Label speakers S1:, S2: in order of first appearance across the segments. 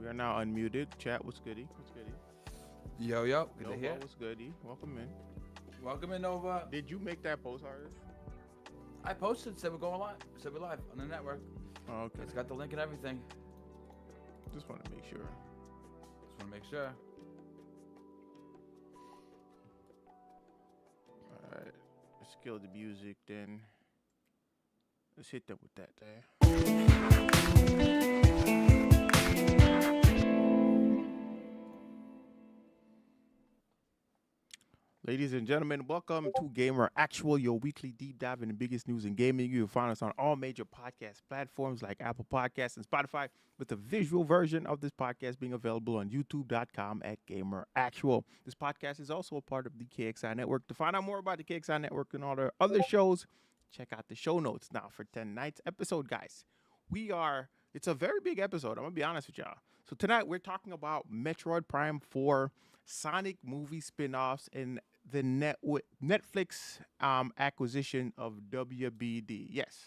S1: We are now unmuted. Chat, what's goody? What's goody?
S2: Yo, good to
S1: Nova,
S2: hear.
S1: what's goody? Welcome in.
S2: Welcome in, Nova.
S1: Did you make that post, artist?
S2: I posted, said we're going live. Said we're live on the network.
S1: Oh, okay.
S2: It's got the link and everything.
S1: Just want to make sure.
S2: Just want to make sure.
S1: All right. Let's kill the music then. Let's hit them with that there. Ladies and gentlemen, welcome to Gamer Actual, your weekly deep dive in the biggest news in gaming. You will find us on all major podcast platforms like Apple Podcasts and Spotify, with the visual version of this podcast being available on youtube.com at Gamer Actual. This podcast is also a part of the KXI Network. To find out more about the KXI Network and all their other shows, check out the show notes. Now, for tonight's episode, guys, it's a very big episode. I'm going to be honest with y'all. So tonight, we're talking about Metroid Prime 4, Sonic movie spin-offs, and the Netflix acquisition of WBD. Yes.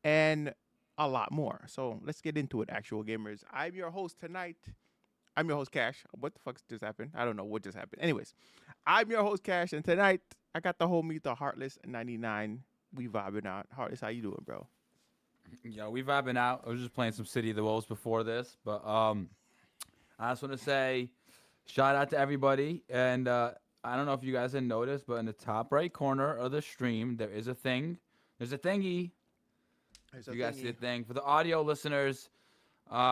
S1: And a lot more. So let's get into it, actual gamers. I'm your host tonight. I'm your host, Cash. What the fuck just happened? I don't know what just happened. Anyways, I'm your host, Cash, and tonight I got the homie, the Heartless 99. We vibing out. Heartless, how you doing, bro?
S2: Yo, we vibing out. I was just playing some City of the Wolves before this, but I just want to say shout out to everybody. And I don't know if you guys have noticed, but in the top right corner of the stream, there is a thing. There's a thingy. You guys see the thing. For the audio listeners,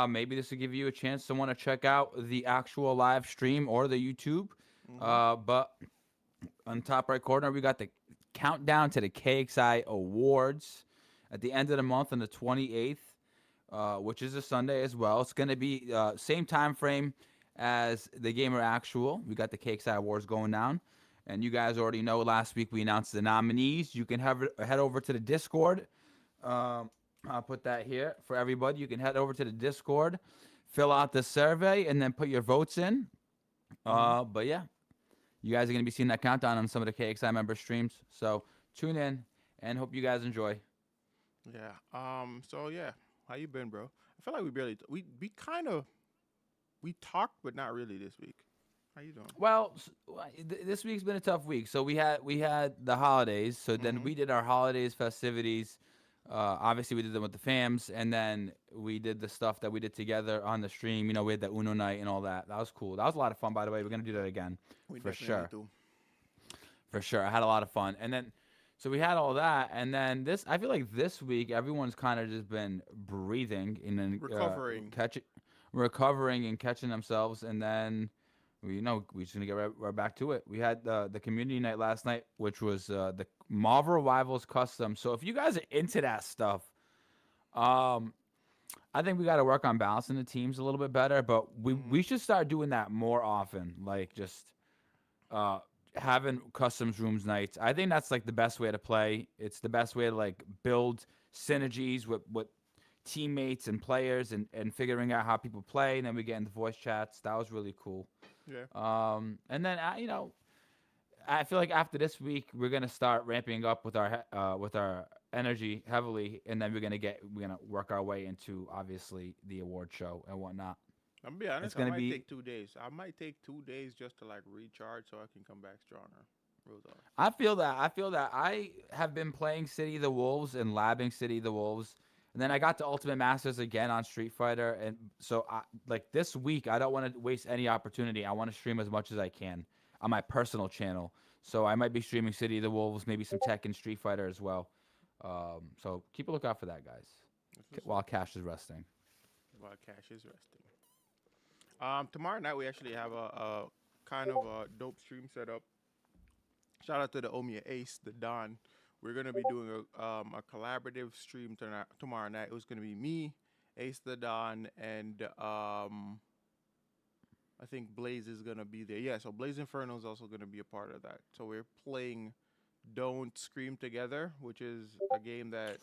S2: maybe this will give you a chance to want to check out the actual live stream or the YouTube. But on the top right corner, we got the countdown to the KXI Awards at the end of the month on the 28th, which is a Sunday as well. It's going to be same time frame as the Gamer Actual. We got the KXI Awards going down. And you guys already know last week we announced the nominees. You can head over to the Discord. I'll put that here for everybody. You can head over to the Discord, fill out the survey, and then put your votes in. But yeah, you guys are going to be seeing that countdown on some of the KXI member streams. So tune in and hope you guys enjoy.
S1: Yeah. So yeah, how you been, bro? I feel like we talked, but not really this week. How you doing?
S2: Well, this week's been a tough week. So we had the holidays. So then we did our holidays festivities. Obviously, we did them with the fams, and then we did the stuff that we did together on the stream. You know, we had the Uno night and all that. That was cool. That was a lot of fun, by the way. We're gonna do that again for sure. For sure, I had a lot of fun, and then so we had all that, and then I feel like this week everyone's kind of just been breathing and then recovering and catching themselves, and then we're just gonna get right back to it. We had the community night last night, which was the Marvel Rivals Custom. So if you guys are into that stuff, I think we got to work on balancing the teams a little bit better. But we should start doing that more often, like just having customs rooms nights. I think that's like the best way to play. It's the best way to like build synergies with teammates and players and figuring out how people play. And then we get into voice chats. That was really cool.
S1: Yeah.
S2: And then I feel like after this week we're gonna start ramping up with our energy heavily, and then we're gonna work our way into obviously the award show and whatnot.
S1: I'm gonna be honest. I might take 2 days. I might take 2 days just to like recharge, so I can come back stronger. Real talk.
S2: I feel that I have been playing City of the Wolves and labbing City of the Wolves. And then I got to Ultimate Masters again on Street Fighter, and so like this week I don't want to waste any opportunity. I want to stream as much as I can on my personal channel. So I might be streaming City of the Wolves, maybe some Tekken Street Fighter as well. So keep a lookout for that, guys. While Cash is resting.
S1: While Cash is resting. Tomorrow night we actually have a kind of a dope stream set up. Shout out to the Omiya Ace, the Don. We're gonna be doing a collaborative stream tomorrow night. It was gonna be me, Ace the Don, and I think Blaze is gonna be there. Yeah, so Blaze Inferno is also gonna be a part of that. So we're playing Don't Scream Together, which is a game that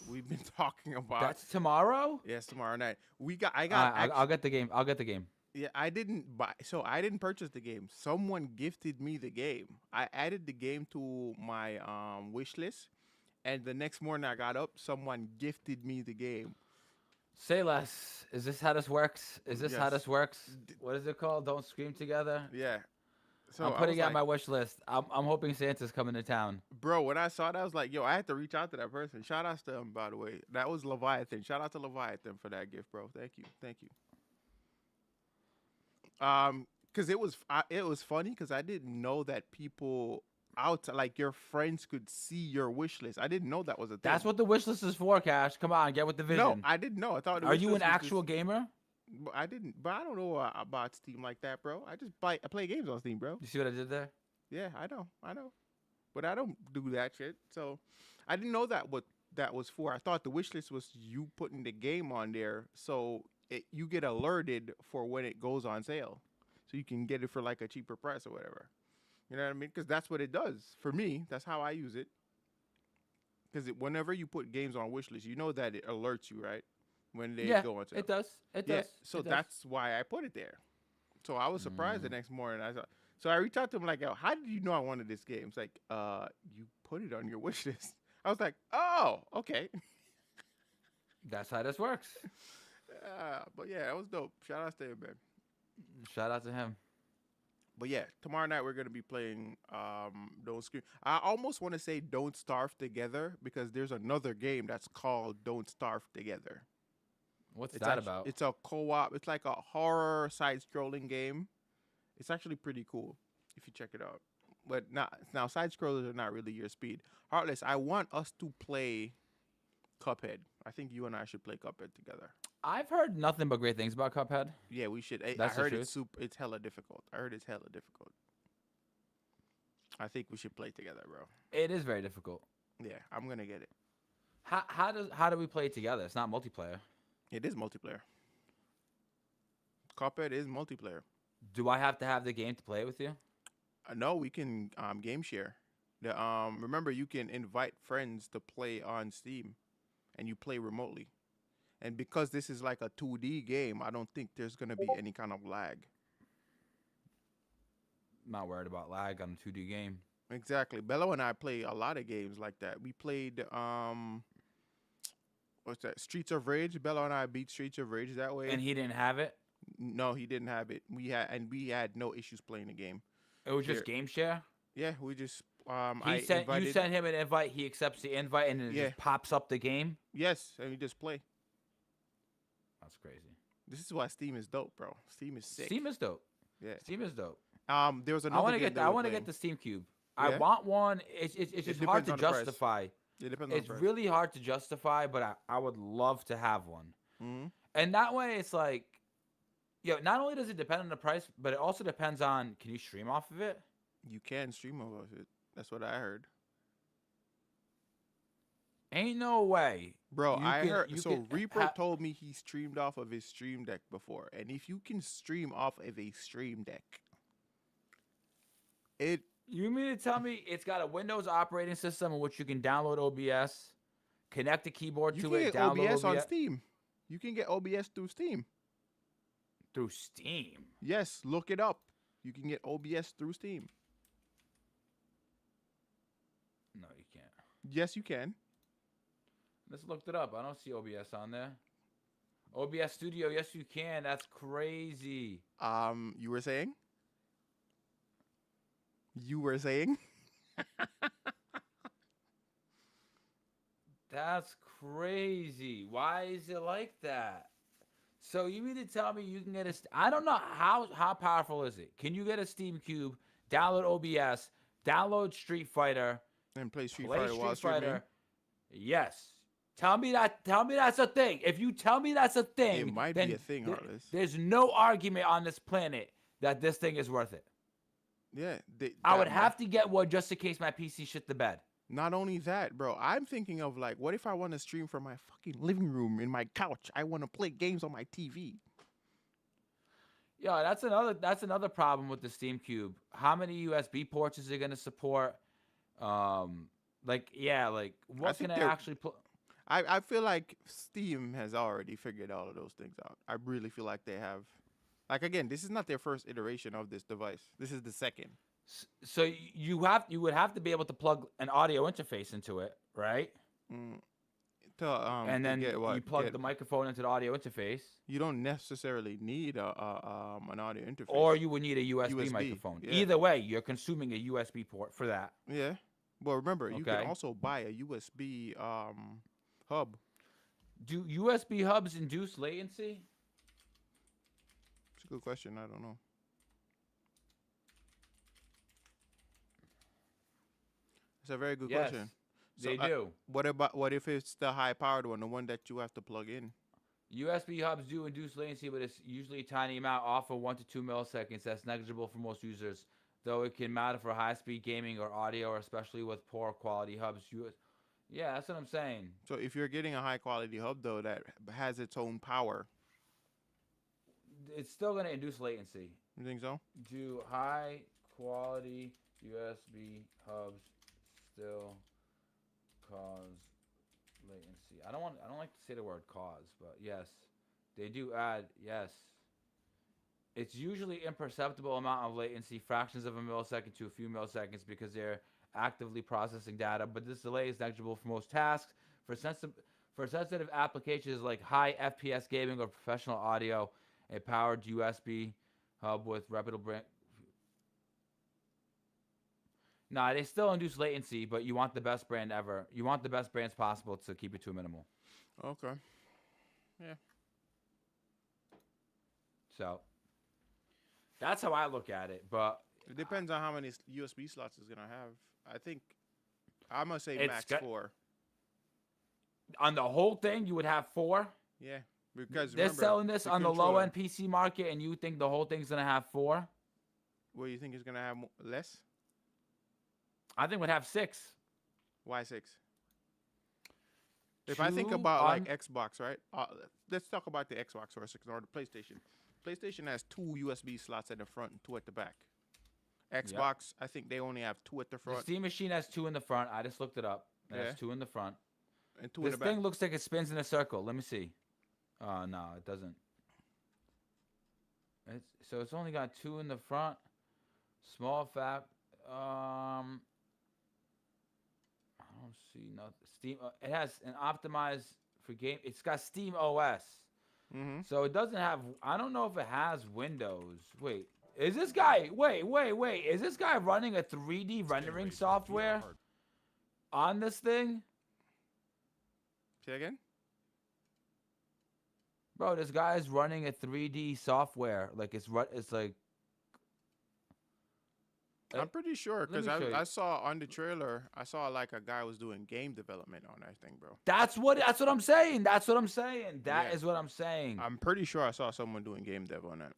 S1: we've been talking about.
S2: That's tomorrow?
S1: Yes, tomorrow night.
S2: I'll get the game. I'll get the game.
S1: Yeah, I didn't purchase the game. Someone gifted me the game. I added the game to my wish list, and the next morning I got up, someone gifted me the game.
S2: Say less. Is this how this works? Is this how
S1: Yes.
S2: this works? What is it called? Don't scream together.
S1: Yeah. So
S2: I'm
S1: I was
S2: putting out
S1: like,
S2: my wish list. I'm hoping Santa's coming to town.
S1: bro, when I saw that, I was like, yo, I had to reach out to that person. Shout out to him, by the way. That was Leviathan. Shout out to Leviathan for that gift, bro. Thank you. Thank you. Because it was funny because I didn't know that people out like your friends could see your wish list. I didn't know that was a thing.
S2: That's what the wish list is for, Cash. Come on, get with the vision.
S1: No, I didn't know. I thought. The
S2: Are
S1: wish
S2: you
S1: list
S2: an
S1: was
S2: actual
S1: just,
S2: gamer?
S1: I didn't, but I don't know about Steam like that, bro. I play games on Steam, bro.
S2: You see what I did there?
S1: Yeah, I know, but I don't do that shit. So I didn't know that what that was for. I thought the wish list was you putting the game on there, so you get alerted for when it goes on sale, so you can get it for like a cheaper price or whatever. You know what I mean? Because that's what it does for me. That's how I use it. Because whenever you put games on wish list, you know that it alerts you, right? When they
S2: Yeah,
S1: go on sale.
S2: it does. It
S1: Yeah,
S2: does.
S1: so
S2: It does.
S1: that's why I put it there. So I was surprised the next morning. So I reached out to him like, "Yo, how did you know I wanted this game?" It's like, you put it on your wish list. I was like, "Oh, okay."
S2: That's how this works.
S1: But yeah, that was dope. Shout out to him, man.
S2: Shout out to him.
S1: But yeah, tomorrow night we're gonna be playing Don't Scream. I almost want to say Don't Starve Together because there's another game that's called Don't Starve Together.
S2: What's
S1: It's
S2: that
S1: actu-
S2: about?
S1: It's a co-op. It's like a horror side-scrolling game. It's actually pretty cool if you check it out. But now side scrollers are not really your speed. Heartless, I want us to play Cuphead. I think you and I should play Cuphead together.
S2: I've heard nothing but great things about Cuphead.
S1: Yeah, we should. I
S2: That's the
S1: heard
S2: truth.
S1: it's hella difficult. I heard it's hella difficult. I think we should play together, bro.
S2: It is very difficult.
S1: Yeah, I'm gonna get it.
S2: How do we play it together? It's not multiplayer.
S1: It is multiplayer. Cuphead is multiplayer.
S2: Do I have to have the game to play it with you?
S1: No, we can game share. Remember you can invite friends to play on Steam, and you play remotely. And because this is like a 2D game, I don't think there's gonna be any kind of lag.
S2: I'm not worried about lag on a 2D game.
S1: Exactly. Bello and I play a lot of games like that. We played what's that? Streets of Rage. Bello and I beat Streets of Rage that way.
S2: And he didn't have it.
S1: No, he didn't have it. We had no issues playing the game.
S2: It was just
S1: Here.
S2: game share.
S1: Yeah, we just
S2: You sent him an invite. He accepts the invite, and it
S1: Yeah.
S2: just pops up the game.
S1: Yes, and we just play.
S2: That's crazy.
S1: This is why Steam is dope, bro. Steam is sick.
S2: Steam is dope.
S1: Yeah.
S2: Steam is dope.
S1: There was
S2: I
S1: another
S2: want to
S1: game
S2: get.
S1: that
S2: I
S1: we're
S2: want to
S1: playing.
S2: get the Steam Cube. I
S1: Yeah?
S2: want one. It's just hard
S1: depends
S2: to
S1: on the price.
S2: justify.
S1: It depends on
S2: It's
S1: the price.
S2: really hard to justify, but I would love to have one.
S1: Hmm.
S2: And that way, it's like, not only does it depend on the price, but it also depends on, can you stream off of it?
S1: You can stream over it. That's what I heard.
S2: Ain't no way.
S1: Bro,
S2: You
S1: I
S2: can-
S1: heard.
S2: you
S1: So
S2: can
S1: Reaper
S2: ha-
S1: told me he streamed off of his Stream Deck before, and if you can stream off of a Stream Deck, it
S2: You mean to tell me it's got a Windows operating system in which you can download OBS, connect the keyboard
S1: you
S2: to
S1: can
S2: it,
S1: get
S2: download
S1: OBS on
S2: OBS
S1: Steam. You can get OBS through Steam.
S2: through Steam?
S1: Yes, look it up. You can get OBS through Steam.
S2: No, you can't.
S1: Yes, you can.
S2: Let's look it up. I don't see OBS on there. OBS Studio, yes, you can. That's crazy.
S1: You were saying? You were saying?
S2: That's crazy. Why is it like that? So you mean to tell me you can get a? I don't know how powerful is it. Can you get a Steam Cube, download OBS, download Street Fighter,
S1: And play Street
S2: play
S1: Fighter while
S2: Street
S1: streaming?
S2: Fighter? Yes. Tell me that's a thing. If you tell me that's a thing,
S1: It might
S2: then
S1: be a thing, Heartless.
S2: there's no argument on this planet that this thing is worth it.
S1: Yeah.
S2: I would have to get one just in case my PC shit the bed.
S1: Not only that, bro, I'm thinking of like, what if I want to stream from my fucking living room in my couch? I want to play games on my TV.
S2: Yeah, that's another problem with the Steam Cube. How many USB ports is it gonna support? What
S1: think
S2: can I
S1: they're-
S2: actually put?
S1: I feel like Steam has already figured all of those things out. I really feel like they have. Like again, this is not their first iteration of this device. This is the second.
S2: So you would have to be able to plug an audio interface into it, right? and
S1: to
S2: then
S1: get what
S2: you plug
S1: get
S2: the microphone into the audio interface,
S1: you don't necessarily need an audio interface.
S2: or you would need a USB,
S1: USB,
S2: microphone.
S1: yeah.
S2: Either way, you're consuming a USB port for that.
S1: Yeah. Well, remember, you can
S2: Okay.
S1: also buy a USB hub.
S2: Do USB hubs induce latency?
S1: It's a good question. I don't know. It's a very good
S2: Yes,
S1: question.
S2: they do.
S1: What if it's the high powered one, the one that you have to plug in?
S2: USB hubs do induce latency, but it's usually a tiny amount, off of 1 to 2 milliseconds. That's negligible for most users, though it can matter for high-speed gaming or audio, or especially with poor quality hubs. Yeah, that's what I'm saying.
S1: So if you're getting a high quality hub though that has its own power,
S2: It's still going to induce latency.
S1: you think so?
S2: Do high-quality USB hubs still cause latency? I don't like to say the word cause, but yes, they do add. Yes, it's usually imperceptible amount of latency, fractions of a millisecond to a few milliseconds, because they're actively processing data. But this delay is negligible for most tasks. For sensitive applications like high FPS gaming or professional audio, a powered USB hub with reputable Nah, they still induce latency, but you want the best brand ever. You want the best brands possible to keep it to a minimal.
S1: Okay. Yeah.
S2: So that's how I look at it. But
S1: It depends on how many USB slots it's gonna have. I think I'm gonna say
S2: It's
S1: max
S2: got-
S1: 4.
S2: on the whole thing, you would have 4.
S1: Yeah, because
S2: They're
S1: remember,
S2: selling this on the low
S1: controller-
S2: end PC market, and you think the whole thing's gonna have 4?
S1: What you think is gonna have less?
S2: I think it would have 6.
S1: Why 6? If I think
S2: Two
S1: about like
S2: on-
S1: Xbox, right? Let's talk about the Xbox for a second, or the PlayStation. PlayStation has 2 USB slots at the front and 2 at the back. Xbox, I think they only have 2 at the
S2: The
S1: front
S2: Steam machine has 2 in the front. I just looked it up. It
S1: Yeah.
S2: has 2 in the front.
S1: and 2 in
S2: This
S1: the back.
S2: thing looks like it spins in a circle. Let me see. No, it doesn't. So it's only got 2 in the front. Small fab. I don't see nothing. Steam. It has an optimized for game. It's got Steam OS.
S1: Mm-hmm.
S2: So it doesn't have. I don't know if it has Windows. Wait. Is this guy? Wait. Is this guy running a 3D rendering software on this thing?
S1: Say again?
S2: Bro, this guy is running a 3D software. Like it's like.
S1: I'm pretty sure
S2: let
S1: because
S2: me show you.
S1: I saw on the trailer, I saw like a guy was doing game development on that thing, bro.
S2: That's what I'm saying. That is
S1: Yeah.
S2: what I'm saying.
S1: I'm pretty sure I saw someone doing game dev on that.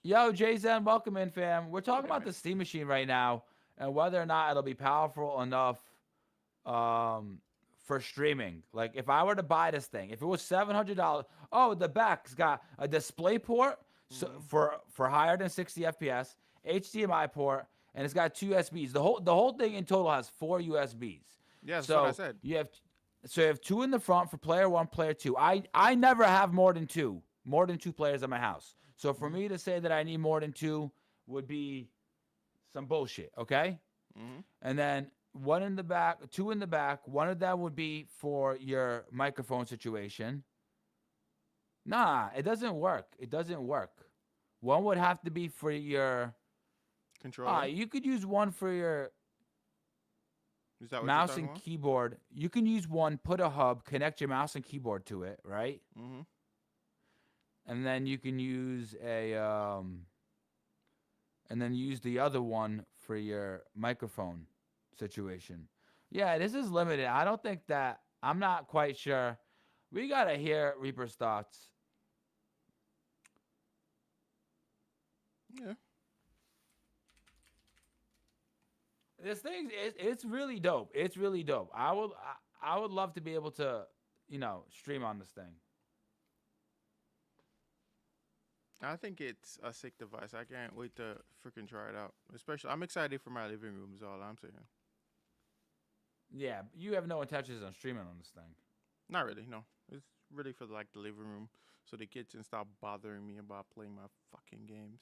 S2: Yo, Jay-Zen, welcome in, fam. We're talking
S1: Yeah,
S2: about
S1: man.
S2: the Steam machine right now and whether or not it'll be powerful enough for streaming. Like, if I were to buy this thing, if it was $700, the back's got a display port so for higher than 60 FPS, HDMI port, and it's got 2 USBs. The whole thing in total has 4 USBs.
S1: Yeah, that's
S2: so
S1: what I said.
S2: you have 2 in the front for player 1, player 2. I never have more than 2 players at my house. So for me to say that I need more than 2 would be some bullshit, okay?
S1: Mm-hmm.
S2: And then 1 in the back, 2 in the back. One of them would be for your microphone situation. Nah, it doesn't work. It doesn't work. One would have to be for your
S1: Controller.
S2: you could use one for your
S1: Is that what
S2: mouse
S1: you're
S2: and
S1: talking
S2: keyboard. You can use one, put a hub, connect your mouse and keyboard to it, right?
S1: about? Mm-hmm.
S2: And then you can use and then use the other one for your microphone situation. Yeah, this is limited. I don't think that. I'm not quite sure. We gotta hear Reaper's thoughts.
S1: Yeah.
S2: This thing it's really dope. It's really dope. I would love to be able to, stream on this thing.
S1: I think it's a sick device. I can't wait to freaking try it out. Especially, I'm excited for my living room. Is all I'm saying.
S2: Yeah, you have no intentions on streaming on this thing.
S1: Not really. No, it's really for like the living room, so the kids can stop bothering me about playing my fucking games.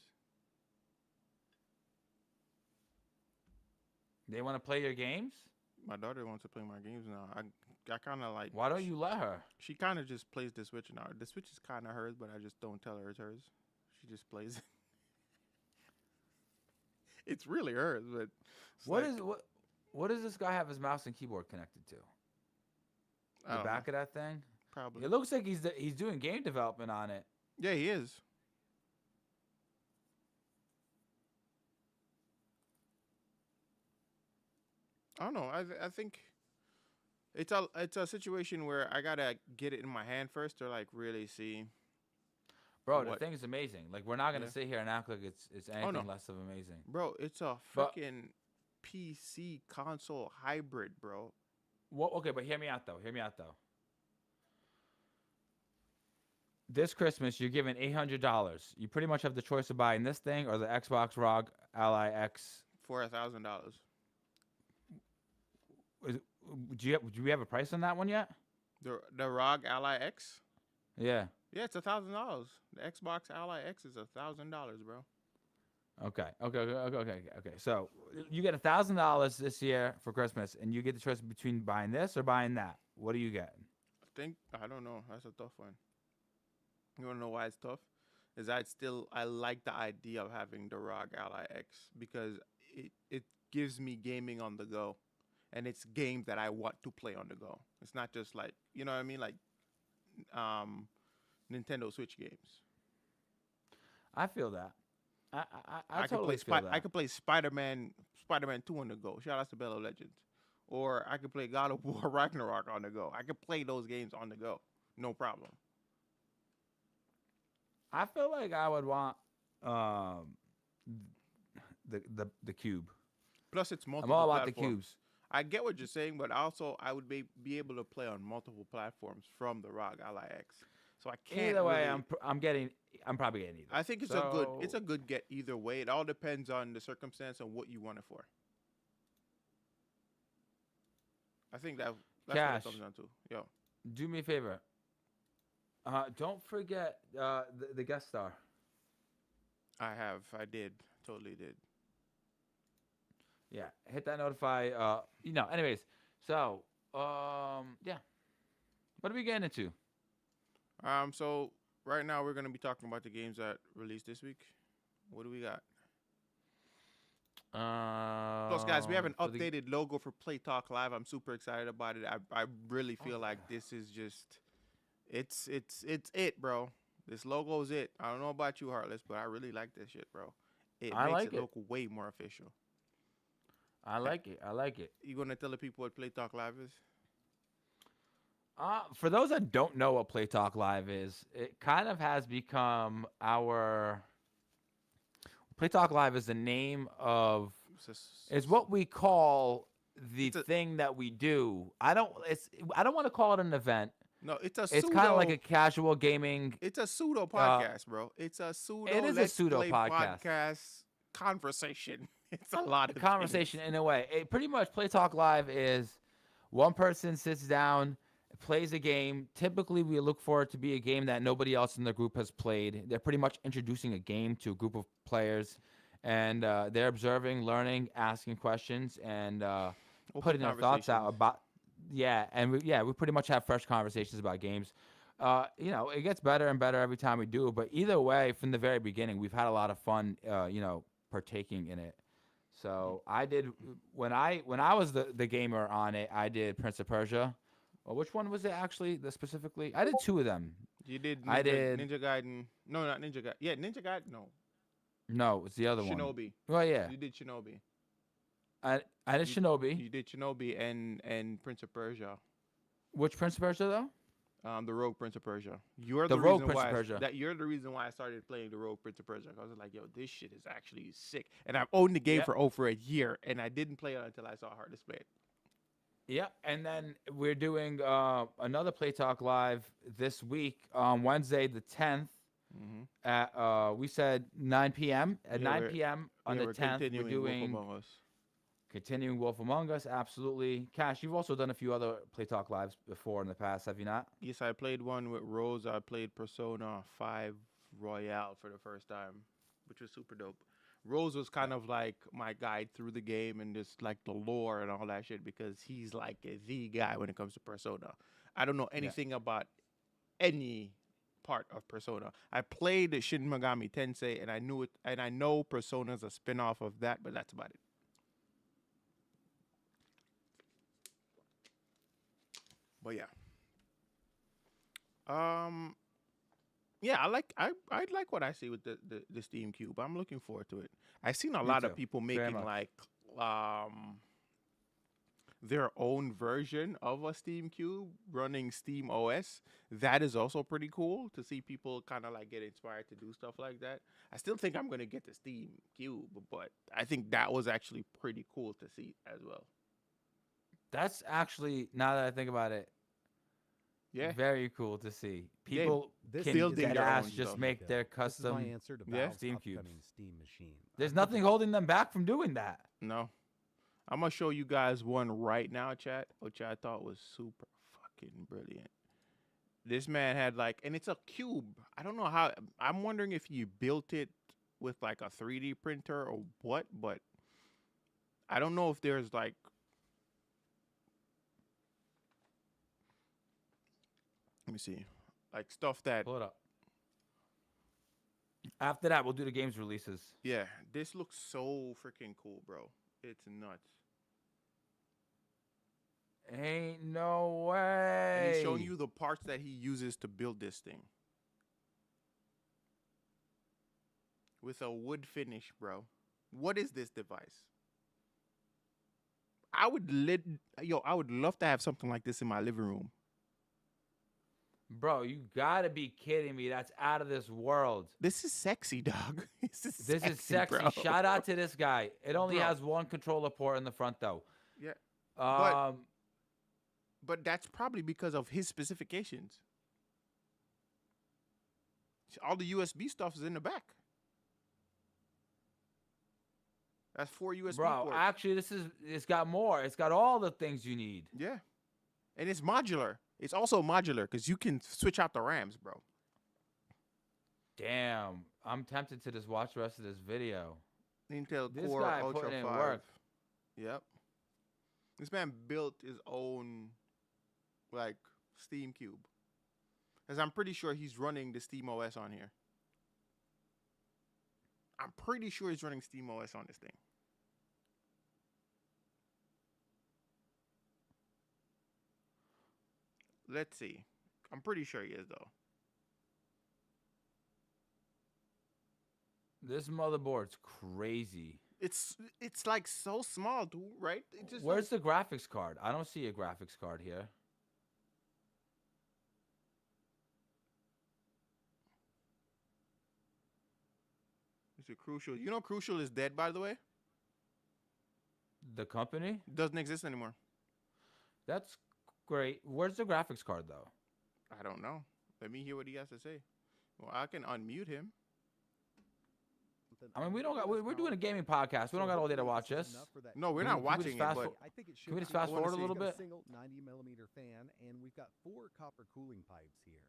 S2: They want to play your games?
S1: My daughter wants to play my games now. I kind of like.
S2: Why don't you let her?
S1: She kind of just plays the Switch now. The Switch is kind of hers, but I just don't tell her it's hers. She just plays it. It's really hers, but it's
S2: What
S1: like,
S2: is what does this guy have his mouse and keyboard connected to?
S1: I
S2: The
S1: don't
S2: back
S1: know,
S2: of that thing?
S1: probably.
S2: It looks like he's doing game development on it.
S1: Yeah, he is. I don't know. I think it's a situation where I gotta get it in my hand first to like really see
S2: Bro, the
S1: what.
S2: thing is amazing. Like we're not gonna
S1: Yeah.
S2: sit here and act like it's
S1: Oh
S2: anything
S1: no,
S2: less of amazing.
S1: bro, it's a
S2: But
S1: freaking PC console hybrid, bro.
S2: what? Okay, but hear me out though. Hear me out though. This Christmas, you're giving $800. You pretty much have the choice of buying this thing or the Xbox ROG Ally X.
S1: For $1,000.
S2: Is, do we have a price on that one yet?
S1: The ROG Ally X.
S2: Yeah.
S1: Yeah, it's $1,000. The Xbox Ally X is $1,000, bro.
S2: Okay. So you get $1,000 this year for Christmas, and you get the choice between buying this or buying that. What are you getting?
S1: I don't know. That's a tough one. You wanna know why it's tough? Is I like the idea of having the ROG Ally X because it gives me gaming on the go, and it's games that I want to play on the go. It's not just like you know what I mean, like um, Nintendo Switch games.
S2: I feel that. I
S1: I could
S2: totally
S1: play
S2: feel that.
S1: I could play Spider-Man 2 on the go. Shout out to Bello Legends. Or I could play God of War Ragnarok on the go. I could play those games on the go. No problem.
S2: I feel like I would want um, the cube.
S1: Plus it's
S2: I'm
S1: multiple
S2: all about the
S1: platforms.
S2: cubes.
S1: I get what you're saying, but also I would be able to play on multiple platforms from the ROG Ally X. So I can't
S2: Either way,
S1: really,
S2: I'm probably getting either.
S1: I think it's a good get either way. It all depends on the circumstance and what you want it for. I think that's what
S2: Cash.
S1: it comes down to. Yo.
S2: Do me a favor. Don't forget the guest star.
S1: I did. Totally did.
S2: Yeah, hit that notify. Anyways, so yeah. What are we getting into?
S1: So right now we're gonna be talking about the games that released this week. What do we got? Plus, guys, we have an
S2: for the-
S1: updated logo for Play Talk Live. I'm super excited about it. I really feel like this is just, it's it, bro. This logo is it. I don't know about you, Heartless, but I really like this shit, bro. It
S2: I
S1: makes
S2: like
S1: it
S2: it.
S1: look way more official.
S2: I like it. I like it.
S1: You gonna tell the people what Play Talk Live is?
S2: For those that don't know what Play Talk Live is, it kind of has become our Play Talk Live is the name of is what we call the
S1: It's a-
S2: thing that we do. I don't want to call it an event.
S1: No, it's a
S2: It's
S1: pseudo.
S2: kind of like a casual gaming.
S1: It's a pseudo podcast, bro. It's a pseudo.
S2: It is a
S1: Let's
S2: pseudo
S1: Play
S2: podcast.
S1: conversation. It's a lot of
S2: Conversation in a way. It pretty much Play Talk Live is one person sits down, plays a game. Typically, we look for it to be a game that nobody else in the group has played. They're pretty much introducing a game to a group of players, and they're observing, learning, asking questions, and putting their thoughts out
S1: conversations.
S2: about. We pretty much have fresh conversations about games. It gets better and better every time we do it. But either way, from the very beginning, we've had a lot of fun. Partaking in it. So I did when I was the gamer on it. I did Prince of Persia. Well, which one was it actually? Specifically, I did two of them.
S1: You did.
S2: I did-
S1: Ninja Gaiden. No, not Ninja Gaiden. Yeah, Ninja Gaiden. No,
S2: No, it's the other one.
S1: Shinobi.
S2: Well, yeah,
S1: You did Shinobi.
S2: I did Shinobi.
S1: You did Shinobi and Prince of Persia.
S2: Which Prince of Persia though?
S1: The Rogue Prince of Persia. You're
S2: The
S1: the,
S2: Rogue
S1: reason
S2: Prince of
S1: why
S2: Persia.
S1: that you're the reason why I started playing the Rogue Prince of Persia. I was like, yo, this shit is actually sick. And I've owned the game
S2: Yep.
S1: for over a year, and I didn't play it until I saw Heartless play it.
S2: Yeah, and then we're doing another Play Talk Live this week on Wednesday the 10th
S1: Mm-hmm.
S2: at we said 9 p.m. At
S1: Yeah,
S2: 9
S1: we're-
S2: p.m. on the 10th, we're
S1: Wolf
S2: doing
S1: Among Us.
S2: continuing Wolf Among Us. Absolutely, Cash. You've also done a few other Play Talk Lives before in the past, have you not?
S1: Yes, I played one with Rose. I played Persona 5 Royale for the first time, which was super dope. Rose was kind of like my guide through the game and just like the lore and all that shit because he's like the guy when it comes to Persona. I don't know anything about any part of Persona. I played Shin Megami Tensei and I knew it, and I know Persona's a spin-off of that, but that's about it. But yeah. Um yeah, I like what I see with the Steam Cube. I'm looking forward to it. I've seen a
S2: Me
S1: lot of
S2: too.
S1: people
S2: Very
S1: making
S2: much.
S1: like their own version of a Steam Cube running Steam OS. That is also pretty cool to see people kind of like get inspired to do stuff like that. I still think I'm gonna get the Steam Cube, but I think that was actually pretty cool to see as well.
S2: That's actually, now that I think about it,
S1: Yeah,
S2: very cool to see.
S1: yeah,
S2: People
S3: This
S2: can
S1: building
S2: dead
S1: their
S2: ass
S1: own
S2: just
S1: stuff.
S2: make their
S3: This is my
S2: custom.
S3: answer to
S1: Yeah.
S3: Valve's
S2: Steam
S3: upcoming
S2: cubes.
S3: Steam machine.
S2: There's
S3: I
S2: nothing
S3: think
S2: holding them back from doing that.
S1: no. I'm gonna show you guys one right now, chat, which I thought was super fucking brilliant. This man had like, and it's a cube. I don't know how. I'm wondering if you built it with like a 3D printer or what, but I don't know if there's like. Let me see, like stuff that.
S2: Pull it up. After that, we'll do the games releases.
S1: Yeah, this looks so freaking cool, bro. It's nuts.
S2: Ain't no
S1: And
S2: way.
S1: he's showing you the parts that he uses to build this thing. With a wood finish, bro. What is this device? I would I would love to have something like this in my living room.
S2: Bro, you gotta be kidding me. That's out of this world.
S1: This is sexy, dog.
S2: This is sexy.
S1: bro.
S2: Shout out to this guy. It only
S1: Bro.
S2: has one controller port in the front, though.
S1: Yeah,
S2: Um,
S1: but that's probably because of his specifications. All the USB stuff is in the back. That's 4 USB
S2: bro,
S1: ports.
S2: actually, it's got more. It's got all the things you need.
S1: Yeah. And it's modular. It's also modular because you can switch out the RAMs, bro.
S2: Damn, I'm tempted to just watch the rest of this video.
S1: Intel
S2: This
S1: Core
S2: guy
S1: Ultra
S2: putting in
S1: 5.
S2: work.
S1: Yep. This man built his own, like, Steam Cube. Because I'm pretty sure he's running the Steam OS on here. I'm pretty sure he's running Steam OS on this thing. Let's see. I'm pretty sure he is, though.
S2: This motherboard's crazy.
S1: It's like so small, dude, right? It just
S2: Where's the graphics card? I don't see a graphics card here.
S1: Is it Crucial? You know Crucial is dead, by the way?
S2: The company?
S1: Doesn't exist anymore.
S2: That's great. Where's the graphics card, though?
S1: I don't know. Let me hear what he has to say. Well, I can unmute him.
S2: I mean, we don't got. We're doing a gaming podcast. We don't got all day to watch this.
S1: No, we're
S2: Can
S1: not
S2: we just
S1: watching it,
S2: fast
S1: but
S2: for-
S3: I think it should
S2: Can we just
S3: be.
S2: fast
S1: I wanna
S2: forward a
S1: see.
S2: little
S3: We've got
S2: bit?
S3: a single 90mm fan, and we've got 4 copper cooling pipes here.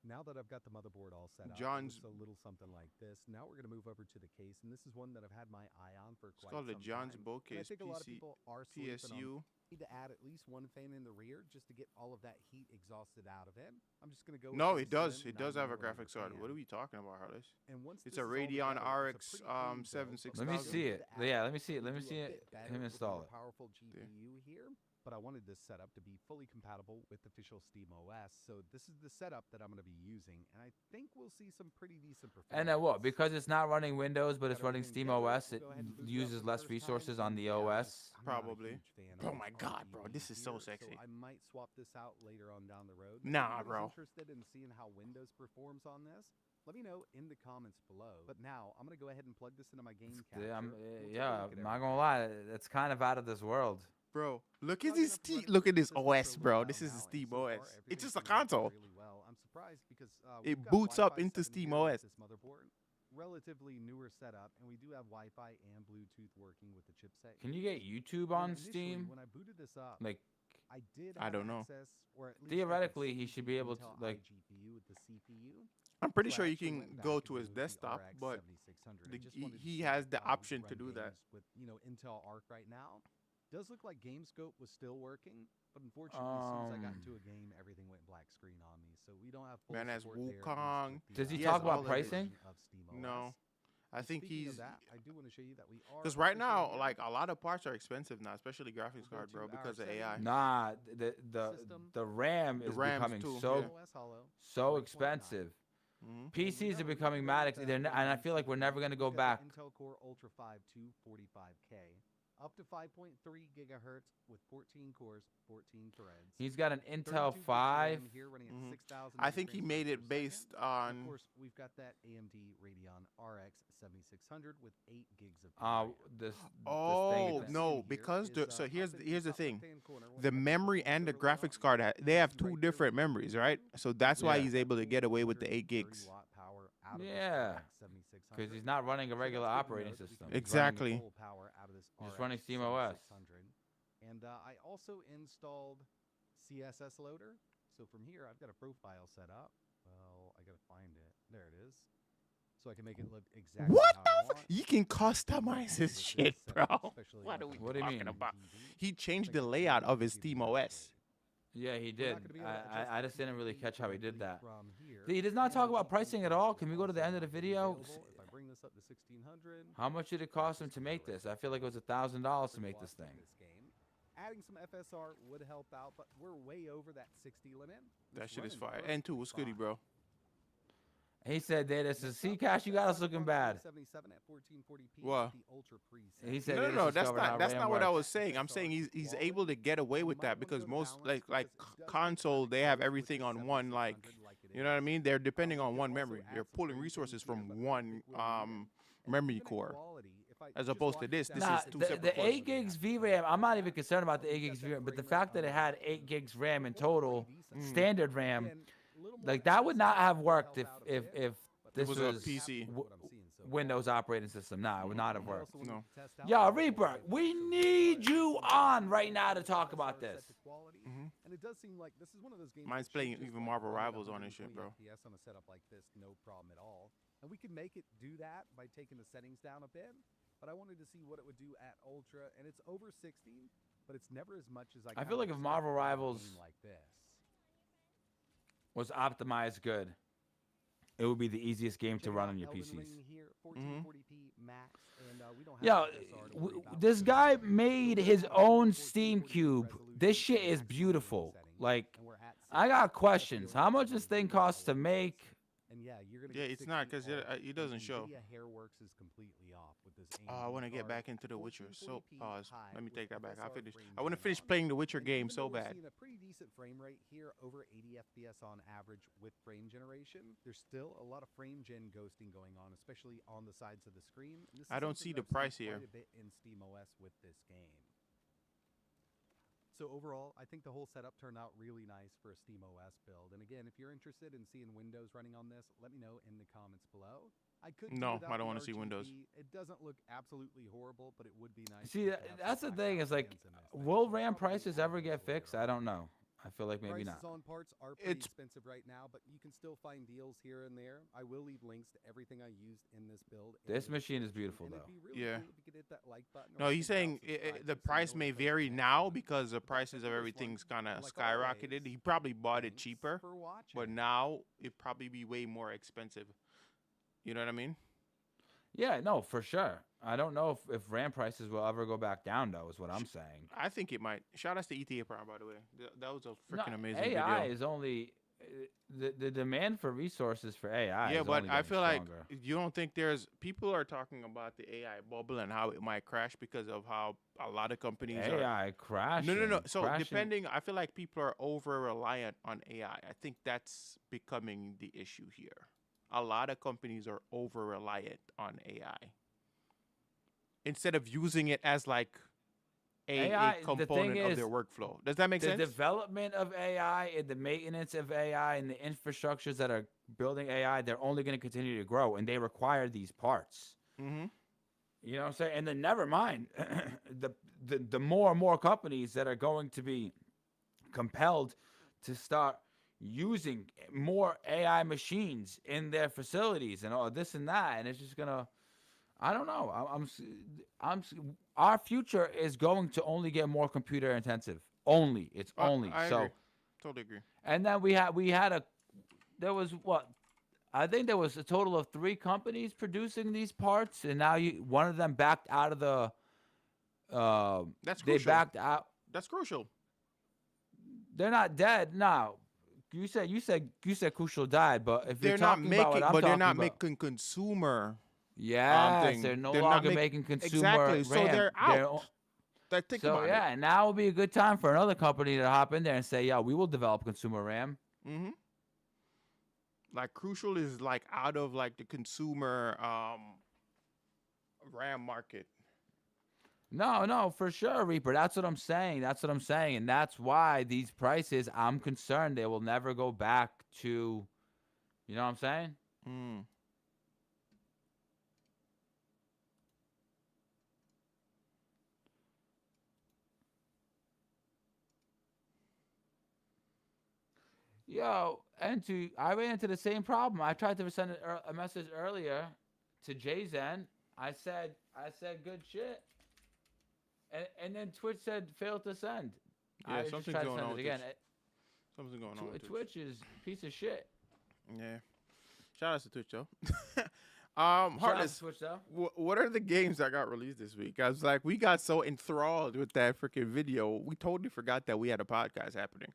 S3: Now that I've got the motherboard all set up,
S1: John's-
S3: it looks a little something like this. Now we're going to move over to the case, and this is one that I've had my eye on for
S1: it's
S3: quite
S1: called the
S3: some
S1: John's
S3: time.
S1: Bow
S3: And I
S1: Case
S3: think a lot of
S1: PC,
S3: people are sleeping on
S1: PSU.
S3: need to add at least one fan in the rear just to get all of that heat exhausted out of it. I'm just going to go with
S1: No,
S3: the
S1: it does.
S3: slim
S1: It does have a
S3: 90mm
S1: graphics card.
S3: fan.
S1: What are we talking about, Harless?
S3: And once
S1: It's
S3: this
S1: a
S3: is all
S1: Radeon
S3: together,
S1: RX
S3: it's a pretty clean build,
S1: 76,000.
S3: but
S2: Let me
S3: we
S2: see
S3: need
S2: it.
S3: to add
S2: Yeah,
S3: on
S2: let me see it. Let me
S3: do
S2: see
S3: a
S2: it.
S3: bit better
S2: Him
S3: with the
S2: install
S3: more
S2: it.
S3: powerful GPU here, but I wanted this setup to be fully compatible with official Steam OS. So this is the setup that I'm going to be using, and I think we'll see some pretty decent performance.
S2: And then what? Because it's not running Windows, but
S3: Got
S2: it's running
S3: everything
S2: Steam
S3: together,
S2: OS,
S3: we'll
S2: it
S3: go ahead and boot it up
S2: uses
S3: for the
S2: less
S3: first time,
S2: resources on
S3: and
S2: the
S3: to be honest,
S2: OS.
S3: I'm not a
S1: Probably.
S3: huge fan
S1: Oh
S3: of
S1: my God, bro, this is so
S3: here,
S1: sexy.
S3: So I might swap this out later on down the road. But
S1: Nah,
S3: if anybody's
S1: bro.
S3: interested in seeing how Windows performs on this, let me know in the comments below. But now I'm gonna go ahead and plug this into my game capture.
S2: Yeah,
S3: We'll take a
S2: yeah,
S3: look at
S2: I'm not
S3: everything.
S2: gonna lie, it's kind of out of this world.
S1: Bro, look
S3: Plug
S1: at
S3: it
S1: this
S3: up and run it
S1: look
S3: through
S1: at this
S3: the system for a
S1: OS,
S3: little
S1: bro.
S3: while
S1: This is
S3: now,
S1: the
S3: and
S1: Steam
S3: so far,
S1: OS. It's
S3: everything's
S1: just a
S3: been working
S1: console.
S3: really well. I'm surprised because
S1: It
S3: we've got
S1: boots up
S3: Wi-Fi
S1: into
S3: 7
S1: Steam
S3: here with
S1: OS.
S3: This motherboard, relatively newer setup, and we do have Wi-Fi and Bluetooth working with the chipset.
S2: Can you
S3: here.
S2: get YouTube
S3: And
S2: on
S3: initially,
S2: Steam?
S3: When I booted this up,
S2: Like,
S3: I did.
S1: I
S3: have
S1: don't know.
S3: access, or at least I could
S2: Theoretically, he
S3: see
S2: should
S3: the
S2: be able to,
S3: Intel
S2: like-
S3: iGPU with the CPU.
S1: I'm pretty
S3: So
S1: sure
S3: I
S1: you
S3: actually
S1: can
S3: went back
S1: go
S3: and
S1: to his
S3: moved the
S1: desktop,
S3: RX
S1: but
S3: 7600.
S1: the,
S3: I just
S1: he,
S3: wanted to
S1: he
S3: see
S1: has the
S3: how we
S1: option to
S3: run
S1: do that.
S3: games with, Intel Arc right now. Does look like GameScope was still working, but unfortunately, as soon as I got into a game, everything went black screen on me. So we don't have full
S1: Man has
S3: support there, at least
S1: Wukong.
S3: with the,
S2: Does he
S1: He
S2: talk
S1: has
S2: about
S1: all of
S3: Android
S1: this.
S2: pricing?
S3: version of SteamOS.
S1: No, I
S3: And
S1: think
S3: speaking
S1: he's
S3: of that, I do want to show you that we are
S1: because right
S3: officially
S1: now,
S3: here.
S1: like a lot of parts are expensive now, especially graphics
S3: We'll go
S1: card, bro,
S3: to our
S1: because of
S3: settings.
S1: AI.
S2: Nah,
S3: System,
S2: the RAM
S1: The
S2: is
S1: RAMs
S2: becoming
S1: too,
S2: so
S1: yeah.
S3: OS Hollow,
S2: so
S3: 1.9.
S2: expensive.
S1: Hmm.
S2: PCs are becoming mad. And I feel like we're never gonna go back.
S3: Intel Core Ultra 5 245K, up to 5.3 gigahertz with 14 cores, 14 threads.
S2: He's got an
S3: 32
S2: Intel
S3: gigs of
S2: 5.
S3: RAM here running at
S1: Mhm.
S3: 6,000
S1: I think he
S3: frames
S1: made
S3: per
S1: it based
S3: second. And of
S1: on.
S3: course, we've got that AMD Radeon RX 7600 with 8 gigs of
S2: Uh,
S3: RAM.
S2: this
S1: Oh
S2: thing.
S1: no,
S3: Here
S1: because
S3: is,
S1: so
S3: up
S1: here's
S3: in
S1: here's the
S3: top
S1: thing.
S3: left-hand corner, when
S1: The
S3: I touch
S1: memory
S3: performance
S1: and the
S3: overlay on,
S1: graphics card they
S3: you
S1: have
S3: see
S1: two
S3: right there
S1: different
S3: with the
S1: memories,
S3: GPU,
S1: right? So that's why
S2: Yeah.
S1: he's able to get away with the 8
S3: 430
S1: gigs.
S3: watt power out of this
S2: Yeah,
S3: RX 7600.
S2: because he's not running a
S3: So
S2: regular
S3: that's good to
S2: operating
S3: note that we
S2: system.
S3: can
S2: He's
S1: Exactly.
S2: running-
S3: full power out of this
S2: Just running
S3: RX
S2: SteamOS.
S3: 7600. And I also installed CSS Loader. So from here, I've got a profile set up. Well, I gotta find it. There it is. So I can make it look exactly
S1: What
S3: how
S1: the?
S3: I
S1: F-
S3: want.
S1: you can customize his shit, bro. What are we
S2: What do you
S1: talking
S2: mean?
S1: about? He changed the layout of his SteamOS.
S2: Yeah, he
S3: We're
S2: did.
S3: not gonna be able to adjust
S2: I
S3: the
S2: just didn't really
S3: GPU
S2: catch how he did
S3: directly
S2: that.
S3: from here,
S2: He does not
S3: and
S2: talk
S3: the
S2: about
S3: GPU
S2: pricing at
S3: clock
S2: all.
S3: is
S2: Can we go to the
S3: also
S2: end of the
S3: not really
S2: video?
S3: available. If I bring this up to 1600,
S2: How much did it cost him to make this? I feel like it was $1,000 to make this thing.
S3: game. Adding some FSR would help out, but we're way over that 60 limit.
S1: That
S3: It's
S1: shit is
S3: running
S1: fire. And two, what's goody,
S3: fine.
S1: bro?
S2: He said that it's a C cash. You got us looking bad.
S3: 77 at 1440p
S1: What?
S3: with the ultra preset.
S2: He said
S1: No,
S2: they
S1: no,
S2: just
S1: no. That's
S2: discovered how
S1: not. That's
S2: RAM
S1: not what I
S2: works.
S1: was saying. I'm saying he's able to get away with that because most like console they have everything on one you know what I mean. They're depending on one memory. They're pulling resources from one memory core, as opposed to this. This
S2: Nah,
S1: is two
S2: the
S1: separate cores.
S2: 8 gigs VRAM, I'm not even concerned about the 8 gigs VRAM, but the fact that it had 8 gigs RAM in total, standard RAM, like that would not have worked if this
S1: was a PC.
S2: Windows operating system. Nah, it would not have worked.
S1: No.
S2: Yo, Reaper, we need you on right now to talk about this.
S1: Mhm.
S3: And it does seem like this is one of those games.
S1: Mine's
S3: that should
S1: playing
S3: just,
S1: even
S3: like,
S1: Marvel
S3: run at
S1: Rivals on this shit,
S3: 120
S1: bro.
S3: FPS on a setup like this, no problem at all. And we can make it do that by taking the settings down a bit. But I wanted to see what it would do at Ultra, and it's over 60, but it's never as much as I.
S2: I feel like if Marvel Rivals
S3: like this.
S2: was optimized good, it would be the easiest game to
S3: Check
S2: run
S3: out
S2: on your
S3: Elden
S2: PCs.
S3: Ring here, 1440p max, and, we don't have
S2: Yo,
S3: FSR to worry about.
S2: this guy made his own Steam Cube. This shit is beautiful. Like,
S3: And we're at
S2: I got
S3: 60.
S2: questions. How much this thing costs to make?
S3: And yeah, you're gonna
S1: Yeah,
S3: get
S1: it's not
S3: 60
S1: because
S3: all.
S1: it doesn't show.
S3: NVIDIA Hairworks is completely off with this.
S1: Oh, I want to
S3: AMD
S1: get
S3: card,
S1: back into The Witcher. So
S3: 1440p
S1: pause.
S3: high
S1: Let me
S3: with
S1: take that back. I
S3: FSR
S1: finish.
S3: frame
S1: I want to
S3: rate
S1: finish
S3: on.
S1: playing The Witcher
S3: And
S1: game
S3: even
S1: so
S3: though we're
S1: bad.
S3: seeing a pretty decent frame rate here, over 80 FPS on average with frame generation, there's still a lot of frame gen ghosting going on, especially on the sides of the screen. And this
S1: I
S3: is
S1: don't
S3: something
S1: see
S3: that
S1: the
S3: I've
S1: price
S3: seen
S1: here.
S3: quite a bit in SteamOS with this game. So overall, I think the whole setup turned out really nice for a SteamOS build. And again, if you're interested in seeing Windows running on this, let me know in the comments below. I could do
S1: No,
S3: without
S1: I don't
S3: the
S1: wanna see Windows.
S3: RGB. It doesn't look absolutely horrible, but it would be nice.
S2: See,
S3: if we could have
S2: that's the
S3: some
S2: thing.
S3: blacked
S2: Is
S3: out
S2: like,
S3: bands in this thing.
S2: will
S3: So
S2: RAM
S3: probably
S2: prices
S3: add
S2: ever
S3: those
S2: get
S3: later
S2: fixed? I
S3: on.
S2: don't know. I feel like maybe
S3: Prices
S2: not.
S3: on parts are pretty
S1: It's-
S3: expensive right now, but you can still find deals here and there. I will leave links to everything I used in this build. in
S2: This
S3: the
S2: machine is
S3: description,
S2: beautiful,
S3: and it'd
S2: though.
S3: be really
S1: Yeah.
S3: cool if you could hit that like button or
S1: No, he's
S3: think about
S1: saying
S3: subscribing
S1: the
S3: so you
S1: price
S3: know
S1: may
S3: when I post
S1: vary
S3: next
S1: now
S3: one.
S1: because the
S3: But that's it
S1: prices
S3: for
S1: of
S3: this
S1: everything's
S3: one.
S1: kind of
S3: And like
S1: skyrocketed.
S3: always,
S1: He probably bought it
S3: thanks
S1: cheaper,
S3: for watching.
S1: but now it'd probably be way more expensive. You know what I mean?
S2: Yeah, no, for sure. I don't know if RAM prices will ever go back down, though, is what I'm saying.
S1: I think it might. Shout out to ETA Prime, by the way. That was a
S2: No,
S1: freaking amazing
S2: AI
S1: video.
S2: is only the demand for resources for AI.
S1: Yeah,
S2: is
S1: but
S2: only
S1: I
S2: getting
S1: feel
S2: stronger.
S1: like you don't think there's people are talking about the AI bubble and how it might crash because of how a lot of companies are.
S2: AI crashing.
S1: No. So
S2: crashing.
S1: depending, I feel like people are over reliant on AI. I think that's becoming the issue here. A lot of companies are over reliant on AI instead of using it as like
S2: AI
S1: a
S2: the
S1: component
S2: thing
S1: of their
S2: is,
S1: workflow. Does that make
S2: the
S1: sense?
S2: development of AI and the maintenance of AI and the infrastructures that are building AI, they're only going to continue to grow, and they require these parts.
S1: Mm-hmm.
S2: You know what I'm saying? And then never mind the more and more companies that are going to be compelled to start using more AI machines in their facilities and all this and that, and it's just gonna. I don't know. Our future is going to only get more computer intensive. Only. It's only.
S1: I
S2: So,
S1: agree. Totally agree.
S2: and then there was what I think there was a total of 3 companies producing these parts, and now one of them backed out of the.
S1: That's
S2: They
S1: crucial.
S2: backed out.
S1: That's crucial.
S2: They're not dead. No, you said Crucial died, but if
S1: They're
S2: you're
S1: not
S2: talking
S1: making,
S2: about what I'm
S1: but they're
S2: talking
S1: not
S2: about,
S1: making consumer
S2: yes,
S1: thing.
S2: they're no
S1: They're not
S2: longer
S1: make-
S2: making consumer
S1: exactly. So
S2: RAM.
S1: they're
S2: They're
S1: out. Like, think
S2: So
S1: about
S2: yeah, and now would be a good time for another company to hop in there and say, "Yeah, we will develop consumer RAM."
S1: it. Like Crucial is like out of like the consumer RAM market.
S2: No, for sure, Reaper. That's what I'm saying. And that's why these prices. I'm concerned they will never go back to. You know what I'm saying?
S1: Mm.
S2: Yo, I ran into the same problem. I tried to send a message earlier to Jzen. I said good shit, and then Twitch said failed to send.
S1: Yeah,
S2: I just
S1: something's
S2: tried to
S1: going
S2: send
S1: on
S2: it
S1: with
S2: again.
S1: Twitch. Something's going on with Twitch.
S2: Twitch is a piece of shit.
S1: Yeah. Shout out to Twitch though.
S2: Shout out to
S1: Heartless.
S2: Twitch though.
S1: What are the games that got released this week? I was like, we got so enthralled with that freaking video, we totally forgot that we had a podcast happening.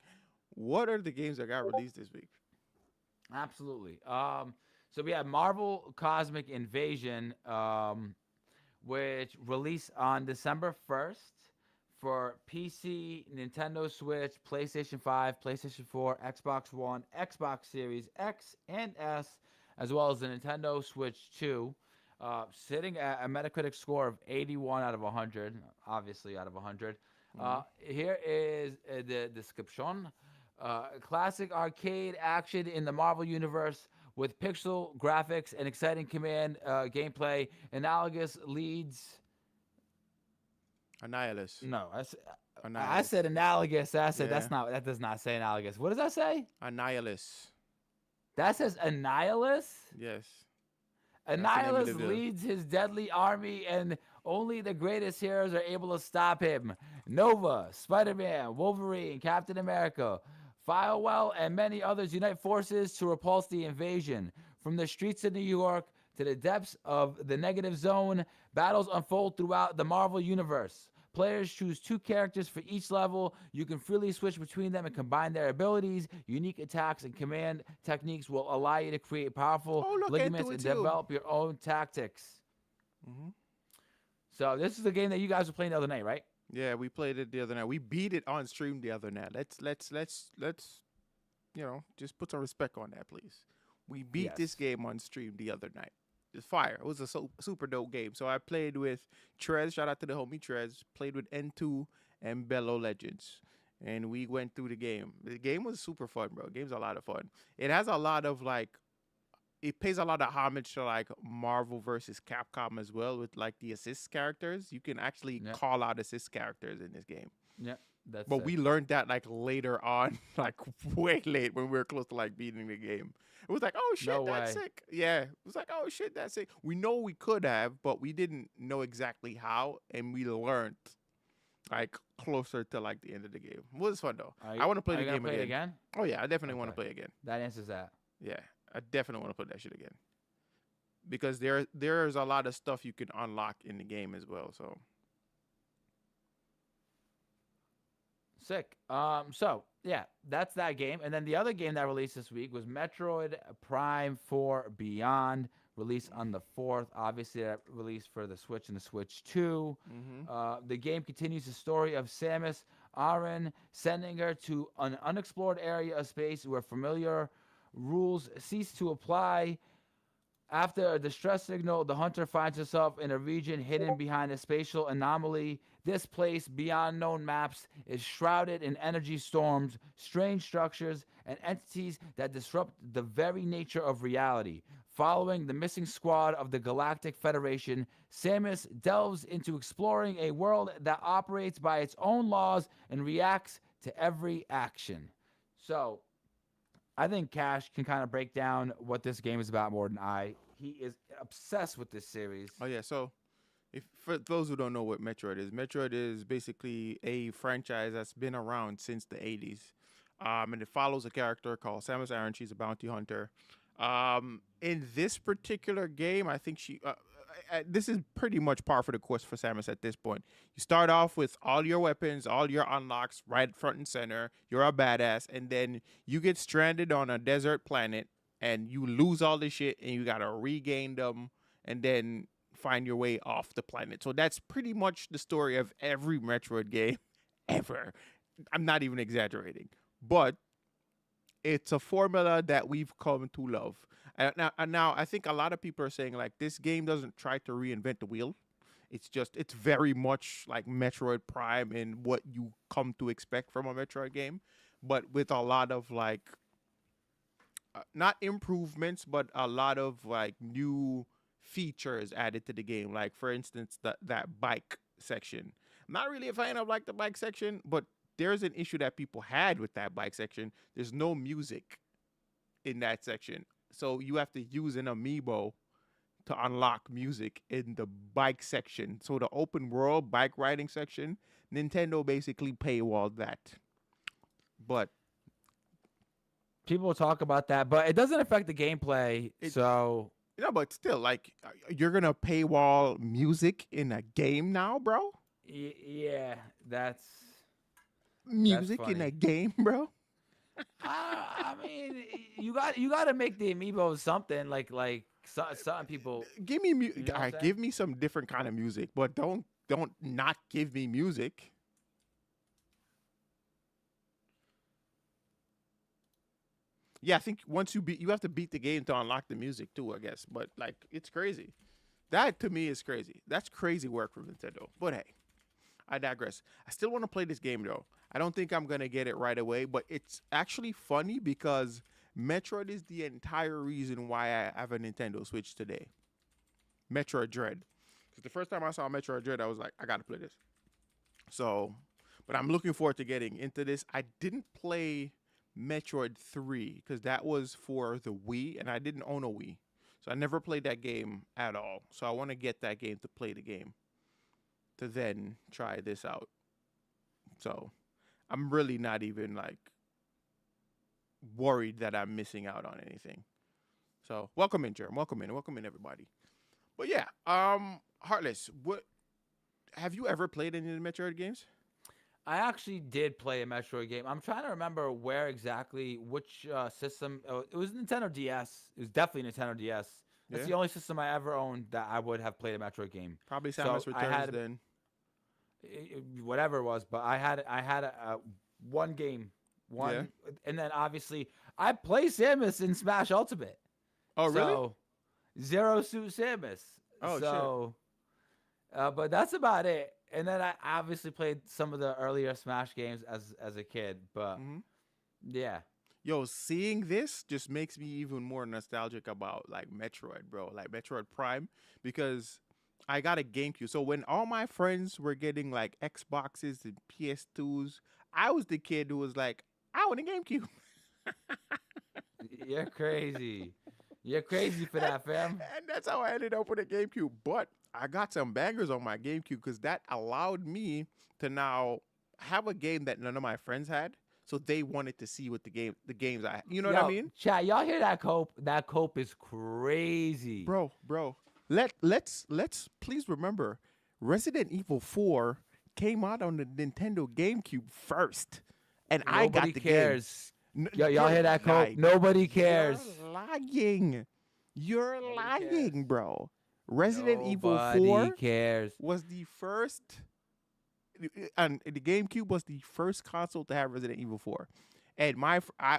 S1: What are the games that got released this week?
S2: Absolutely. So we have Marvel Cosmic Invasion, which released on December 1st for PC, Nintendo Switch, PlayStation 5, PlayStation 4, Xbox One, Xbox Series X and S, as well as the Nintendo Switch 2. Sitting at a Metacritic score of 81 out of 100, obviously out of 100. Here is the description. Classic arcade action in the Marvel Universe with pixel graphics and exciting command gameplay. Analogous leads.
S1: Annihilus.
S2: No, I
S1: Annihilus.
S2: said analogous. I said
S1: Yeah.
S2: that does not say analogous. What does that say?
S1: Annihilus.
S2: That says Annihilus.
S1: Yes. the name of
S2: Annihilus
S1: the villain.
S2: leads his deadly army, and only the greatest heroes are able to stop him. Nova, Spider-Man, Wolverine, Captain America, Firewell, and many others unite forces to repulse the invasion. From the streets of New York to the depths of the negative zone, battles unfold throughout the Marvel Universe. Players choose 2 characters for each level. You can freely switch between them and combine their abilities. Unique attacks and command techniques will allow you to create powerful
S1: Oh, look,
S2: ligaments
S1: N2
S2: and
S1: too.
S2: develop your own tactics.
S1: Mhm.
S2: So this is the game that you guys were playing the other night, right?
S1: Yeah, we played it the other night. We beat it on stream the other night. Let's just put some respect on that, please. We beat this
S2: Yes.
S1: game on stream the other night. It's fire. It was a super dope game. So I played with Trez. Shout out to the homie Trez. Played with N2 and Bello Legends. And we went through the game. The game was super fun, bro. The game's a lot of fun. It has a lot of it pays a lot of homage to like Marvel versus Capcom as well with like the assist characters. You can actually
S2: Yeah.
S1: call out assist characters in this game.
S2: Yeah, that's.
S1: But
S2: sick.
S1: we learned that like later on, like way late when we were close to like beating the game. It was like, oh shit,
S2: No
S1: that's
S2: way.
S1: sick. Yeah. It was like, oh shit, that's sick. We know we could have, but we didn't know exactly how, and we learned like closer to like the end of the game. It was fun though. I want to play
S2: Are
S1: the
S2: you gonna
S1: game
S2: play it
S1: again.
S2: again?
S1: Oh yeah, I definitely want to
S2: Okay.
S1: play again.
S2: That answers that.
S1: Yeah, I definitely want to play that shit again. Because there's a lot of stuff you can unlock in the game as well. So
S2: Sick. So yeah, that's that game. And then the other game that released this week was Metroid Prime 4 Beyond, released on the 4th. Obviously, that released for the Switch and the Switch 2. The game continues the story of Samus Aran, sending her to an unexplored area of space where familiar rules cease to apply. After a distress signal, the hunter finds herself in a region hidden behind a spatial anomaly. This place, beyond known maps, is shrouded in energy storms, strange structures, and entities that disrupt the very nature of reality. Following the missing squad of the Galactic Federation, Samus delves into exploring a world that operates by its own laws and reacts to every action. So, I think Cash can kind of break down what this game is about more than I. He is obsessed with this series.
S1: Oh yeah, so if for those who don't know what Metroid is basically a franchise that's been around since the 80s. And it follows a character called Samus Aran. She's a bounty hunter. In this particular game, I think this is pretty much par for the course for Samus at this point. You start off with all your weapons, all your unlocks right front and center. You're a badass, and then you get stranded on a desert planet, and you lose all this shit, and you gotta regain them, and then find your way off the planet. So that's pretty much the story of every Metroid game ever. I'm not even exaggerating, but it's a formula that we've come to love. And now I think a lot of people are saying like this game doesn't try to reinvent the wheel. It's very much like Metroid Prime and what you come to expect from a Metroid game, but with a lot of like not improvements, but a lot of like new features added to the game. Like for instance, that bike section. I'm not really a fan of like the bike section, but there's an issue that people had with that bike section. There's no music in that section, so you have to use an amiibo to unlock music in the bike section. So the open world bike riding section, Nintendo basically paywalled that. But
S2: People talk about that, but it doesn't affect the gameplay.
S1: It-
S2: So
S1: but still, like you're gonna paywall music in a game now, bro?
S2: yeah, that's.
S1: Music in
S2: funny.
S1: a game, bro?
S2: I mean, you got to make the amiibo something like some people.
S1: Give me
S2: know what I'm
S1: all right,
S2: saying?
S1: give me some different kind of music, but don't not give me music. Yeah, I think once you have to beat the game to unlock the music too, I guess. But like it's crazy. That to me is crazy. That's crazy work from Nintendo. But hey, I digress. I still want to play this game though. I don't think I'm gonna get it right away, but it's actually funny because Metroid is the entire reason why I have a Nintendo Switch today. Metroid Dread. Because the first time I saw Metroid Dread, I was like, I gotta play this. So, but I'm looking forward to getting into this. I didn't play Metroid 3 because that was for the Wii, and I didn't own a Wii. So I never played that game at all. So I want to get that game to play the game to then try this out. So I'm really not even like worried that I'm missing out on anything. So welcome in, Jerem. Welcome in, everybody. But yeah, Heartless, what have you ever played any of the Metroid games?
S2: I actually did play a Metroid game. I'm trying to remember where exactly, which system. Oh, it was Nintendo DS. It was definitely Nintendo DS. That's
S1: Yeah.
S2: the only system I ever owned that I would have played a Metroid game.
S1: Probably
S2: So
S1: Samus
S2: I
S1: Returns
S2: had-
S1: then.
S2: Whatever it was, but I had one game, and then obviously I play Samus in Smash Ultimate.
S1: Oh, really?
S2: So, Zero Suit Samus.
S1: Oh, shit.
S2: so, but that's about it. And then I obviously played some of the earlier Smash games as a kid. But
S1: Mhm.
S2: yeah,
S1: Yo, seeing this just makes me even more nostalgic about like Metroid, bro. Like Metroid Prime, because I got a GameCube. So when all my friends were getting like Xboxes and PS2s, I was the kid who was like, I want a GameCube.
S2: you're crazy. You're crazy for that, fam.
S1: And that's how I ended up with a GameCube. But I got some bangers on my GameCube because that allowed me to now have a game that none of my friends had. So they wanted to see what the games I, you know what I
S2: Yo,
S1: mean?
S2: Chat, y'all hear that cope? That cope is crazy.
S1: Bro. Let's please remember, Resident Evil 4 came out on the Nintendo GameCube first, and I got
S2: Nobody
S1: the
S2: cares.
S1: game.
S2: Yo, y'all
S1: You're
S2: hear that cope?
S1: lying.
S2: Nobody cares.
S1: You're lying. You're
S2: Nobody
S1: lying,
S2: cares.
S1: bro. Resident Evil
S2: Nobody
S1: 4
S2: cares.
S1: was the first, and the GameCube was the first console to have Resident Evil 4. And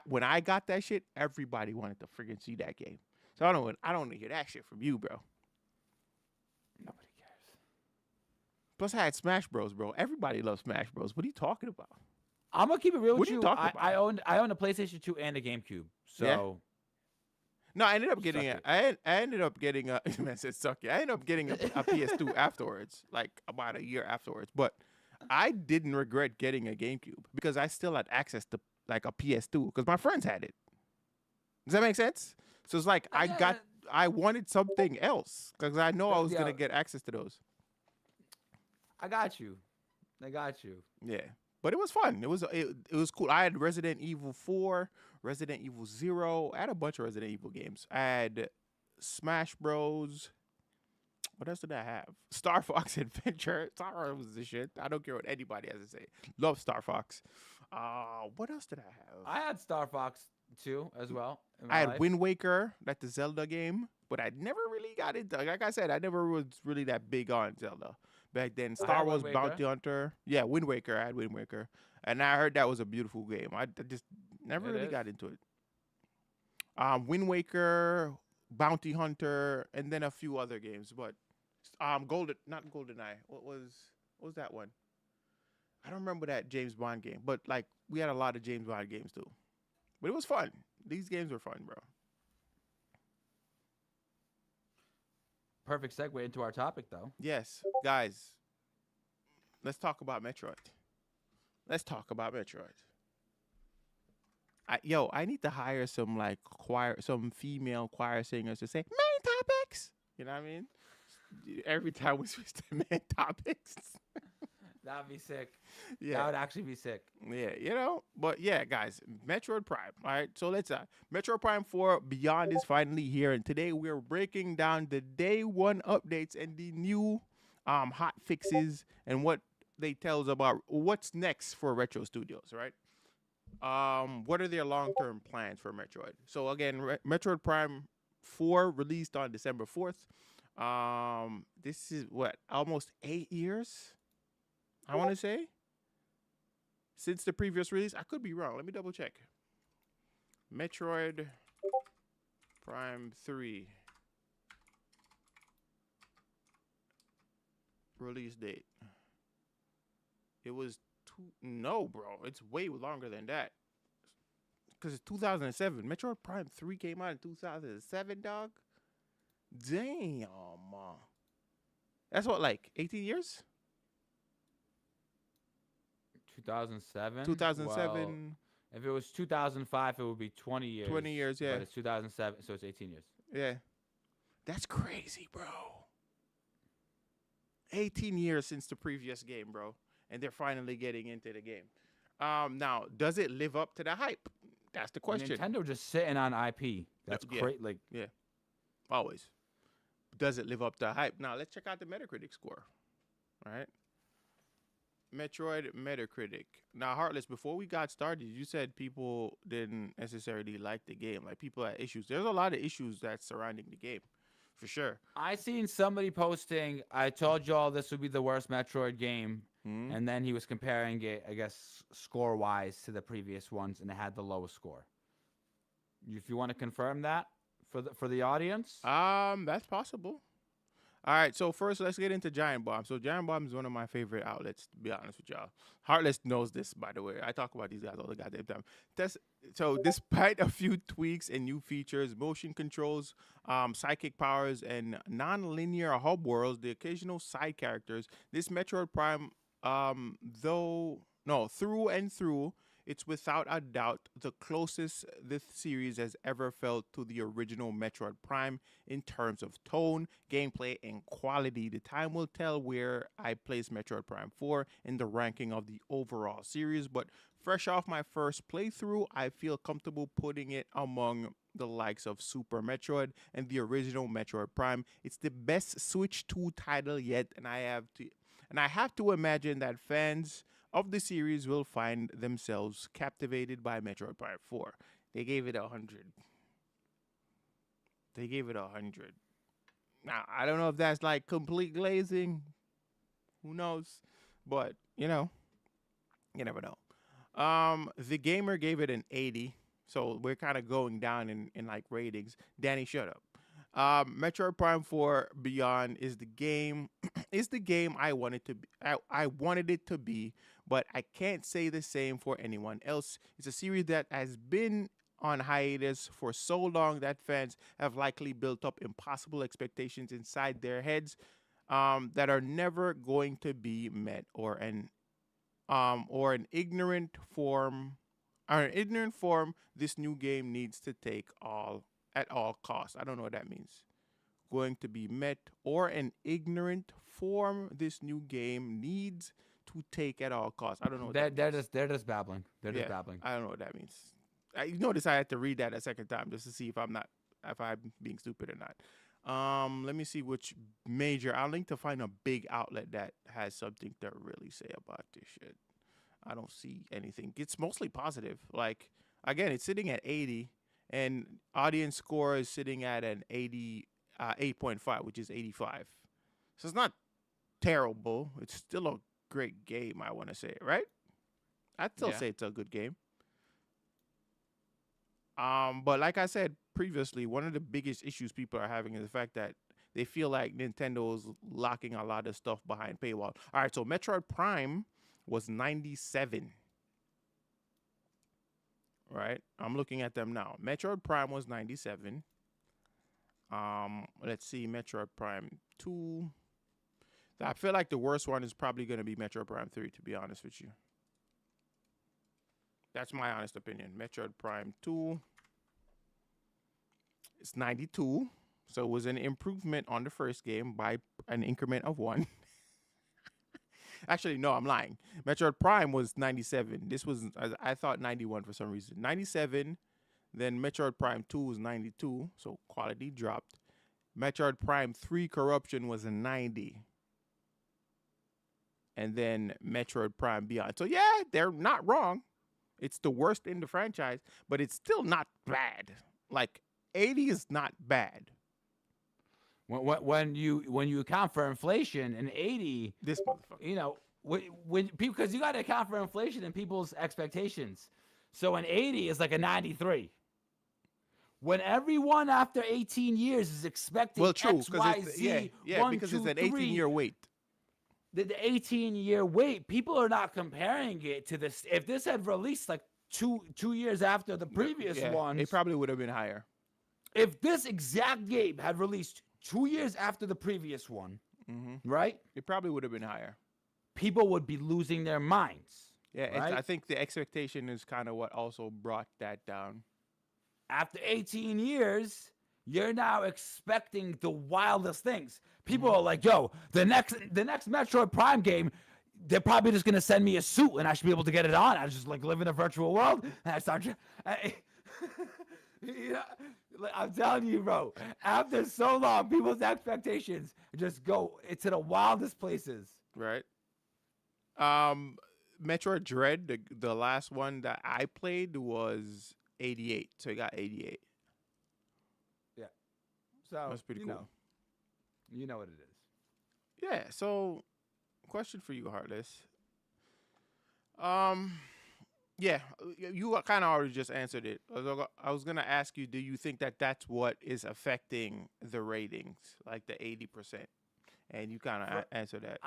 S1: when I got that shit, everybody wanted to freaking see that game. So I don't want to hear that shit from you, bro.
S2: Nobody cares.
S1: Plus, I had Smash Bros, bro. Everybody loves Smash Bros. What are you talking about?
S2: I'm gonna keep it real
S1: What
S2: with
S1: are you
S2: you.
S1: talking
S2: I
S1: about?
S2: owned a PlayStation 2 and a GameCube. So
S1: No, I ended up getting
S2: Suck
S1: a. I ended up getting a. Man said suck it. I ended up getting a PS2 afterwards, like about a year afterwards. But I didn't regret getting a GameCube because I still had access to like a PS2 because my friends had it. Does that make sense? So it's like
S2: Yeah,
S1: I wanted something else because I know I was
S2: yeah,
S1: gonna get access to those.
S2: I got you. I got you.
S1: Yeah, but it was fun. It was cool. I had Resident Evil 4, Resident Evil 0. I had a bunch of Resident Evil games. I had Smash Bros. What else did I have? Star Fox Adventure. Star Fox was the shit. I don't care what anybody has to say. Love Star Fox. What else did I have?
S2: I had Star Fox 2 as well in
S1: I
S2: my
S1: had
S2: life.
S1: Wind Waker, like the Zelda game, but I never really got into. Like I said, I never was really that big on Zelda back then.
S2: I
S1: Star
S2: had
S1: Wars
S2: Wind Waker.
S1: Bounty Hunter, yeah, Wind Waker. I had Wind Waker, and I heard that was a beautiful game. I just never
S2: It
S1: really
S2: is.
S1: got into it. Wind Waker, Bounty Hunter, and then a few other games, but not GoldenEye. What was that one? I don't remember that James Bond game, but like we had a lot of James Bond games too. But it was fun. These games were fun, bro.
S2: Perfect segue into our topic, though.
S1: Yes, guys, let's talk about Metroid. Let's talk about Metroid. I need to hire some female choir singers to say main topics. You know what I mean? Every time we switch to main topics.
S2: That'd be sick. That
S1: Yeah,
S2: would actually be sick.
S1: yeah, But yeah, guys, Metroid Prime. All right, so let's Metroid Prime 4 Beyond is finally here, and today we're breaking down the day one updates and the new hot fixes and what they tell us about what's next for Retro Studios, right? What are their long-term plans for Metroid? So again, Metroid Prime 4 released on December 4th. This is what, almost 8 years, I want to say, since the previous release. I could be wrong. Let me double check. Metroid Prime 3 release date. It was no, bro. It's way longer than that. Because it's 2007. Metroid Prime 3 came out in 2007, dog. Damn. That's what, like 18 years?
S2: 2007.
S1: 2007.
S2: Well, if it was 2005, it would be 20 years.
S1: 20 years, yeah.
S2: But it's 2007, so it's 18 years.
S1: Yeah. That's crazy, bro. 18 years since the previous game, bro. And they're finally getting into the game. Now, does it live up to the hype? That's the question.
S2: Nintendo just sitting on IP. That's
S1: Yeah.
S2: great. Like,
S1: Always. Does it live up to the hype? Now, let's check out the Metacritic score. All right. Metroid Metacritic. Now, Heartless, before we got started, you said people didn't necessarily like the game. Like, people had issues. There's a lot of issues that's surrounding the game, for sure.
S2: I seen somebody posting, I told y'all this would be the worst Metroid game.
S1: Hmm?
S2: And then he was comparing it, I guess, score-wise to the previous ones, and it had the lowest score. If you want to confirm that for the audience.
S1: That's possible. All right, so first let's get into Giant Bomb. So Giant Bomb is one of my favorite outlets, to be honest with y'all. Heartless knows this, by the way. I talk about these guys all the goddamn time. So despite a few tweaks and new features, motion controls, psychic powers, and non-linear hub worlds, the occasional side characters, this Metroid Prime, through and through, it's without a doubt the closest this series has ever felt to the original Metroid Prime in terms of tone, gameplay, and quality. The time will tell where I place Metroid Prime 4 in the ranking of the overall series, but fresh off my first playthrough, I feel comfortable putting it among the likes of Super Metroid and the original Metroid Prime. It's the best Switch 2 title yet, and I have to imagine that fans of the series will find themselves captivated by Metroid Prime 4. They gave it 100. They gave it 100. Now, I don't know if that's like complete glazing. Who knows? But, you never know. The Gamer gave it an 80. So we're kind of going down in like ratings. Danny, shut up. Metroid Prime 4 Beyond is the game I wanted to be. I wanted it to be, but I can't say the same for anyone else. It's a series that has been on hiatus for so long that fans have likely built up impossible expectations inside their heads that are never going to be met, or an ignorant form Or an ignorant form this new game needs to take at all costs. I don't know what that means. Going to be met, or an ignorant form this new game needs to take at all costs. I don't know what that means.
S2: They're just babbling. They're just babbling.
S1: I don't know what that means. You notice I had to read that a second time just to see if I'm being stupid or not. Let me see which major. I'll link to find a big outlet that has something to really say about this shit. I don't see anything. It's mostly positive. Like, again, it's sitting at 80, and audience score is sitting at an 8.5, which is 85. So it's not terrible. It's still a great game, I want to say, right? I'd still say it's a good game. But like I said previously, one of the biggest issues people are having is the fact that they feel like Nintendo's locking a lot of stuff behind paywall. All right, so Metroid Prime was 97. Right? I'm looking at them now. Metroid Prime was 97. Let's see, Metroid Prime 2. I feel like the worst one is probably going to be Metroid Prime 3, to be honest with you. That's my honest opinion. Metroid Prime 2. It's 92. So it was an improvement on the first game by an increment of 1. Actually, no, I'm lying. Metroid Prime was 97. This was, I thought 91 for some reason. 97. Then Metroid Prime 2 was 92. So quality dropped. Metroid Prime 3 Corruption was a 90. And then Metroid Prime Beyond. So yeah, they're not wrong. It's the worst in the franchise, but it's still not bad. Like 80 is not bad.
S2: When you account for inflation, an 80,
S1: This motherfucker.
S2: you know, because you got to account for inflation and people's expectations. So an 80 is like a 93. When everyone after 18 years is expecting X, Y, Z,
S1: because it's an 18-year wait.
S2: The 18-year wait, people are not comparing it to this. If this had released like two years after the previous one,
S1: it probably would have been higher.
S2: If this exact game had released 2 years after the previous one, right?
S1: It probably would have been higher.
S2: People would be losing their minds.
S1: Yeah,
S2: right?
S1: I think the expectation is kind of what also brought that down.
S2: After 18 years, you're now expecting the wildest things. People are like, yo, the next Metroid Prime game, they're probably just going to send me a suit and I should be able to get it on. I just like live in a virtual world. And I start... I'm telling you, bro, after so long, people's expectations just go into the wildest places.
S1: Right. Metroid Dread, the last one that I played was 88. So it got 88.
S2: Yeah. So
S1: that's pretty cool.
S2: You know what it is.
S1: Yeah. So, question for you, Heartless. Yeah, you kind of already just answered it. I was gonna ask you, do you think that that's what is affecting the ratings, like the 80%? And you kind of answered that.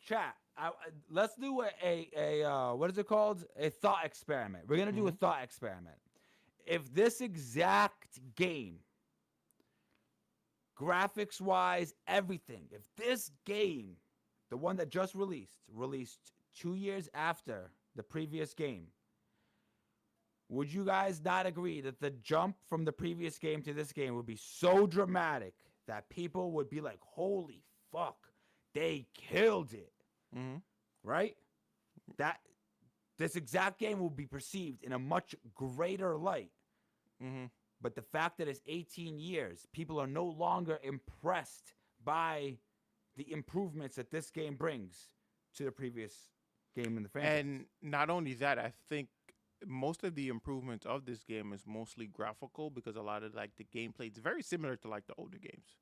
S2: Chat. Let's do a what is it called? A thought experiment. We're gonna do a thought experiment. If this exact game, graphics wise, everything, if this game, the one that just released 2 years after the previous game, would you guys not agree that the jump from the previous game to this game would be so dramatic that people would be like, holy fuck, they killed it? Right? That this exact game will be perceived in a much greater light. But the fact that it's 18 years, people are no longer impressed by the improvements that this game brings to the previous game in the franchise.
S1: And not only that, I think most of the improvements of this game is mostly graphical, because a lot of like the gameplay is very similar to like the older games.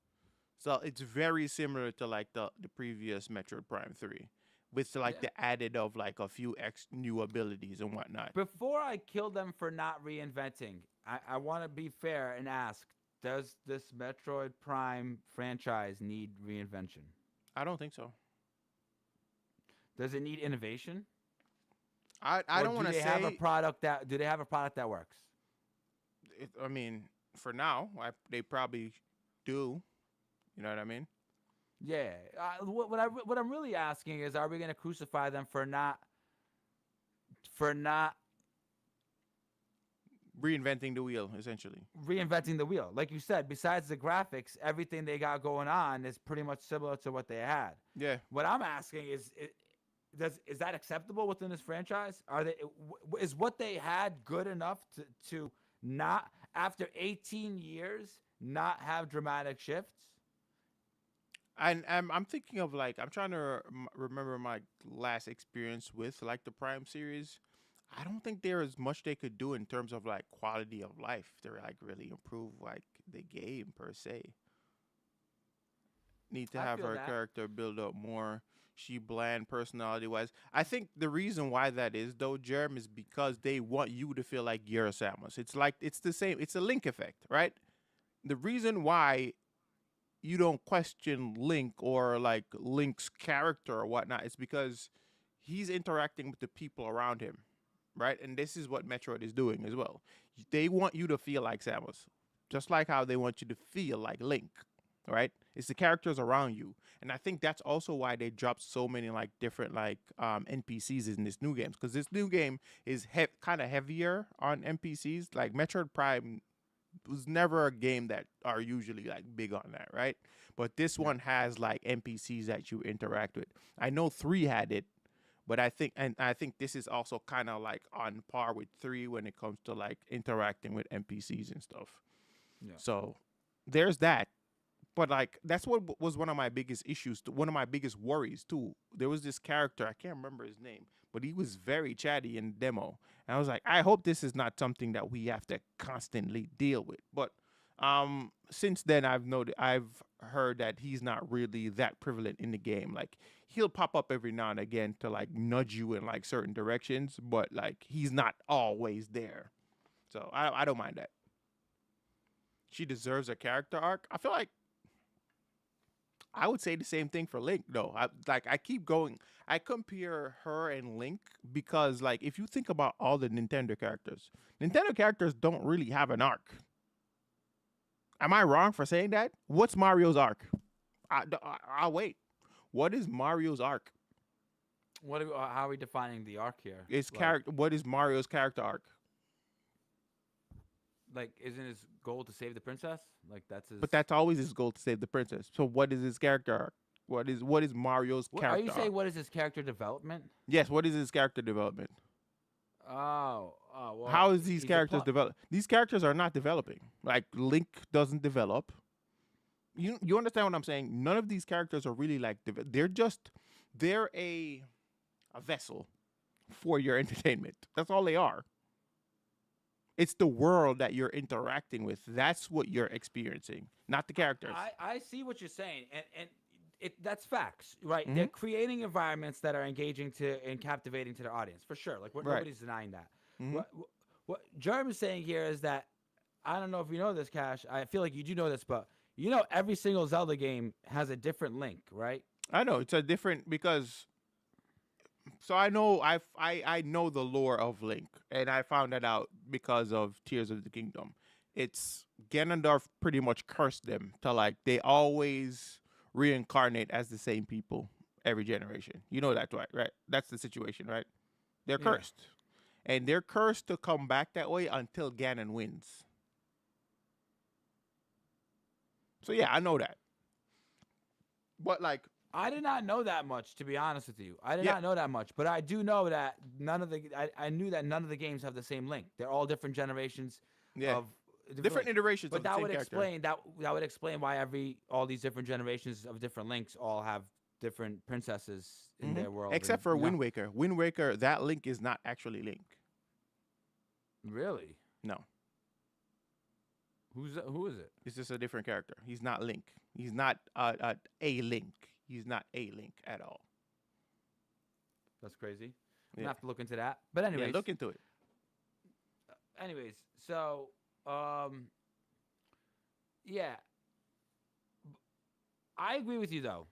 S1: So it's very similar to like the previous Metroid Prime 3, with like the added of like a few new abilities and whatnot.
S2: Before I kill them for not reinventing, I want to be fair and ask, does this Metroid Prime franchise need reinvention?
S1: I don't think so.
S2: Does it need innovation?
S1: I don't want to say.
S2: Do they have a product that works?
S1: I mean, for now, they probably do. You know what I mean?
S2: Yeah. What I'm really asking is, are we going to crucify them for not
S1: reinventing the wheel, essentially.
S2: reinventing the wheel. Like you said, besides the graphics, everything they got going on is pretty much similar to what they had.
S1: Yeah.
S2: What I'm asking is that acceptable within this franchise? Is what they had good enough to not, after 18 years, not have dramatic shifts?
S1: And I'm thinking of like I'm trying to remember my last experience with like the Prime series. I don't think there is much they could do in terms of like quality of life to like really improve like the game per se. Need to
S2: I
S1: have
S2: feel
S1: her
S2: that.
S1: character build up more. She bland personality wise. I think the reason why that is though, Jerem, is because they want you to feel like you're Samus. It's like it's the same. It's a Link effect, right? The reason why you don't question Link or like Link's character or whatnot is because he's interacting with the people around him, right? And this is what Metroid is doing as well. They want you to feel like Samus, just like how they want you to feel like Link, right? It's the characters around you, and I think that's also why they dropped so many like different like NPCs in this new game, because this new game is kind of heavier on NPCs. Like Metroid Prime was never a game that are usually like big on that, right? But this one has like NPCs that you interact with. I know 3 had it, but I think this is also kind of like on par with 3 when it comes to like interacting with NPCs and stuff.
S2: Yeah.
S1: So there's that. But like that's what was one of my biggest issues, one of my biggest worries too. There was this character, I can't remember his name, but he was very chatty in the demo. And I was like, I hope this is not something that we have to constantly deal with. But since then I've heard that he's not really that prevalent in the game. Like he'll pop up every now and again to like nudge you in like certain directions, but like he's not always there. So I don't mind that. She deserves a character arc. I feel like I would say the same thing for Link though. I keep going. I compare her and Link because like if you think about all the Nintendo characters don't really have an arc. Am I wrong for saying that? What's Mario's arc? I'll wait. What is Mario's arc?
S2: How are we defining the arc here?
S1: His character. What is Mario's character arc?
S2: Like, isn't his goal to save the princess? Like, that's his.
S1: But that's always his goal, to save the princess. So what is his character arc? What is Mario's
S2: What,
S1: character
S2: are you
S1: arc?
S2: saying what is his character development?
S1: Yes, what is his character development?
S2: Well.
S1: How is these
S2: he's a
S1: characters
S2: pl-
S1: develop? These characters are not developing. Like Link doesn't develop. You understand what I'm saying? None of these characters are really like they're a vessel for your entertainment. That's all they are. It's the world that you're interacting with. That's what you're experiencing, not the characters.
S2: I see what you're saying, and that's facts, right? They're creating environments that are engaging and captivating to their audience, for sure. Like,
S1: Right.
S2: nobody's denying that. What Jeremy is saying here is that, I don't know if you know this, Cash. I feel like you do know this, but every single Zelda game has a different Link, right?
S1: I know it's a different because. So I know I know the lore of Link, and I found that out because of Tears of the Kingdom. It's Ganondorf pretty much cursed them to like they always reincarnate as the same people every generation. You know that, right? That's the situation, right? They're
S2: Yeah.
S1: cursed, and they're cursed to come back that way until Ganon wins. So yeah, I know that. But like
S2: I did not know that much, to be honest with you. I did
S1: Yeah.
S2: not know that much, but I do know that I knew that none of the games have the same Link. They're all different generations
S1: Yeah.
S2: of
S1: different
S2: Link.
S1: iterations
S2: But
S1: of the
S2: that
S1: same
S2: would
S1: character.
S2: explain that would explain why all these different generations of different Links all have different princesses in their world.
S1: Except
S2: and,
S1: for Wind Waker. Wind Waker, that Link is not actually Link.
S2: Really?
S1: No.
S2: Who is it?
S1: It's just a different character. He's not Link. He's not a Link. He's not a Link at all.
S2: That's crazy. I'm
S1: Yeah.
S2: gonna have to look into that. But anyways,
S1: Yeah, look into it.
S2: So yeah, I agree with you though.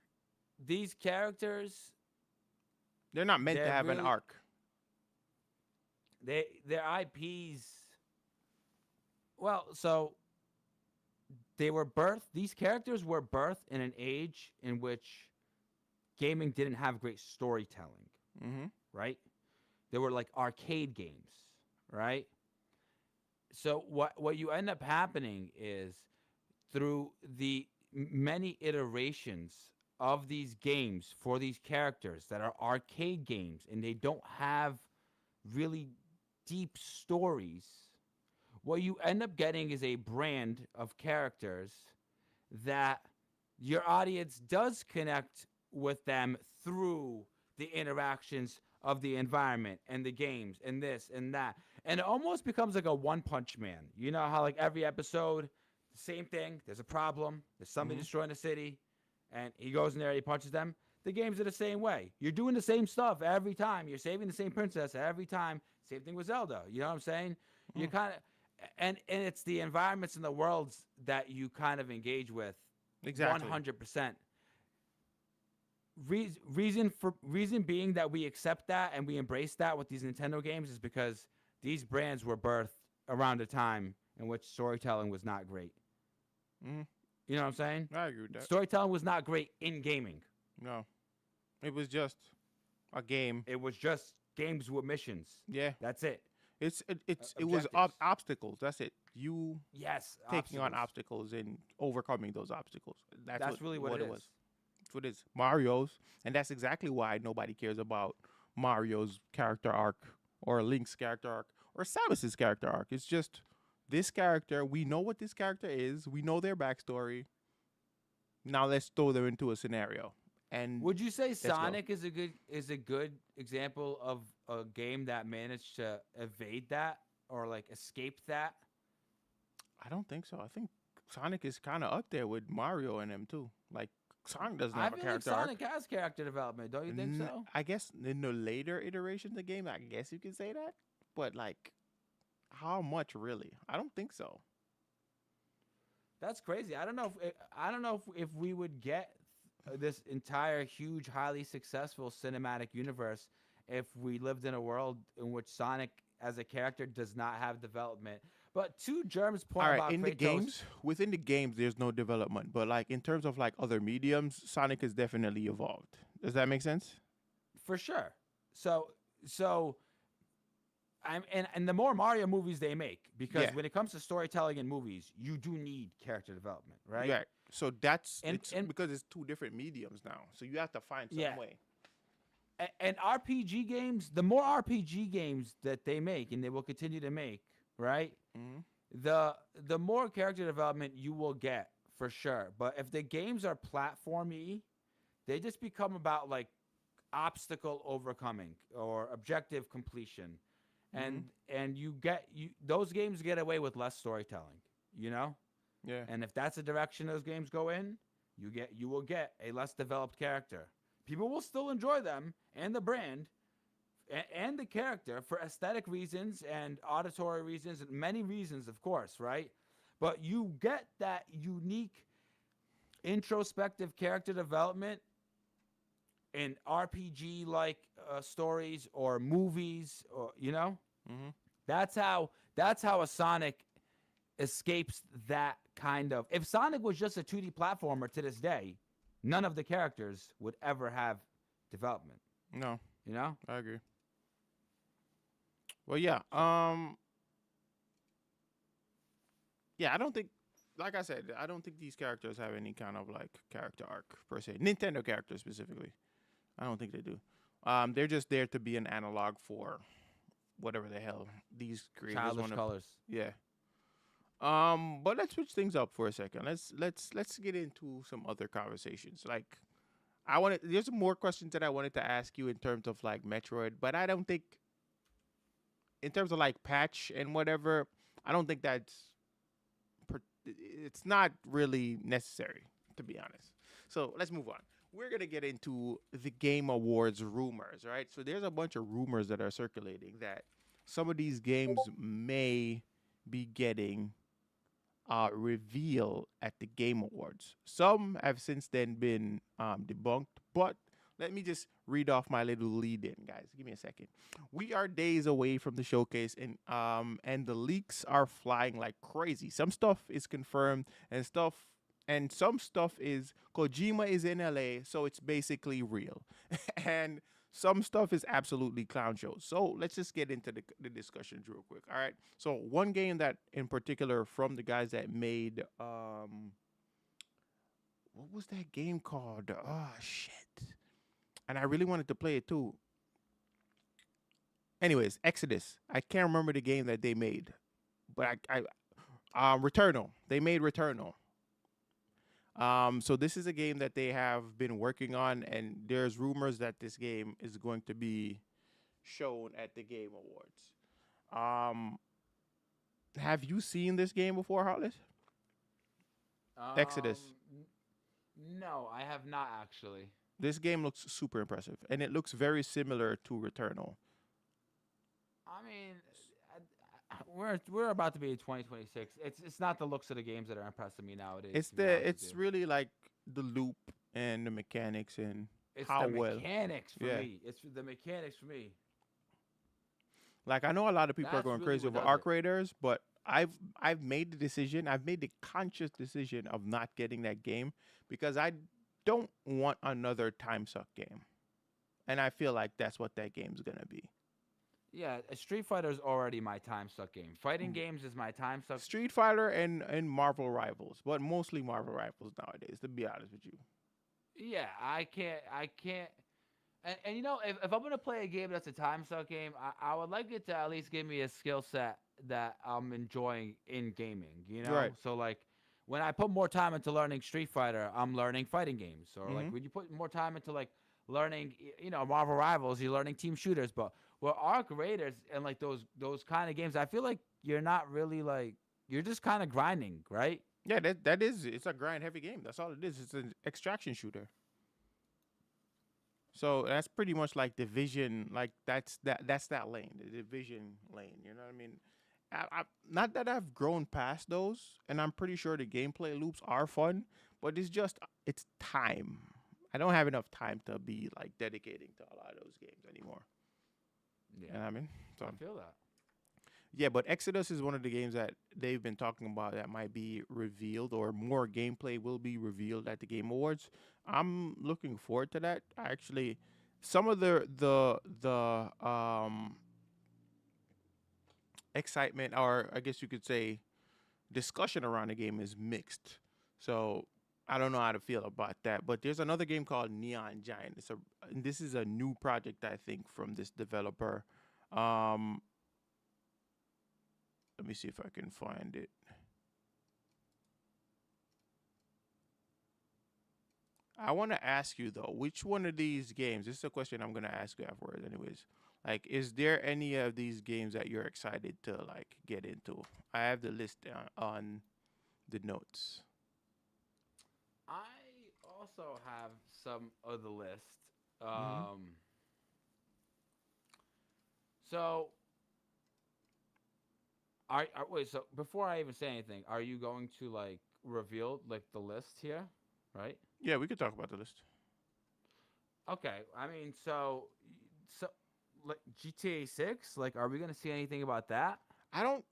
S2: These characters,
S1: They're not meant to
S2: They're
S1: have an
S2: really-
S1: arc.
S2: their IPs. Well, so these characters were birthed in an age in which gaming didn't have great storytelling,
S1: Mm-hmm.
S2: right? They were like arcade games, right? so what you end up happening is through the many iterations of these games for these characters that are arcade games and they don't have really deep stories, what you end up getting is a brand of characters that your audience does connect with them through the interactions of the environment and the games and this and that. And it almost becomes like a one punch man. You know how like every episode, the same thing, there's a problem, there's somebody
S1: Mhm.
S2: destroying the city, and he goes in there, he punches them. The games are the same way. You're doing the same stuff every time. You're saving the same princess every time. Same thing with Zelda. You know what I'm saying? You kind of and it's the environments and the worlds that you kind of engage with
S1: Exactly.
S2: 100%. Reason being that we accept that and we embrace that with these Nintendo games is because these brands were birthed around a time in which storytelling was not great.
S1: Mhm.
S2: You know what I'm saying?
S1: I agree with that.
S2: Storytelling was not great in gaming.
S1: No, it was just a game.
S2: It was just games with missions.
S1: Yeah,
S2: That's it.
S1: it was
S2: Objectives.
S1: obstacles. That's it. You
S2: Yes.
S1: taking on
S2: obstacles.
S1: obstacles and overcoming those obstacles.
S2: That's really what it is.
S1: was. That's what it is. Mario's, and that's exactly why nobody cares about Mario's character arc or Link's character arc or Samus's character arc. It's just this character. We know what this character is. We know their backstory. Now let's throw them into a scenario. And
S2: Would you say
S1: go.
S2: Sonic is a good example of a game that managed to evade that or like escape that?
S1: I don't think so. I think Sonic is kind of up there with Mario and them too. Like Sonic doesn't
S2: I
S1: have a
S2: feel like
S1: character arc.
S2: Sonic has character development. Don't you think so?
S1: I guess in the later iterations of the game, I guess you can say that. But like, how much really? I don't think so.
S2: That's crazy. I don't know if we would get this entire huge, highly successful cinematic universe if we lived in a world in which Sonic as a character does not have development. But to Germ's point
S1: All right,
S2: about
S1: in the
S2: Kratos,
S1: games, within the games, there's no development. But like in terms of like other mediums, Sonic has definitely evolved. Does that make sense?
S2: for sure. So and the more Mario movies they make, because
S1: Yeah.
S2: when it comes to storytelling in movies, you do need character development, right?
S1: Yeah. So that's
S2: And-
S1: it's
S2: and-
S1: because it's two different mediums now. So you have to find some
S2: Yeah.
S1: way.
S2: And RPG games, the more RPG games that they make, and they will continue to make, right?
S1: hmm
S2: The more character development you will get for sure. But if the games are platformy, they just become about like obstacle overcoming or objective completion. And those games get away with less storytelling, you know?
S1: Yeah.
S2: And if that's the direction those games go in, you will get a less developed character. People will still enjoy them and the brand and the character for aesthetic reasons and auditory reasons and many reasons, of course, right? But you get that unique introspective character development in RPG like stories or movies, or
S1: hmm
S2: that's how a Sonic escapes that kind of. If Sonic was just a 2D platformer to this day, none of the characters would ever have development.
S1: No,
S2: You know?
S1: I agree. Well, yeah. Yeah, I don't think, like I said, I don't think these characters have any kind of like character arc per se. Nintendo characters specifically, I don't think they do. They're just there to be an analog for whatever the hell these creators
S2: Childish
S1: want to.
S2: colors.
S1: Yeah. But let's switch things up for a second. Let's get into some other conversations. Like, there's more questions that I wanted to ask you in terms of like Metroid, but I don't think, in terms of like patch and whatever, I don't think it's not really necessary, to be honest. So let's move on. We're gonna get into the Game Awards rumors, right? So there's a bunch of rumors that are circulating that some of these games may be getting reveal at the Game Awards. Some have since then been debunked, but let me just read off my little lead in, guys. Give me a second. We are days away from the showcase, and the leaks are flying like crazy. Some stuff is confirmed, and some stuff is Kojima is in LA, so it's basically real. And some stuff is absolutely clown shows. So let's just get into the discussions real quick. All right. So one game that in particular from the guys that made what was that game called? Oh shit. And I really wanted to play it too. Anyways, Exodus. I can't remember the game that they made, but Returnal. They made Returnal. So this is a game that they have been working on, and there's rumors that this game is going to be shown at the Game Awards. Have you seen this game before, Heartless? Exodus.
S2: No, I have not actually.
S1: This game looks super impressive, and it looks very similar to Returnal.
S2: I mean, we're about to be in 2026. It's not the looks of the games that are impressing me nowadays.
S1: It's really like the loop and the mechanics and
S2: it's
S1: how
S2: the
S1: well.
S2: mechanics for
S1: Yeah.
S2: me. It's the mechanics for me.
S1: Like I know a lot of people are
S2: That's
S1: going
S2: really
S1: crazy
S2: what
S1: over
S2: does
S1: Arc
S2: it.
S1: Raiders, but I've made the decision. I've made the conscious decision of not getting that game because I don't want another time suck game, and I feel like that's what that game's gonna be.
S2: Yeah, Street Fighter is already my time suck game. Fighting games is my time suck.
S1: Street Fighter and Marvel Rivals, but mostly Marvel Rivals nowadays. To be honest with you,
S2: Yeah, I can't. And you know, if I'm gonna play a game that's a time suck game, I would like it to at least give me a skill set that I'm enjoying in gaming. You know,
S1: Right.
S2: so like when I put more time into learning Street Fighter, I'm learning fighting games. Or like
S1: Mhm.
S2: when you put more time into like learning, you know, Marvel Rivals, you're learning team shooters. But with Arc Raiders and like those kind of games, I feel like you're not really like you're just kind of grinding, right?
S1: yeah, that is it's a grind heavy game. That's all it is. It's an extraction shooter. So that's pretty much like Division. Like that's that lane, the Division lane. You know what I mean? Not that I've grown past those, and I'm pretty sure the gameplay loops are fun, but it's time. I don't have enough time to be like dedicating to a lot of those games anymore. You know what I mean? So
S2: I feel that.
S1: yeah, but Exodus is one of the games that they've been talking about that might be revealed or more gameplay will be revealed at the Game Awards. I'm looking forward to that. Actually, some of the excitement, or I guess you could say discussion around the game is mixed. So I don't know how to feel about that. But there's another game called Neon Giant. This is a new project I think from this developer. Um, Let me see if I can find it. I want to ask you though, which one of these games? This is a question I'm gonna ask you afterwards, anyways. Like, is there any of these games that you're excited to like get into? I have the list on the notes.
S2: I also have some of the list.
S1: Mhm.
S2: So wait, so before I even say anything, are you going to like reveal like the list here, right?
S1: Yeah, we could talk about the list.
S2: Okay, I mean, so like GTA 6, like are we going to see anything about that?
S1: I don't,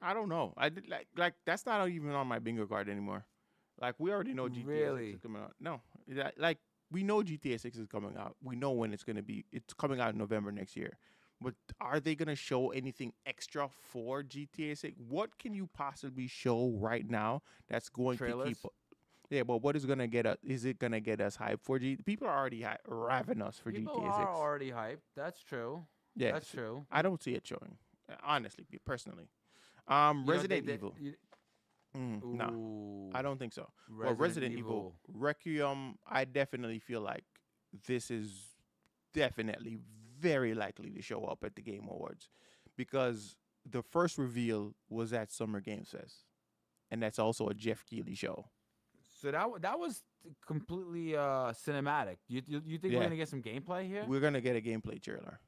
S1: I don't know. I did like that's not even on my bingo card anymore. Like we already know GTA 6 is
S2: Really?
S1: coming out. No, like we know GTA 6 is coming out. We know when it's gonna be. It's coming out in November next year. But are they gonna show anything extra for GTA 6? What can you possibly show right now that's going to
S2: Trailers?
S1: keep? Yeah, but what is gonna get us? Is it gonna get us hyped for G? People are already ravenous for
S2: People
S1: GTA
S2: are
S1: 6.
S2: already hyped. That's true.
S1: Yeah,
S2: That's true.
S1: I don't see it showing. Honestly, personally.
S2: You know,
S1: Resident Evil. No,
S2: ooh,
S1: I don't think so. Well, Resident Evil
S2: Evil.
S1: Requiem, I definitely feel like this is definitely very likely to show up at the Game Awards because the first reveal was at Summer Games Fest, and that's also a Jeff Keighley show.
S2: So that was completely cinematic. You think we're
S1: Yeah,
S2: gonna get some gameplay here?
S1: we're gonna get a gameplay trailer.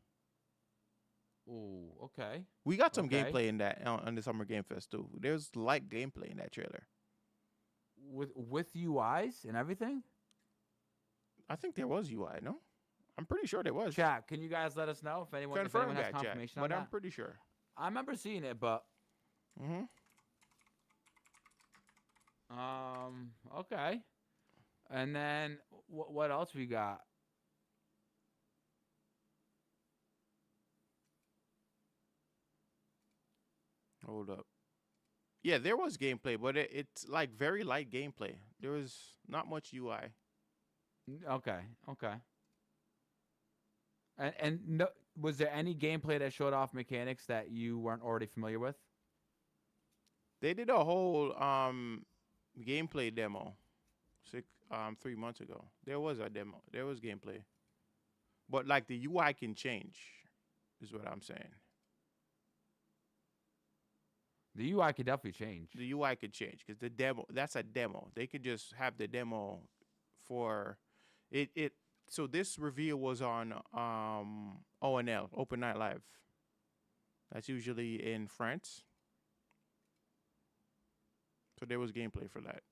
S2: Ooh, okay,
S1: We got some
S2: okay.
S1: gameplay in that on the Summer Game Fest too. There's light gameplay in that trailer.
S2: With UIs and everything.
S1: I think there was UI. No, I'm pretty sure there was.
S2: Chat, can you guys let us know if anyone
S1: Confirm
S2: has
S1: that, Jack.
S2: confirmation on
S1: But I'm
S2: that?
S1: pretty sure.
S2: I remember seeing it, but
S1: Hmm.
S2: okay. And then what else we got?
S1: Hold up. Yeah, there was gameplay, but it's like very light gameplay. There was not much UI.
S2: Okay, okay. And no, was there any gameplay that showed off mechanics that you weren't already familiar with?
S1: They did a whole gameplay demo 3 months ago. There was a demo. There was gameplay. But like the UI can change, is what I'm saying.
S2: The UI could definitely change.
S1: The UI could change because the demo, that's a demo. They could just have the demo for it. So this reveal was on ONL, Open Night Live. That's usually in France. So there was gameplay for that.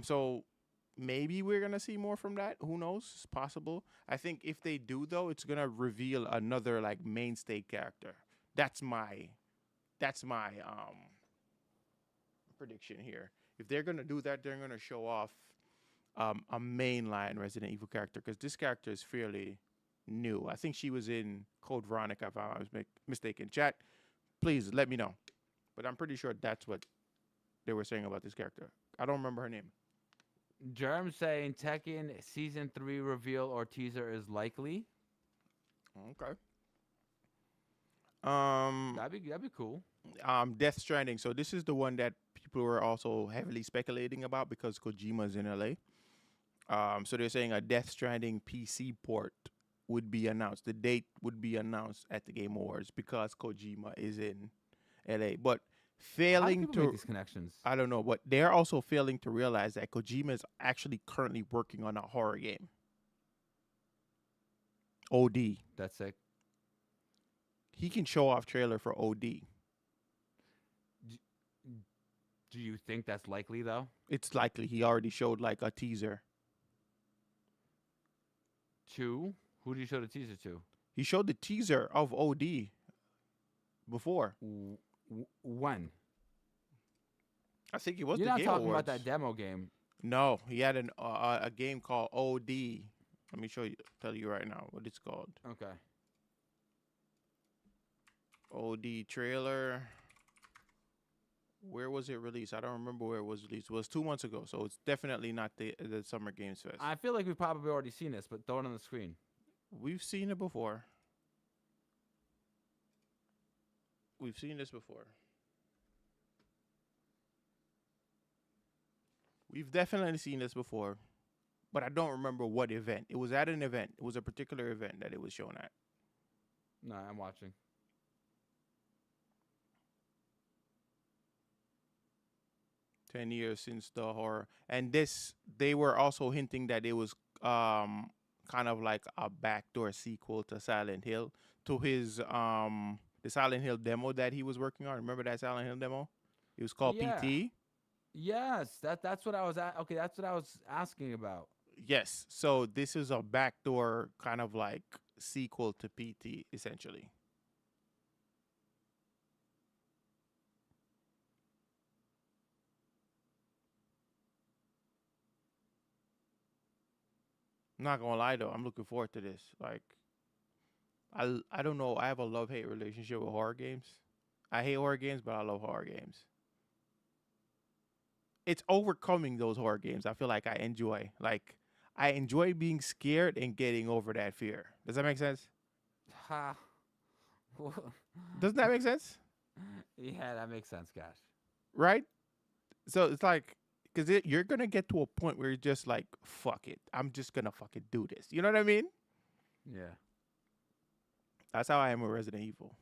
S1: So maybe we're gonna see more from that. Who knows? It's possible. I think if they do though, it's gonna reveal another like mainstay character. That's my prediction here. If they're gonna do that, they're gonna show off a mainline Resident Evil character because this character is fairly new. I think she was in Code Veronica, if I was mistaken. Chat, please let me know. But I'm pretty sure that's what they were saying about this character. I don't remember her name.
S2: Germ saying Tekken Season 3 reveal or teaser is likely.
S1: Okay.
S2: That'd be cool.
S1: Death Stranding. So this is the one that people were also heavily speculating about because Kojima's in LA. So they're saying a Death Stranding PC port would be announced. The date would be announced at the Game Awards because Kojima is in LA. But
S2: How do
S1: failing
S2: people
S1: to,
S2: make these connections?
S1: I don't know, but they're also failing to realize that Kojima is actually currently working on a horror game. OD.
S2: That's sick.
S1: He can show off trailer for OD.
S2: Do you think that's likely though?
S1: It's likely he already showed like a teaser.
S2: Who did you show the teaser to?
S1: He showed the teaser of OD before.
S2: When?
S1: I think it was
S2: You're
S1: the
S2: not
S1: Game
S2: talking
S1: Awards.
S2: about that demo game.
S1: No, he had a game called OD. Let me tell you right now what it's called.
S2: Okay.
S1: OD trailer. Where was it released? I don't remember where it was released. It was 2 months ago, so it's definitely not the Summer Games Fest.
S2: I feel like we've probably already seen this, but throw it on the screen.
S1: We've seen it before. We've seen this before. We've definitely seen this before, but I don't remember what event. It was at an event. It was a particular event that it was shown at.
S2: No, I'm watching.
S1: 10 years since the horror. And this, they were also hinting that it was kind of like a backdoor sequel to Silent Hill, to his the Silent Hill demo that he was working on. Remember that Silent Hill demo? It was called
S2: Yeah.
S1: PT.
S2: Yes, that's what I was at. Okay, that's what I was asking about.
S1: Yes. So this is a backdoor kind of like sequel to PT, essentially. I'm not gonna lie though, I'm looking forward to this. Like, I don't know. I have a love-hate relationship with horror games. I hate horror games, but I love horror games. It's overcoming those horror games. I feel like I enjoy. Like, I enjoy being scared and getting over that fear. Does that make sense?
S2: Ha.
S1: Doesn't that make sense?
S2: Yeah, that makes sense, gosh.
S1: Right? So it's like, because you're gonna get to a point where you're just like, fuck it. I'm just gonna fucking do this. You know what I mean?
S2: Yeah.
S1: That's how I am with Resident Evil.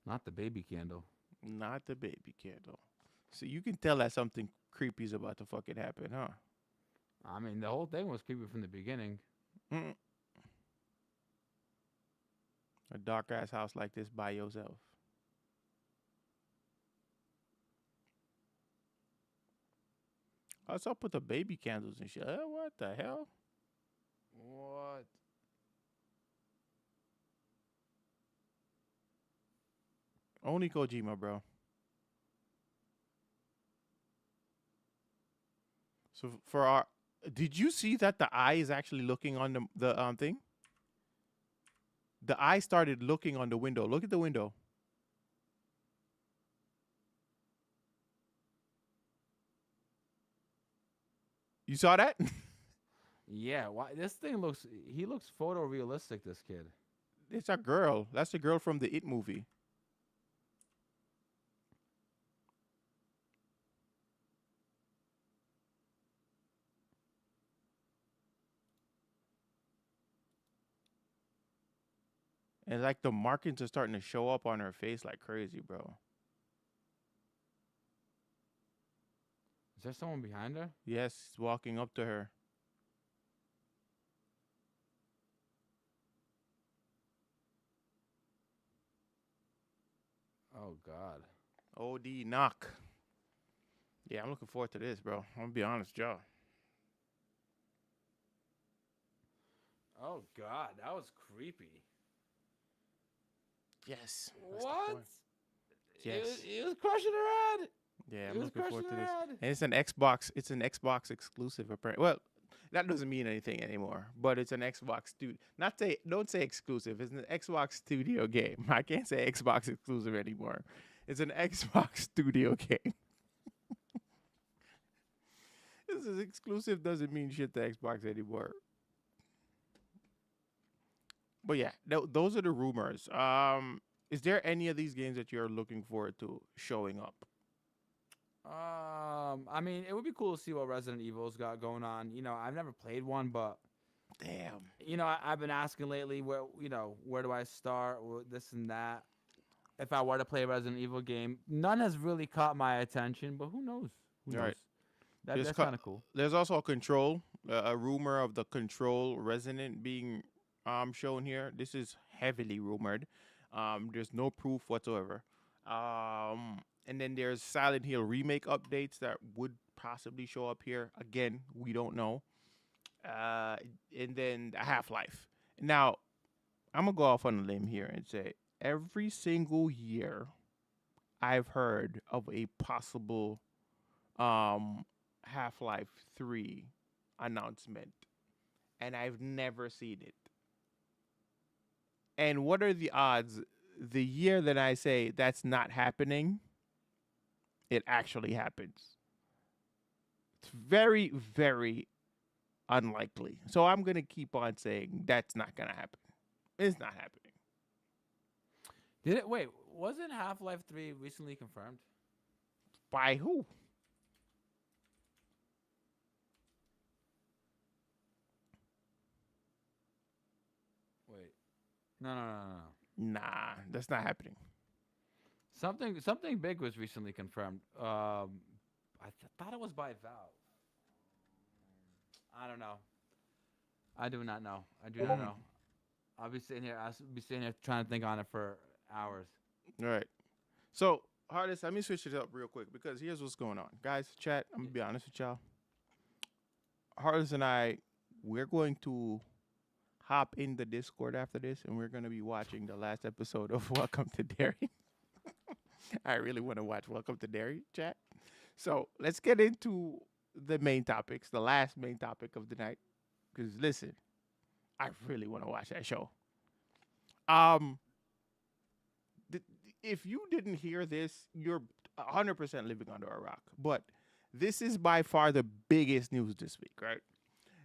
S2: Not the baby candle.
S1: Not the baby candle. So you can tell that something creepy is about to fucking happen, huh?
S2: I mean, the whole thing was creepy from the beginning.
S1: Mm. A dark ass house like this by yourself. What's up with the baby candles and shit? What the hell?
S2: What?
S1: Only Kojima, bro. So for our, did you see that the eye is actually looking on the thing? The eye started looking on the window. Look at the window. You saw that?
S2: Yeah, why this thing looks he looks photorealistic, this kid.
S1: It's a girl. That's the girl from the It movie. And like the markings are starting to show up on her face like crazy, bro.
S2: Is there someone behind her?
S1: Yes, he's walking up to her.
S2: Oh God.
S1: OD knock. Yeah, I'm looking forward to this, bro. I'm gonna be honest, Joe.
S2: Oh God, that was creepy.
S1: Yes.
S2: What?
S1: Yes.
S2: He was crushing her head.
S1: Yeah,
S2: He
S1: I'm
S2: was
S1: looking forward to
S2: crushing
S1: this.
S2: her head.
S1: And it's an Xbox. It's an Xbox exclusive, apparently. Well, that doesn't mean anything anymore. But it's an Xbox studio. Don't say exclusive. It's an Xbox studio game. I can't say Xbox exclusive anymore. It's an Xbox studio game. This is exclusive. Doesn't mean shit to Xbox anymore. But yeah, those are the rumors. Is there any of these games that you're looking forward to showing up?
S2: I mean, it would be cool to see what Resident Evil's got going on. You know, I've never played one, but
S1: Damn.
S2: you know, I've been asking lately where do I start with this and that. If I were to play a Resident Evil game, none has really caught my attention, but who knows? Who knows?
S1: Right. Just
S2: That's
S1: ca-
S2: kind of cool.
S1: There's also a Control, a rumor of the Control Resident being shown here. This is heavily rumored. There's no proof whatsoever. And then there's Silent Hill remake updates that would possibly show up here. Again, we don't know. And then Half-Life. Now, I'm gonna go off on a limb here and say every single year I've heard of a possible Half-Life 3 announcement, and I've never seen it. And what are the odds the year that I say that's not happening, it actually happens? It's very, very unlikely. So I'm going to keep on saying that's not going to happen. It's not happening.
S2: Did it? Wait, wasn't Half-Life 3 recently confirmed?
S1: By who?
S2: Wait, no.
S1: Nah, that's not happening.
S2: Something big was recently confirmed. Thought it was by Valve. I don't know. I do not know. I do not know. I'll be sitting here trying to think on it for hours.
S1: All right. So, Hardest, let me switch it up real quick because here's what's going on. Guys, chat, I'm going to be honest with y'all. Hardest and I, we're going to hop in the Discord after this, and we're going to be watching the last episode of Welcome to Derry. I really want to watch Welcome to Derry, chat. So let's get into the main topics, the last main topic of the night. Because listen, I really want to watch that show. If you didn't hear this, you're 100% living under a rock. But this is by far the biggest news this week, right?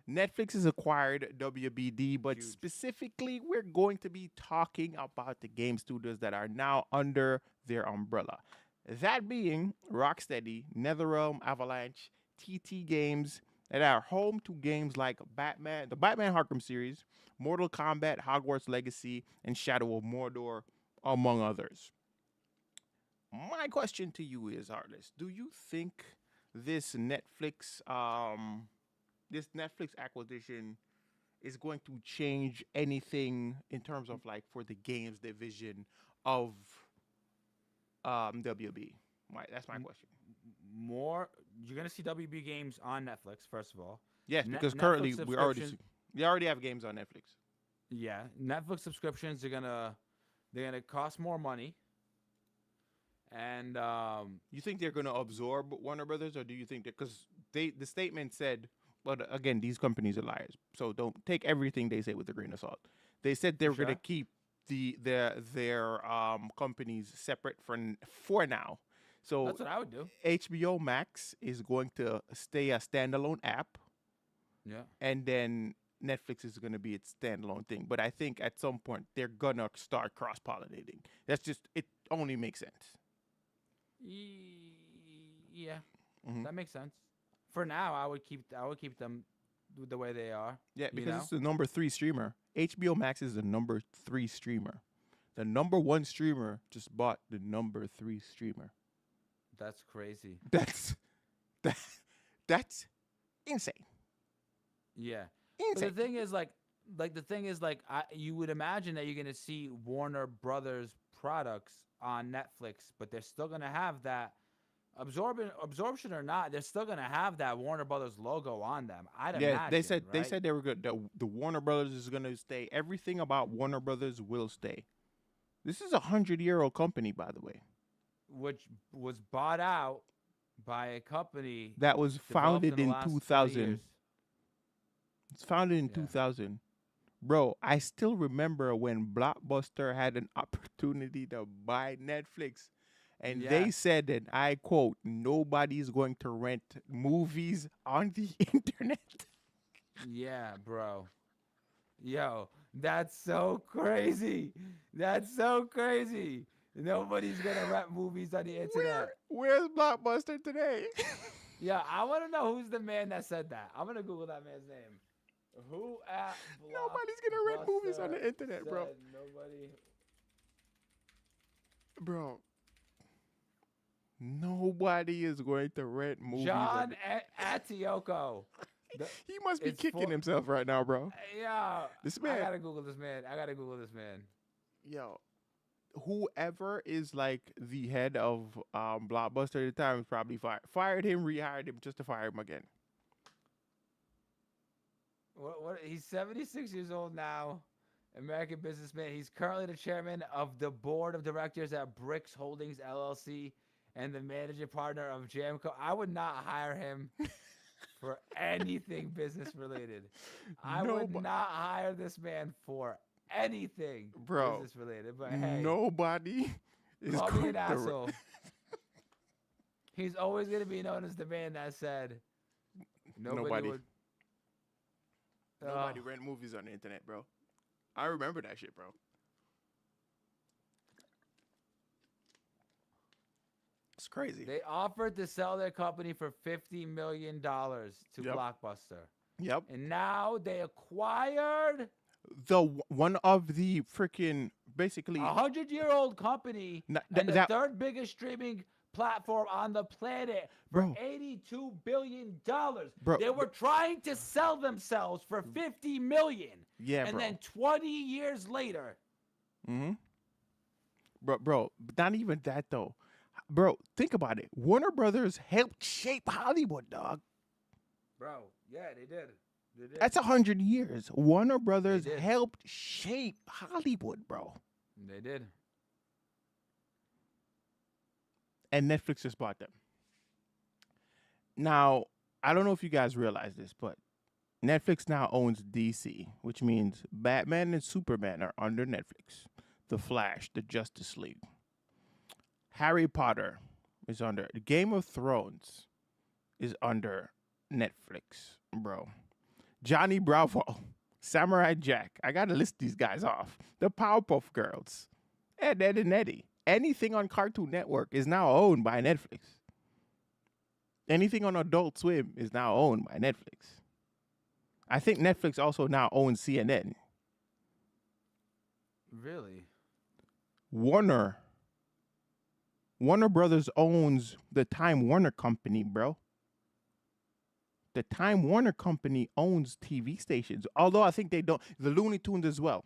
S1: Netflix has acquired WBD, but specifically, we're going to be talking about the game studios that are now under their umbrella. That being Rocksteady, NetherRealm, Avalanche, TT Games, that are home to games like Batman, the Batman Arkham series, Mortal Kombat, Hogwarts Legacy, and Shadow of Mordor, among others. My question to you is, Heartless, do you think this Netflix acquisition is going to change anything in terms of like for the games division of WB? That's my question.
S2: You're gonna see WB games on Netflix first of all.
S1: Yes,
S2: Net-
S1: because
S2: Netflix
S1: currently
S2: subscription-
S1: we already have games on Netflix.
S2: Yeah, Netflix subscriptions they're gonna cost more money. And
S1: You think they're gonna absorb Warner Brothers, or do you think that because the statement said, but again, these companies are liars, so don't take everything they say with a grain of salt. They said they
S2: For
S1: were gonna
S2: sure.
S1: keep their companies separate for now. So
S2: that's what I would do.
S1: HBO Max is going to stay a standalone app,
S2: Yeah.
S1: and then Netflix is going to be its standalone thing. But I think at some point they're gonna start cross pollinating. That's just it. Only makes sense.
S2: Yeah,
S1: Mhm.
S2: that makes sense. For now, I would keep them the way they are.
S1: Yeah,
S2: You
S1: because
S2: know,
S1: it's the number 3 streamer. HBO Max is the number 3 streamer. The number 1 streamer just bought the number 3 streamer.
S2: that's crazy.
S1: That's that, that's insane.
S2: Yeah. But the
S1: Insane.
S2: thing is, you would imagine that you're gonna see Warner Brothers products on Netflix, but they're still gonna have that absorption or not. They're still gonna have that Warner Brothers logo on them. I'd
S1: Yeah,
S2: imagine.
S1: they
S2: Right?
S1: said they were good. The Warner Brothers is gonna stay. Everything about Warner Brothers will stay. This is a 100-year-old company, by the way.
S2: Which was bought out by a company
S1: That was
S2: developed
S1: founded
S2: in the
S1: in
S2: last 20
S1: 2000.
S2: years.
S1: It's founded in
S2: Yeah.
S1: 2000. Bro, I still remember when Blockbuster had an opportunity to buy Netflix. And they
S2: Yes.
S1: said that, I quote, nobody's going to rent movies on the internet.
S2: Yeah, bro. Yo, that's so crazy. That's so crazy. Nobody's gonna rent movies on the internet.
S1: Where's Blockbuster today?
S2: Yeah, I want to know who's the man that said that. I'm gonna Google that man's name. Who at
S1: Nobody's gonna rent movies on the
S2: Blockbuster
S1: internet, bro.
S2: said Nobody.
S1: Bro. Nobody is going to rent movies.
S2: John Atioko.
S1: He must be
S2: It's
S1: kicking
S2: for-
S1: himself right now, bro.
S2: Yeah.
S1: This
S2: I
S1: man,
S2: gotta Google this man.
S1: yo, whoever is like the head of Blockbuster at the time is probably fired him, rehired him just to fire him again.
S2: What? He's 76 years old now. American businessman. He's currently the chairman of the board of directors at Bricks Holdings LLC and the managing partner of Jamco. I would not hire him for anything business related. I would
S1: Nobo-
S2: not hire this man for anything
S1: Bro,
S2: business related. But hey,
S1: Nobody is
S2: call me
S1: going
S2: an
S1: to
S2: asshole. He's always gonna be known as the man that said nobody would.
S1: Nobody
S2: Oh.
S1: rent movies on the internet, bro. I remember that shit, bro. It's crazy.
S2: They offered to sell their company for $50 million to
S1: Yep.
S2: Blockbuster.
S1: Yep.
S2: And now they acquired
S1: One of the freaking basically
S2: a 100-year-old company
S1: N-
S2: and the
S1: that-
S2: third biggest streaming platform on the planet for
S1: Bro.
S2: $82 billion.
S1: Bro,
S2: They were trying to sell themselves for $50 million.
S1: yeah,
S2: And
S1: bro.
S2: then 20 years later,
S1: Mm-hmm. Bro, not even that though. Bro, think about it. Warner Brothers helped shape Hollywood, dog.
S2: bro, yeah, they did. They did.
S1: That's 100 years. Warner Brothers
S2: did.
S1: helped shape Hollywood, bro.
S2: They did.
S1: And Netflix just bought them. Now, I don't know if you guys realize this, but Netflix now owns DC, which means Batman and Superman are under Netflix. The Flash, the Justice League. Harry Potter is under. Game of Thrones is under Netflix, bro. Johnny Bravo, Samurai Jack. I gotta list these guys off. The Powerpuff Girls, Ed, Ed and Eddie. Anything on Cartoon Network is now owned by Netflix. Anything on Adult Swim is now owned by Netflix. I think Netflix also now owns CNN.
S2: Really?
S1: Warner Brothers owns the Time Warner Company, bro. The Time Warner Company owns TV stations. Although I think they don't, the Looney Tunes as well.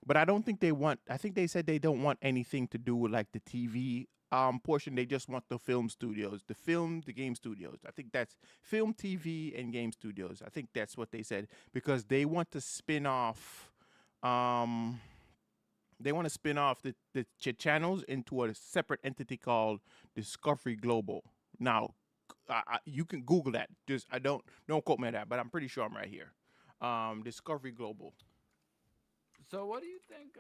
S1: But I don't think they want, I think they said they don't want anything to do with like the TV portion. They just want the film studios, the game studios. I think that's film, TV, and game studios. I think that's what they said because they want to spin off They want to spin off the channels into a separate entity called Discovery Global. Now, you can Google that. Just I don't quote me on that, but I'm pretty sure I'm right here. Discovery Global.
S2: So what do you think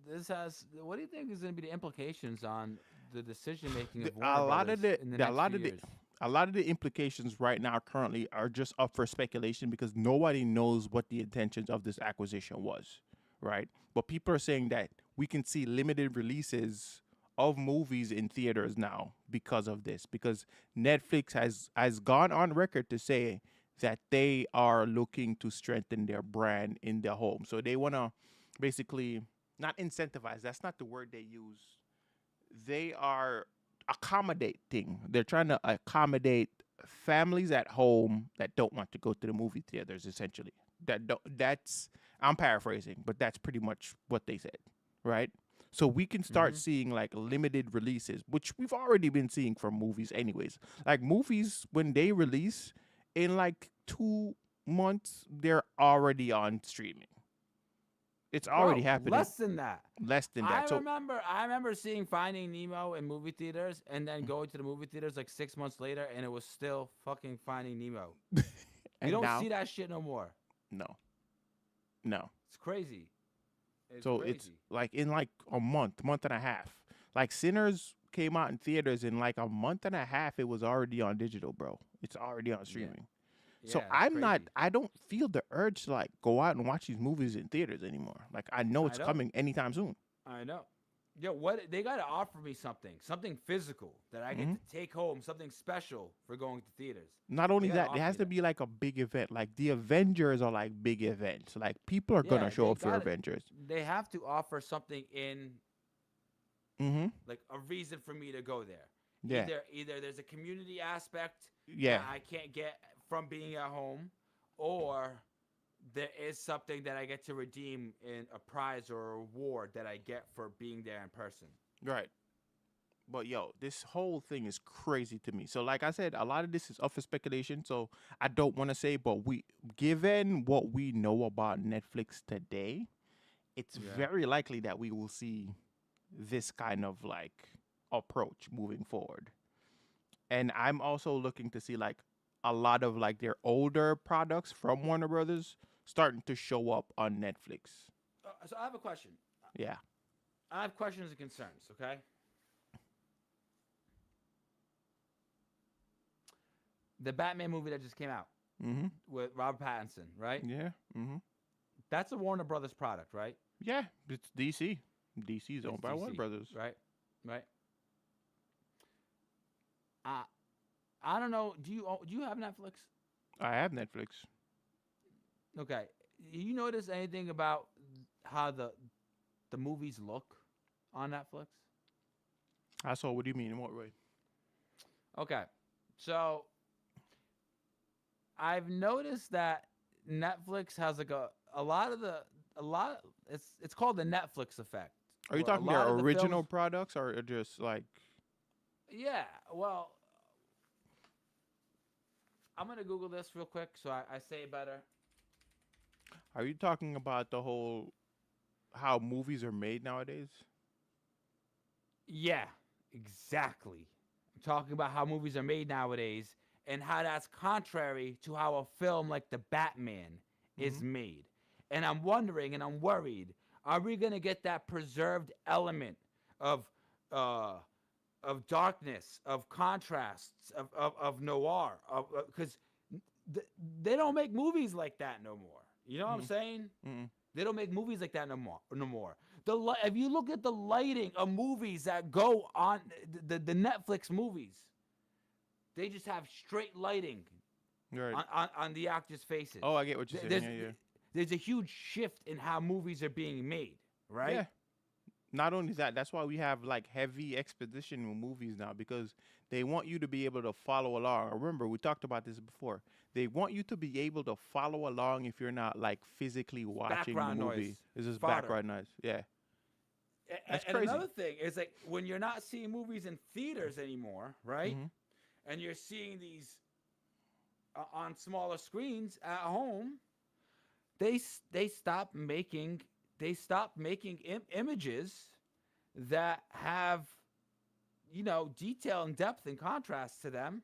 S2: this has? What do you think is going to be the implications on the decision making of Warner
S1: A lot of
S2: Brothers in the
S1: a
S2: next
S1: lot
S2: few
S1: of the
S2: years?
S1: a lot of the implications right now currently are just up for speculation because nobody knows what the intentions of this acquisition was, right? But people are saying that we can see limited releases of movies in theaters now because of this, because Netflix has gone on record to say that they are looking to strengthen their brand in their home. So they want to basically not incentivize, that's not the word they use. They are accommodating. They're trying to accommodate families at home that don't want to go to the movie theaters. Essentially, that don't, that's I'm paraphrasing, but that's pretty much what they said, right? So we can start
S2: Hmm.
S1: seeing like limited releases, which we've already been seeing from movies, anyways. Like movies when they release in like 2 months, they're already on streaming. It's already
S2: Bro,
S1: happening.
S2: less than that.
S1: Less than
S2: I
S1: that. So
S2: remember I remember seeing Finding Nemo in movie theaters and then going to the movie theaters like 6 months later and it was still fucking Finding Nemo. You
S1: and
S2: don't
S1: now,
S2: see that shit no more.
S1: no, no.
S2: It's crazy. It's
S1: So it's
S2: crazy.
S1: like in like a month and a half. Like Sinners came out in theaters in like a month and a half. It was already on digital, bro. It's already on
S2: Yeah.
S1: streaming. So
S2: Yeah, it's crazy.
S1: I don't feel the urge to like go out and watch these movies in theaters anymore. Like I know
S2: I
S1: it's
S2: know.
S1: coming anytime soon.
S2: I know. Yo, what they gotta offer me something physical that I get
S1: Hmm.
S2: to take home, something special for going to theaters.
S1: Not
S2: They
S1: only
S2: gotta
S1: that, it
S2: offer
S1: has
S2: me
S1: to
S2: that.
S1: be like a big event. Like the Avengers are like big events. Like people are gonna
S2: Yeah,
S1: show
S2: they
S1: up for
S2: got it.
S1: Avengers.
S2: They have to offer something in
S1: Mm-hmm.
S2: like a reason for me to go there.
S1: Yeah.
S2: Either there's a community aspect
S1: Yeah.
S2: that I can't get from being at home, or there is something that I get to redeem in a prize or a reward that I get for being there in person.
S1: Right. But yo, this whole thing is crazy to me. So like I said, a lot of this is up for speculation. So I don't want to say, but given what we know about Netflix today, it's
S2: Yeah.
S1: very likely that we will see this kind of like approach moving forward. And I'm also looking to see like a lot of like their older products from Warner Brothers starting to show up on Netflix.
S2: So I have a question.
S1: Yeah.
S2: I have questions and concerns. Okay. The Batman movie that just came out
S1: Mm-hmm.
S2: with Robert Pattinson, right?
S1: Yeah. Mm-hmm.
S2: That's a Warner Brothers product, right?
S1: Yeah. It's DC. DC is owned
S2: It's
S1: by Warner
S2: DC,
S1: Brothers.
S2: right? Right. Uh, I don't know. Do you have Netflix?
S1: I have Netflix.
S2: Okay. You notice anything about how the movies look on Netflix?
S1: I saw. What do you mean? In what way?
S2: Okay. So I've noticed that Netflix has like a lot of it's called the Netflix effect.
S1: Are you
S2: Well, a
S1: talking
S2: lot
S1: their
S2: of the
S1: original
S2: films-
S1: products or just like?
S2: Yeah. Well, I'm gonna Google this real quick so I say it better.
S1: Are you talking about the whole how movies are made nowadays?
S2: Yeah, exactly. I'm talking about how movies are made nowadays and how that's contrary to how a film like The Batman is made. And I'm wondering and I'm worried, are we going to get that preserved element of uh of darkness, of contrasts, of noir, because they don't make movies like that no more. You know what I'm saying?
S1: Mm-mm.
S2: They don't make movies like that no more. No more. If you look at the lighting of movies that go on the Netflix movies, they just have straight lighting
S1: Right.
S2: on the actors' faces.
S1: Oh, I get what you're saying.
S2: There's
S1: Yeah, yeah.
S2: there's a huge shift in how movies are being made, right?
S1: Yeah. Not only that, that's why we have like heavy exposition in movies now because they want you to be able to follow along. Remember, we talked about this before. They want you to be able to follow along if you're not like physically watching the
S2: background
S1: movie.
S2: noise,
S1: It's just
S2: fodder.
S1: background noise. Yeah. That's
S2: And
S1: crazy.
S2: another thing is like when you're not seeing movies in theaters anymore, right?
S1: Mhm.
S2: And you're seeing these on smaller screens at home, they stop making they stopped making images that have, detail and depth and contrast to them,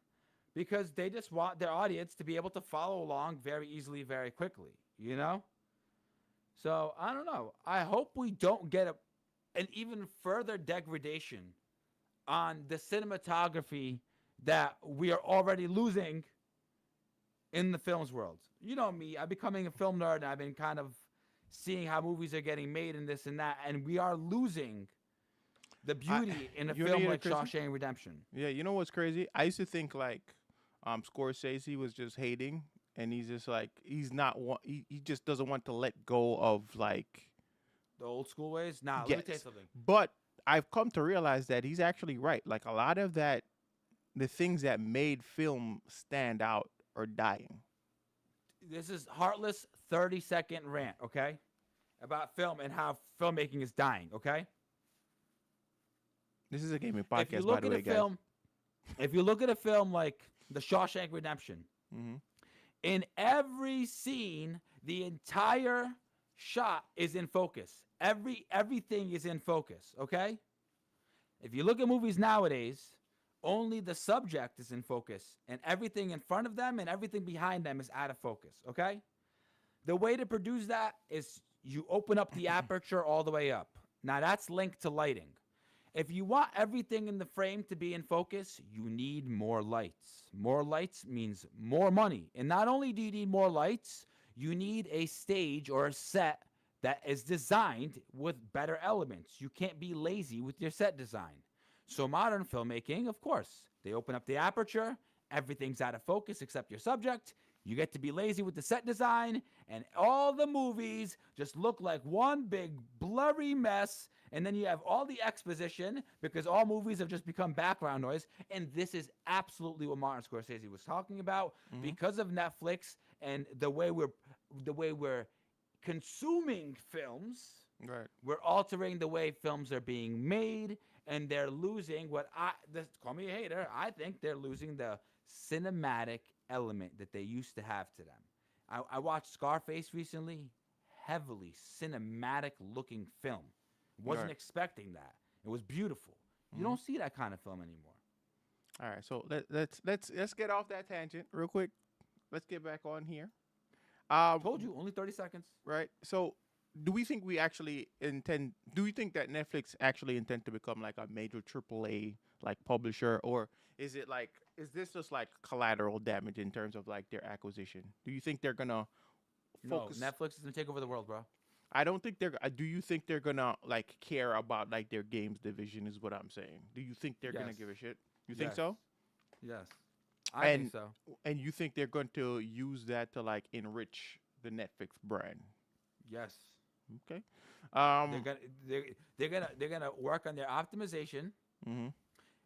S2: because they just want their audience to be able to follow along very easily, very quickly, So I don't know. I hope we don't get an even further degradation on the cinematography that we are already losing in the films world. You know me, I'm becoming a film nerd, and I've been kind of seeing how movies are getting made and this and that, and we are losing the beauty in a
S1: you
S2: film
S1: know
S2: like
S1: crazy?
S2: Shawshank Redemption.
S1: Yeah, you know what's crazy? I used to think like Scorsese was just hating, and he's just like he just doesn't want to let go of like
S2: The old school ways? Nah, let me tell you
S1: yes.
S2: something.
S1: But I've come to realize that he's actually right. Like a lot of that, the things that made film stand out are dying.
S2: This is heartless 30-second rant, okay? About film and how filmmaking is dying, okay?
S1: This is a gaming
S2: If you
S1: podcast, by
S2: look
S1: the
S2: at
S1: way,
S2: a
S1: guys.
S2: film, if you look at a film like The Shawshank Redemption,
S1: Mm-hmm.
S2: in every scene, the entire shot is in focus. Everything is in focus, okay? If you look at movies nowadays, only the subject is in focus, and everything in front of them and everything behind them is out of focus, okay? The way to produce that is you open up the aperture all the way up. Now that's linked to lighting. If you want everything in the frame to be in focus, you need more lights. More lights means more money. And not only do you need more lights, you need a stage or a set that is designed with better elements. You can't be lazy with your set design. So modern filmmaking, of course, they open up the aperture, everything's out of focus except your subject. You get to be lazy with the set design, and all the movies just look like one big blurry mess. And then you have all the exposition because all movies have just become background noise. And this is absolutely what Martin Scorsese was talking about. Because of Netflix and the way we're consuming films,
S1: Right.
S2: we're altering the way films are being made, and they're losing call me a hater, I think they're losing the cinematic element that they used to have to them. I watched Scarface recently, heavily cinematic looking film. Wasn't
S1: Right.
S2: expecting that. It was beautiful. You don't see that kind of film anymore.
S1: All right, so let's get off that tangent real quick. Let's get back on here.
S2: Told you, only 30 seconds.
S1: Right. So, do we think we actually intend? Do we think that Netflix actually intend to become like a major AAA like publisher, or is this just like collateral damage in terms of like their acquisition? Do you think they're gonna focus?
S2: No, Netflix is going to take over the world, bro.
S1: I don't think they're. Do you think they're gonna like care about like their games division? Is what I'm saying. Do you think they're gonna
S2: Yes.
S1: give a shit? You think
S2: Yes.
S1: so?
S2: Yes. I think so.
S1: And you think they're going to use that to like enrich the Netflix brand?
S2: Yes.
S1: Okay.
S2: They're gonna work on their optimization.
S1: Mhm.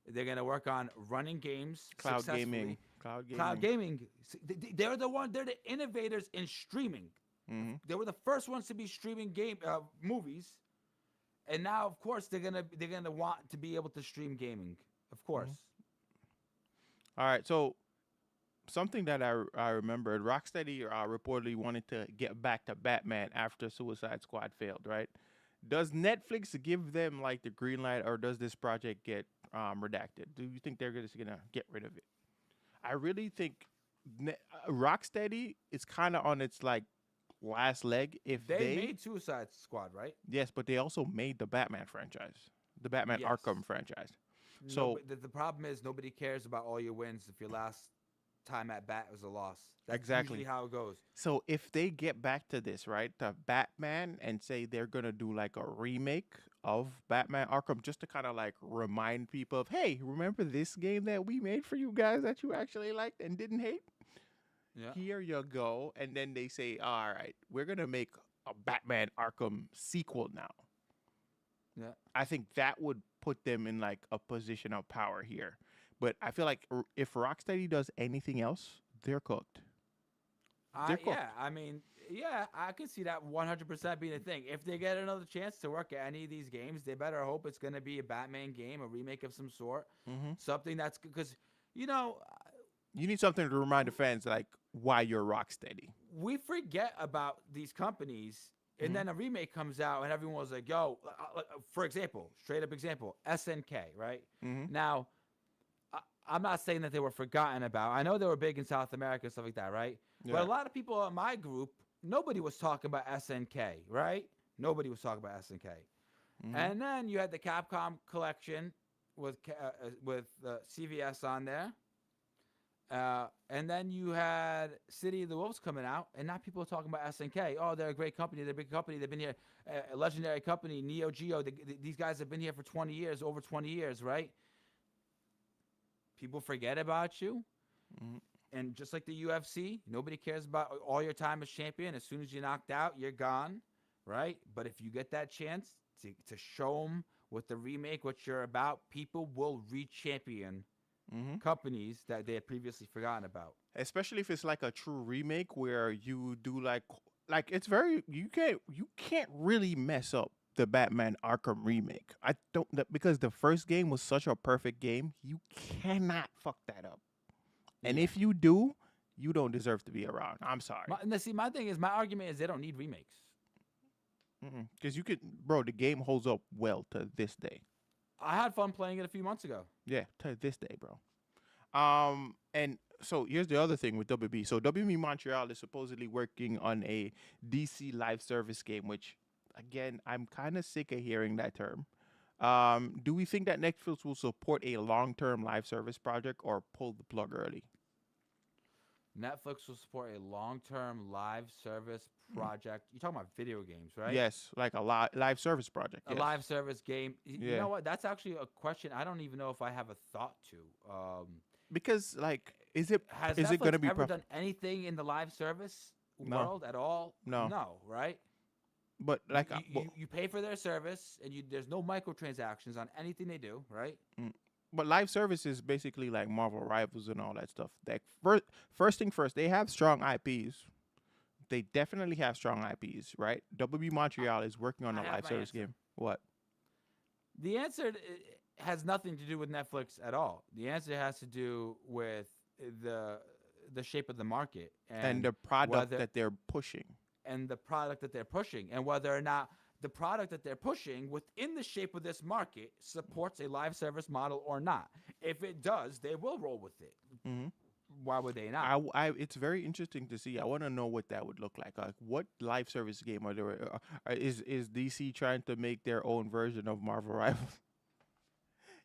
S2: They're gonna work on running games
S1: Cloud
S2: successfully.
S1: gaming. Cloud gaming.
S2: Cloud gaming. They're the innovators in streaming.
S1: Mm-hmm.
S2: They were the first ones to be streaming movies, and now of course they're gonna want to be able to stream gaming. Of course.
S1: All right. So something that I remembered, Rocksteady reportedly wanted to get back to Batman after Suicide Squad failed. Right? Does Netflix give them like the green light, or does this project get redacted? Do you think they're just gonna get rid of it? I really think Rocksteady is kind of on its like last leg. If
S2: They made Suicide Squad, right?
S1: yes, but they also made the Batman franchise, the Batman
S2: Yes.
S1: Arkham franchise.
S2: No,
S1: So-
S2: but the problem is nobody cares about all your wins if your last time at bat was a loss. That's
S1: Exactly.
S2: usually how it goes.
S1: So if they get back to this, right, to Batman, and say they're gonna do like a remake of Batman Arkham, just to kind of like remind people of, hey, remember this game that we made for you guys that you actually liked and didn't hate?
S2: Yeah.
S1: Here you go. And then they say, all right, we're gonna make a Batman Arkham sequel now.
S2: Yeah.
S1: I think that would put them in like a position of power here. But I feel like if Rocksteady does anything else, they're cooked. They're cooked.
S2: Yeah, I mean, yeah, I can see that 100% being a thing. If they get another chance to work at any of these games, they better hope it's going to be a Batman game, a remake of some sort,
S1: Mm-hmm.
S2: something that's because
S1: You need something to remind the fans like why you're Rocksteady.
S2: we forget about these companies And
S1: Mhm.
S2: then a remake comes out, and everyone was like, "Yo," for example, straight up example, SNK, right?
S1: Mhm.
S2: Now, I'm not saying that they were forgotten about. I know they were big in South America and stuff like that, right? But a
S1: Yeah.
S2: lot of people in my group, nobody was talking about SNK, right? Nobody was talking about SNK.
S1: Mhm.
S2: And then you had the Capcom collection with CVS on there. And then you had City of the Wolves coming out, and now people are talking about SNK. Oh, they're a great company. They're a big company. They've been here, a legendary company, Neo Geo. These guys have been here for 20 years, over 20 years, right? People forget about you.
S1: Mhm.
S2: And just like the UFC, nobody cares about all your time as champion. As soon as you're knocked out, you're gone, right? But if you get that chance to show them with the remake what you're about, people will re-champion
S1: Mhm.
S2: companies that they had previously forgotten about.
S1: Especially if it's like a true remake where you do like it's very you can't really mess up the Batman Arkham remake. I don't because the first game was such a perfect game, you cannot fuck that up. And
S2: Yeah.
S1: if you do, you don't deserve to be around. I'm sorry.
S2: My thing is, my argument is they don't need remakes.
S1: Because you could, bro, the game holds up well to this day.
S2: I had fun playing it a few months ago.
S1: Yeah, to this day, bro. And so here's the other thing with WB. So WB Montreal is supposedly working on a DC live service game, which again, I'm kind of sick of hearing that term. Do we think that Netflix will support a long-term live service project or pull the plug early?
S2: Netflix will support a long-term live service
S1: Mm.
S2: project. You're talking about video games, right?
S1: Yes, like a live service project.
S2: A
S1: Yes.
S2: live service game. You
S1: Yeah.
S2: know what? That's actually a question I don't even know if I have a thought to.
S1: Because like, is it
S2: Has
S1: is it
S2: Netflix
S1: gonna be
S2: ever done anything in the live service
S1: No,
S2: world at all?
S1: no.
S2: No, right?
S1: But
S2: You,
S1: like,
S2: you, you you pay for their service, and there's no microtransactions on anything they do, right?
S1: mm, but live service is basically like Marvel Rivals and all that stuff. Like first thing first, they have strong IPs. They definitely have strong IPs, right? WB Montreal is working on
S2: I
S1: a
S2: have
S1: live
S2: my
S1: service
S2: answer.
S1: game. What?
S2: The answer has nothing to do with Netflix at all. The answer has to do with the the shape of the market
S1: And
S2: and
S1: the product
S2: whether
S1: that they're pushing.
S2: and the product that they're pushing, and whether or not the product that they're pushing within the shape of this market supports a live service model or not. If it does, they will roll with it.
S1: Hmm.
S2: Why would they not?
S1: It's very interesting to see. I want to know what that would look like. Like, what live service game are there? Is DC trying to make their own version of Marvel Rivals?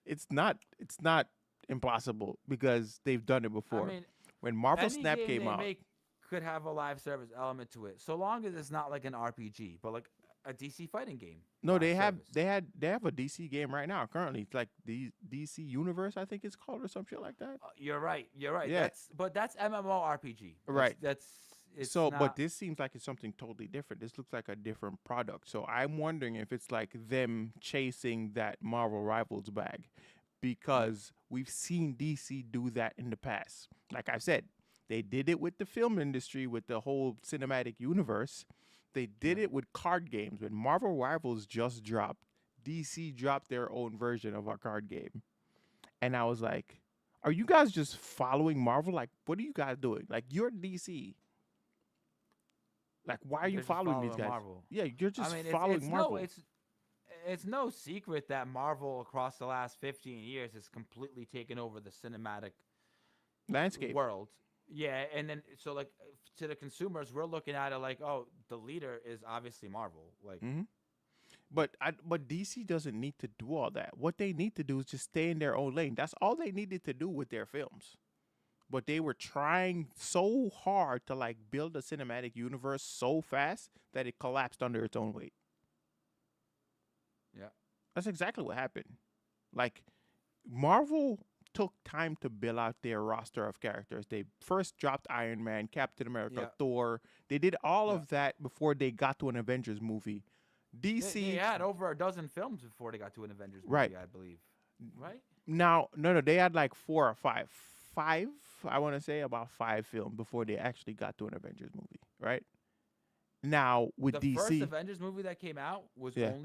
S1: It's not. It's not impossible because they've done it
S2: I
S1: before.
S2: mean,
S1: When Marvel
S2: any
S1: Snap
S2: game
S1: came
S2: they
S1: out,
S2: make could have a live service element to it, so long as it's not like an RPG, but like a DC fighting game.
S1: no,
S2: Live service.
S1: they have a DC game right now currently. It's like the DC Universe, I think it's called, or some shit like that.
S2: You're right. You're right.
S1: Yeah.
S2: That's MMORPG.
S1: Right.
S2: That's it's
S1: So,
S2: not,
S1: but this seems like it's something totally different. This looks like a different product. So I'm wondering if it's like them chasing that Marvel Rivals bag, because we've seen DC do that in the past. Like I said, they did it with the film industry with the whole cinematic universe. They did it with card games. When Marvel Rivals just dropped, DC dropped their own version of a card game. And I was like, are you guys just following Marvel? Like, what are you guys doing? Like, you're DC. Like, why are you
S2: they're just
S1: following these guys?
S2: Marvel.
S1: Yeah, you're
S2: I
S1: just
S2: mean,
S1: following Marvel.
S2: it's no secret that Marvel across the last 15 years has completely taken over the cinematic
S1: Landscape.
S2: world. Yeah, and then so like to the consumers, we're looking at it like, oh, the leader is obviously Marvel. Like,
S1: Hmm. But DC doesn't need to do all that. What they need to do is just stay in their own lane. That's all they needed to do with their films. But they were trying so hard to like build a cinematic universe so fast that it collapsed under its own weight.
S2: yeah,
S1: That's exactly what happened. Like, Marvel took time to build out their roster of characters. They first dropped Iron Man, Captain America,
S2: Yeah.
S1: Thor. They did all
S2: Yeah.
S1: of that before they got to an Avengers movie. DC
S2: they had over a dozen films before they got to an Avengers movie,
S1: Right.
S2: I believe. Right?
S1: now, no, they had like 4 or 5. I want to say about 5 films before they actually got to an Avengers movie, right? Now with
S2: The first
S1: DC,
S2: Avengers movie that came out was
S1: Yeah.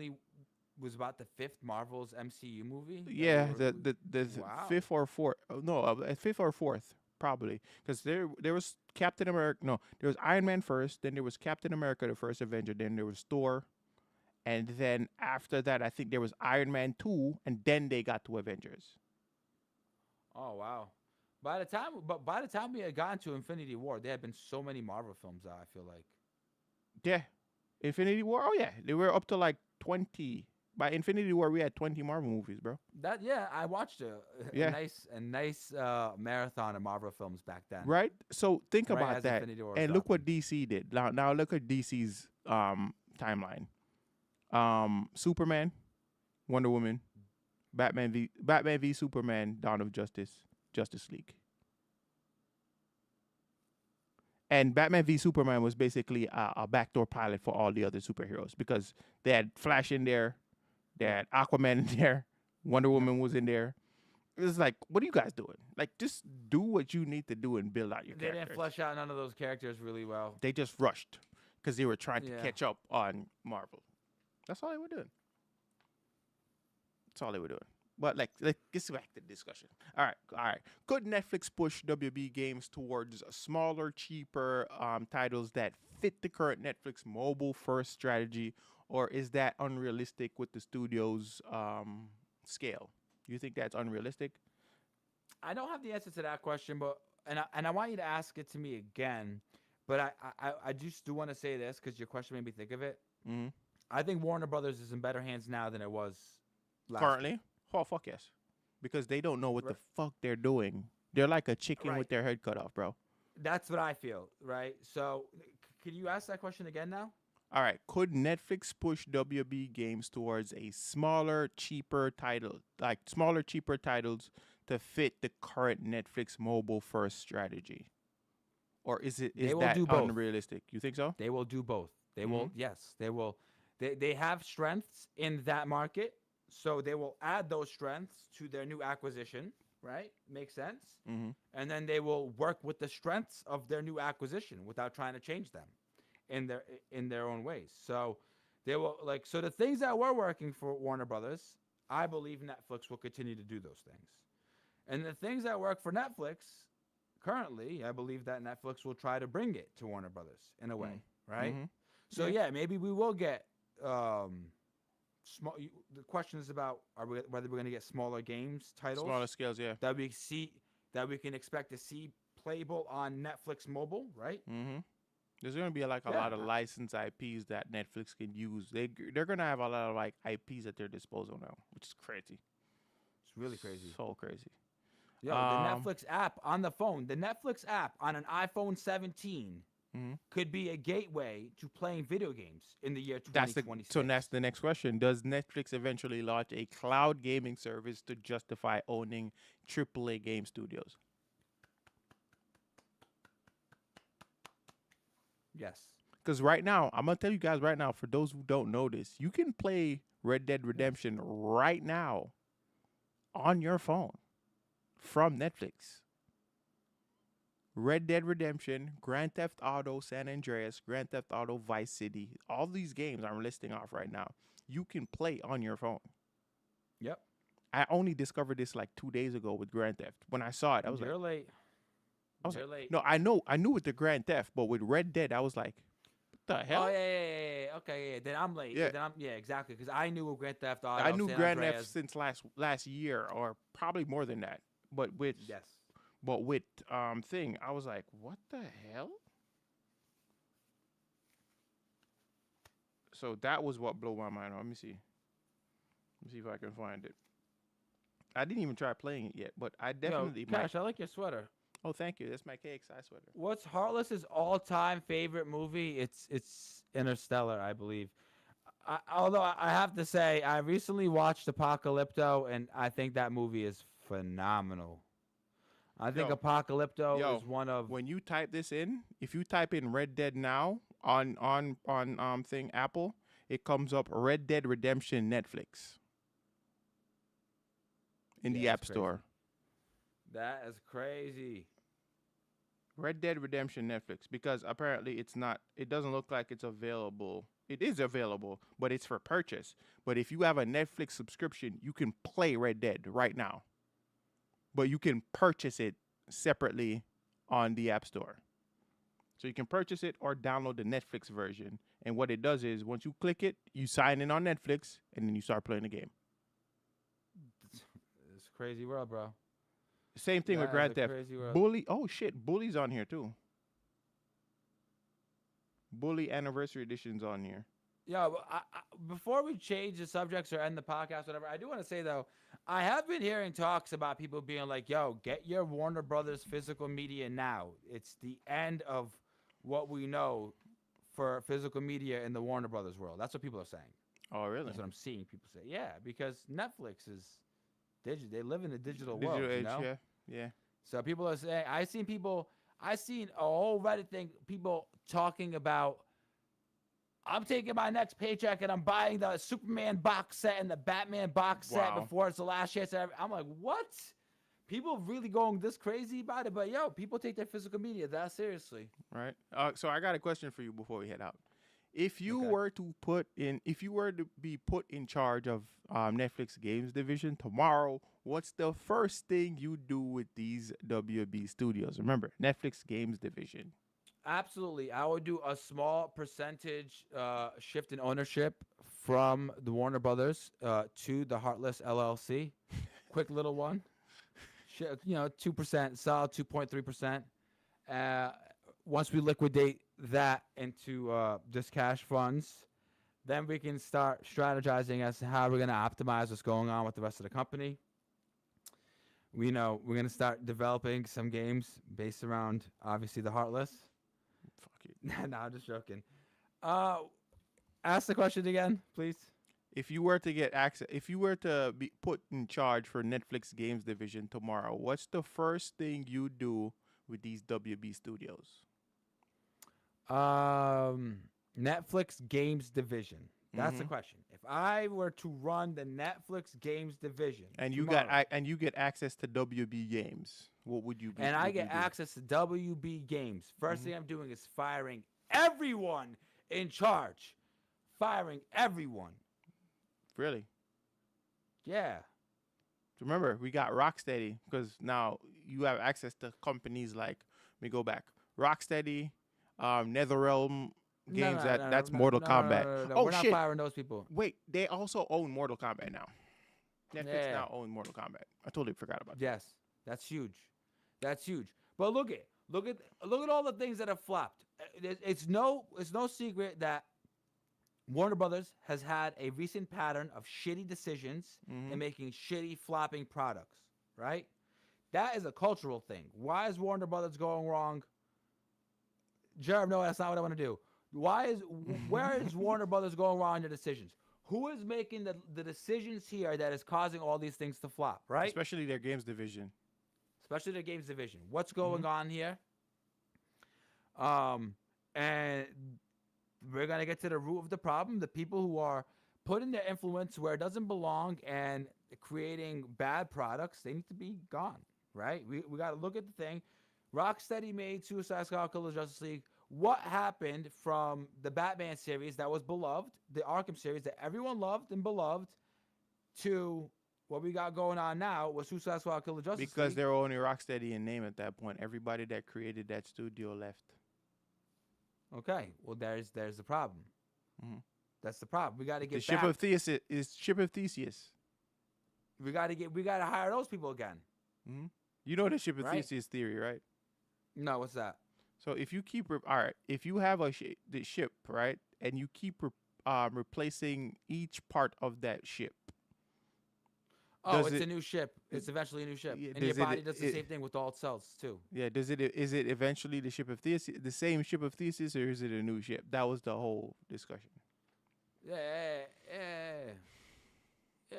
S2: was about the fifth Marvel's MCU movie. that
S1: yeah,
S2: we
S1: the
S2: Wow.
S1: fifth or fourth, no, fifth or fourth probably, because there was Captain America. No, there was Iron Man first. Then there was Captain America, the first Avenger. Then there was Thor, and then after that, I think there was Iron Man 2, and then they got to Avengers.
S2: Oh wow. By the time we had gotten to Infinity War, there had been so many Marvel films out, I feel like.
S1: Yeah, Infinity War. Oh yeah, they were up to like 20. By Infinity War, we had 20 Marvel movies, bro.
S2: That yeah, I watched
S1: Yeah.
S2: a nice marathon of Marvel films back then.
S1: Right. So think
S2: Right
S1: about
S2: as
S1: that,
S2: Infinity War was
S1: and look what
S2: dropping.
S1: DC did. Now look at DC's timeline. Superman, Wonder Woman, Batman v Superman, Dawn of Justice, Justice League. And Batman v Superman was basically a backdoor pilot for all the other superheroes because they had Flash in there, they had Aquaman in there, Wonder Woman was in there. It was like, what are you guys doing? Like, just do what you need to do and build out your
S2: They
S1: characters.
S2: didn't flesh out none of those characters really well.
S1: They just rushed because they were trying to
S2: Yeah.
S1: catch up on Marvel. That's all they were doing. That's all they were doing. But like, let's back to the discussion. All right. Could Netflix push WB games towards smaller, cheaper titles that fit the current Netflix mobile-first strategy, or is that unrealistic with the studio's scale? You think that's unrealistic?
S2: I don't have the answer to that question, but and I want you to ask it to me again. But I just do want to say this because your question made me think of it.
S1: Mm-hmm.
S2: I think Warner Brothers is in better hands now than it was last year.
S1: Currently? Oh, fuck yes. Because they don't know what the
S2: Right.
S1: fuck they're doing. They're like a chicken
S2: Right.
S1: with their head cut off, bro.
S2: That's what I feel, right? So, can you ask that question again now?
S1: All right. Could Netflix push WB games towards a smaller, cheaper title, like smaller, cheaper titles to fit the current Netflix mobile first strategy? Or is
S2: They will
S1: that
S2: do both.
S1: unrealistic? You think so?
S2: They will do both. They will, yes, they will. They have strengths in that market, so they will add those strengths to their new acquisition, right? Makes sense.
S1: Mm-hmm.
S2: And then they will work with the strengths of their new acquisition without trying to change them in their own ways. So they will so the things that were working for Warner Brothers, I believe Netflix will continue to do those things. And the things that work for Netflix currently, I believe that Netflix will try to bring it to Warner Brothers in a way, right?
S1: Mm-hmm.
S2: So
S1: Yeah.
S2: yeah, maybe we will get small. The question is about whether we're going to get smaller games titles
S1: Smaller scales, yeah.
S2: that we can expect to see playable on Netflix mobile, right?
S1: Mm-hmm. There's gonna be a
S2: Yeah.
S1: lot of licensed IPs that Netflix can use. They're gonna have a lot of like IPs at their disposal now, which is crazy.
S2: It's really crazy.
S1: So crazy.
S2: Yo, the Netflix app on the phone, the Netflix app on an iPhone 17
S1: Mm-hmm.
S2: could be a gateway to playing video games in the year
S1: That's
S2: 2026.
S1: that's the next question. Does Netflix eventually launch a cloud gaming service to justify owning AAA game studios?
S2: Yes.
S1: Because right now, I'm gonna tell you guys right now, for those who don't know this, you can play Red Dead Redemption right now on your phone from Netflix. Red Dead Redemption, Grand Theft Auto San Andreas, Grand Theft Auto Vice City, all these games I'm listing off right now, you can play on your phone.
S2: Yep.
S1: I only discovered this like 2 days ago with Grand Theft. When I saw it, I was
S2: You're
S1: like,
S2: late.
S1: I was
S2: You're
S1: like,
S2: late.
S1: no, I knew with the Grand Theft, but with Red Dead, I was like, what the hell?
S2: Oh yeah. Okay, yeah. Then I'm late.
S1: Yeah.
S2: Yeah, exactly. Because I knew Grand Theft Auto.
S1: I knew
S2: San
S1: Grand
S2: Andreas.
S1: Theft since last year, or probably more than that. But with
S2: Yes.
S1: thing, I was like, what the hell? So that was what blew my mind. Let me see. Let me see if I can find it. I didn't even try playing it yet, but I definitely
S2: Yo,
S1: might.
S2: Cash, I like your sweater.
S1: Oh, thank you. That's my KXI sweater.
S2: What's Heartless's all-time favorite movie? It's Interstellar, I believe. Although I have to say, I recently watched Apocalypto, and I think that movie is phenomenal. I think
S1: Yo.
S2: Apocalypto
S1: Yo,
S2: is one of
S1: When you type this in, if you type in Red Dead now on thing Apple, it comes up Red Dead Redemption Netflix in the
S2: Yeah,
S1: App
S2: that's crazy.
S1: Store.
S2: That is crazy.
S1: Red Dead Redemption Netflix, because apparently it's not. It doesn't look like it's available. It is available, but it's for purchase. But if you have a Netflix subscription, you can play Red Dead right now. But you can purchase it separately on the App Store. So you can purchase it or download the Netflix version. And what it does is once you click it, you sign in on Netflix and then you start playing the game.
S2: It's a crazy world, bro.
S1: Same thing with
S2: That is
S1: Grand
S2: a
S1: Theft.
S2: crazy world.
S1: Bully. Oh shit, Bully's on here too. Bully Anniversary Edition's on here.
S2: Yeah, before we change the subjects or end the podcast, whatever, I do want to say though, I have been hearing talks about people being like, "Yo, get your Warner Brothers physical media now. It's the end of what we know for physical media in the Warner Brothers world." That's what people are saying.
S1: Oh really?
S2: That's what I'm seeing people say. Yeah, because Netflix is digital. They live in the digital
S1: Digital
S2: world,
S1: age,
S2: you know.
S1: yeah, yeah.
S2: So people are saying, I seen a whole Reddit thing, people talking about, I'm taking my next paycheck and I'm buying the Superman box set and the Batman box set
S1: Wow.
S2: before it's the last chance. I'm like, what? People really going this crazy about it? But yo, people take their physical media that seriously.
S1: Right. So I got a question for you before we head out. If you
S2: Okay.
S1: were to be put in charge of Netflix games division tomorrow, what's the first thing you do with these WB studios? Remember, Netflix games division.
S2: Absolutely. I would do a small percentage shift in ownership from the Warner Brothers to the Heartless LLC. Quick little one. 2%, solid 2.3%. Once we liquidate that into just cash funds, then we can start strategizing as to how we're going to optimize what's going on with the rest of the company. We're going to start developing some games based around, obviously, the Heartless.
S1: Fuck it.
S2: No, I'm just joking. Ask the question again, please.
S1: If you were to get access, if you were to be put in charge for Netflix games division tomorrow, what's the first thing you do with these WB studios?
S2: Netflix games division. That's the
S1: Mhm.
S2: question. If I were to run the Netflix games division,
S1: And you
S2: tomorrow,
S1: you get access to WB games, what would you be?
S2: and I
S1: what
S2: get
S1: you do?
S2: access to WB games, first
S1: Mhm.
S2: thing I'm doing is firing everyone in charge. Firing everyone.
S1: Really?
S2: Yeah.
S1: Remember, we got Rocksteady because now you have access to companies like, let me go back, Rocksteady, NetherRealm games. That's Mortal Kombat.
S2: No,
S1: Oh
S2: we're not
S1: shit!
S2: firing those people.
S1: Wait, they also own Mortal Kombat now. Netflix
S2: Yeah.
S1: now owns Mortal Kombat. I totally forgot about that.
S2: Yes, that's huge. That's huge. But look at all the things that have flopped. It's no secret that Warner Brothers has had a recent pattern of shitty decisions
S1: Mhm.
S2: and making shitty flopping products, right? That is a cultural thing. Why is Warner Brothers going wrong? Jared, no, that's not what I want to do. Where is Warner Brothers going wrong in their decisions? Who is making the decisions here that is causing all these things to flop, right?
S1: Especially their games division.
S2: Especially the games division. What's going on here? And we're gonna get to the root of the problem. The people who are putting their influence where it doesn't belong and creating bad products, they need to be gone, right? We got to look at the thing. Rocksteady made Suicide Squad Killers Justice League. What happened from the Batman series that was beloved, the Arkham series that everyone loved and beloved, to what we got going on now with Suicide Squad Killers Justice League?
S1: Because they're only Rocksteady in name at that point. Everybody that created that studio left.
S2: Okay, well there's the problem.
S1: Mhm.
S2: That's the problem. We got to get
S1: The ship
S2: back.
S1: of Theseus is Ship of Theseus.
S2: We got to hire those people again.
S1: You know the Ship of
S2: Right.
S1: Theseus theory, right?
S2: No, what's that?
S1: So if you keep all right, if you have the ship, right, and you keep replacing each part of that ship,
S2: Oh,
S1: Does
S2: it's
S1: it-
S2: a new ship. It's eventually a new ship.
S1: Yeah,
S2: And your
S1: does it-
S2: body does the
S1: it-
S2: same thing with all its cells too.
S1: yeah, is it eventually the Ship of Theseus, the same Ship of Theseus, or is it a new ship? That was the whole discussion.
S2: Yeah.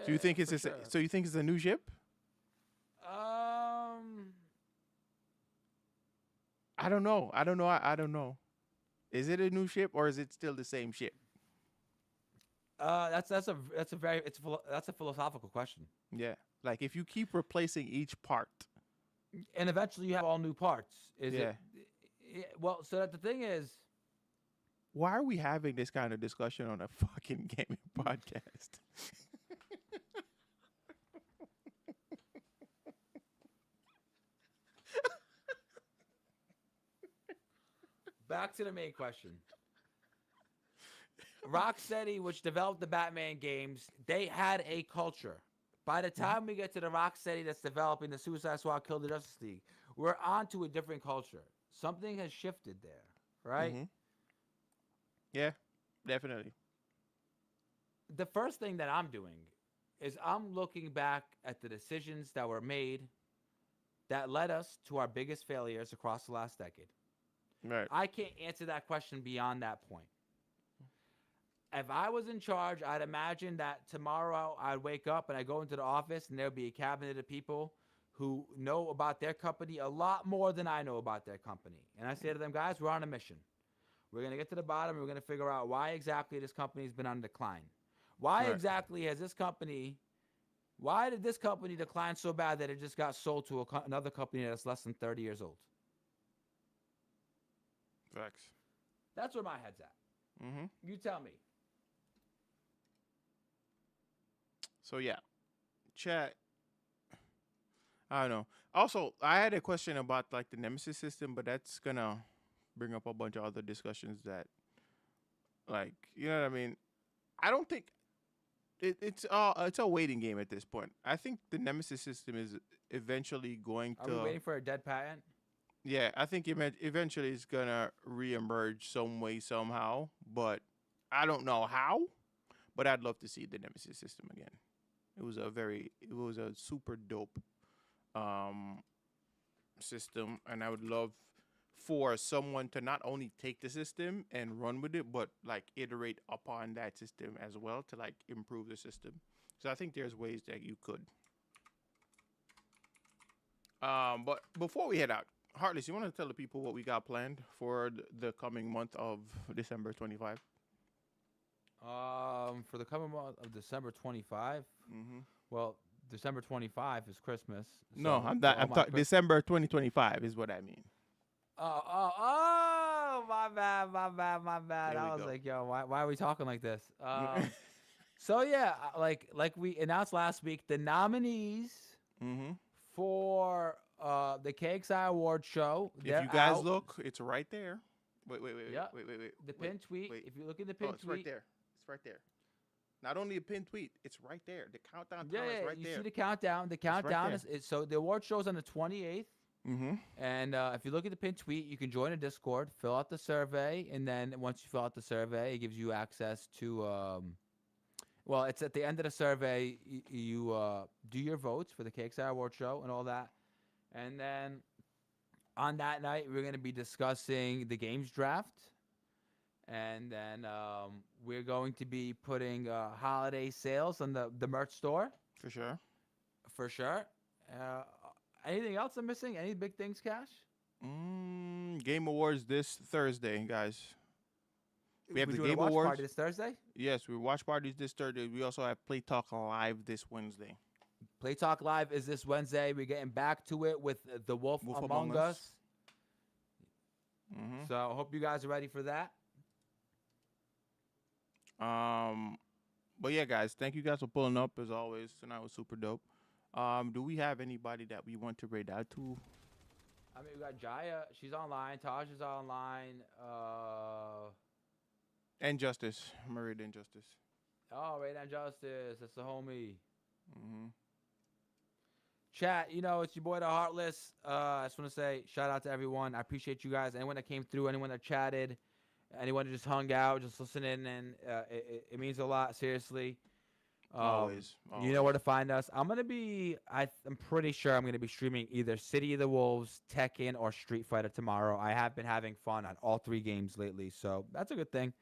S1: So you think it's
S2: for
S1: so you think it's a new ship? I don't know. I don't know. Is it a new ship or is it still the same ship?
S2: That's a philosophical question.
S1: Yeah. Like if you keep replacing each part.
S2: And eventually you have all new parts.
S1: Yeah.
S2: Well, so that the thing is,
S1: Why are we having this kind of discussion on a fucking gaming podcast?
S2: back to the main question. Rocksteady, which developed the Batman games, they had a culture. By the time we get to the Rocksteady that's developing the Suicide Squad Kill the Justice League, we're on to a different culture. Something has shifted there, right?
S1: Mhm. Yeah, definitely.
S2: The first thing that I'm doing is I'm looking back at the decisions that were made that led us to our biggest failures across the last decade.
S1: Right.
S2: I can't answer that question beyond that point. If I was in charge, I'd imagine that tomorrow I'd wake up and I go into the office and there'll be a cabinet of people who know about their company a lot more than I know about their company. And I say to them, guys, we're on a mission. We're going to get to the bottom and we're going to figure out why exactly this company has been on decline. Why
S1: Right.
S2: exactly has this company, why did this company decline so bad that it just got sold to another company that's less than 30 years old?
S1: Facts.
S2: That's where my head's at.
S1: Mhm.
S2: You tell me.
S1: So yeah, chat. I don't know. Also, I had a question about like the Nemesis system, but that's gonna bring up a bunch of other discussions that, like, you know what I mean. I don't think it's a waiting game at this point. I think the Nemesis system is eventually going
S2: Are
S1: to.
S2: we waiting for a dead patent?
S1: Yeah, I think eventually it's gonna reemerge some way somehow, but I don't know how. But I'd love to see the Nemesis system again. It was a super dope um, system, and I would love for someone to not only take the system and run with it, but like iterate upon that system as well to like improve the system. So I think there's ways that you could. But before we head out, Heartless, you want to tell the people what we got planned for the coming month of December 25?
S2: For the coming month of December 25.
S1: Mm-hmm.
S2: Well, December 25 is Christmas.
S1: No,
S2: so
S1: I'm
S2: for
S1: not.
S2: all
S1: I'm
S2: my
S1: talking December 2025 is what I mean.
S2: My bad.
S1: There we
S2: I was
S1: go.
S2: like, yo, why are we talking like this? So yeah, like we announced last week, the nominees
S1: Mm-hmm.
S2: for the KXI Award show.
S1: If
S2: They're
S1: you guys
S2: out.
S1: look, it's right there. Wait.
S2: Yep.
S1: Wait.
S2: The
S1: wait,
S2: pin tweet.
S1: wait.
S2: If you look in the
S1: Oh,
S2: pin
S1: it's right
S2: tweet,
S1: there. It's right there. Not only a pin tweet, it's right there. The countdown
S2: yeah,
S1: timer is right
S2: you
S1: there.
S2: see the countdown. The
S1: right
S2: countdown
S1: there.
S2: is so the award show's on the 28th.
S1: Mm-hmm.
S2: And if you look at the pin tweet, you can join a Discord, fill out the survey, and then once you fill out the survey, it gives you access to. Well, it's at the end of the survey. You do your votes for the KXI Award Show and all that, and then on that night we're going to be discussing the games draft, and then we're going to be putting holiday sales on the merch store
S1: For sure.
S2: for sure. Anything else I'm missing? Any big things, Cash?
S1: Game Awards this Thursday, guys. We have
S2: We're
S1: the
S2: doing
S1: Game
S2: a watch
S1: Awards.
S2: party this Thursday.
S1: Yes, we watch parties this Thursday. We also have Play Talk Live this Wednesday.
S2: Play Talk Live is this Wednesday. We're getting back to it with The Wolf Among Us.
S1: Mm-hmm.
S2: So I hope you guys are ready for that.
S1: But yeah, guys, thank you guys for pulling up as always. Tonight was super dope. Do we have anybody that we want to raid out to?
S2: I mean, we got Jaya. She's online. Taj is online.
S1: And Justice. I'm gonna raid Injustice.
S2: Oh, Raid and Justice. That's the homie.
S1: Mm-hmm.
S2: Chat, it's your boy, The Heartless. I just want to say shout out to everyone. I appreciate you guys. Anyone that came through, anyone that chatted, anyone that just hung out, just listening, and it means a lot, seriously.
S1: Always.
S2: You know where to find us. I'm pretty sure I'm gonna be streaming either City of the Wolves, Tekken, or Street Fighter tomorrow. I have been having fun on all three games lately, so that's a good thing.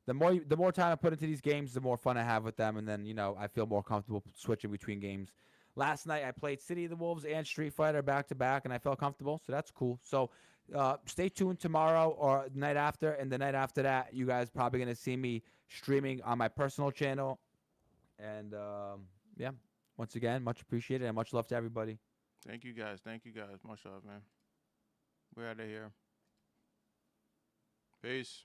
S2: The more time I put into these games, the more fun I have with them, and then I feel more comfortable switching between games. Last night I played City of the Wolves and Street Fighter back to back, and I felt comfortable, so that's cool. So stay tuned tomorrow or the night after, and the night after that, you guys probably gonna see me streaming on my personal channel. And yeah, once again, much appreciated and much love to everybody.
S1: Thank you guys. Much love, man. We're out of here. Peace.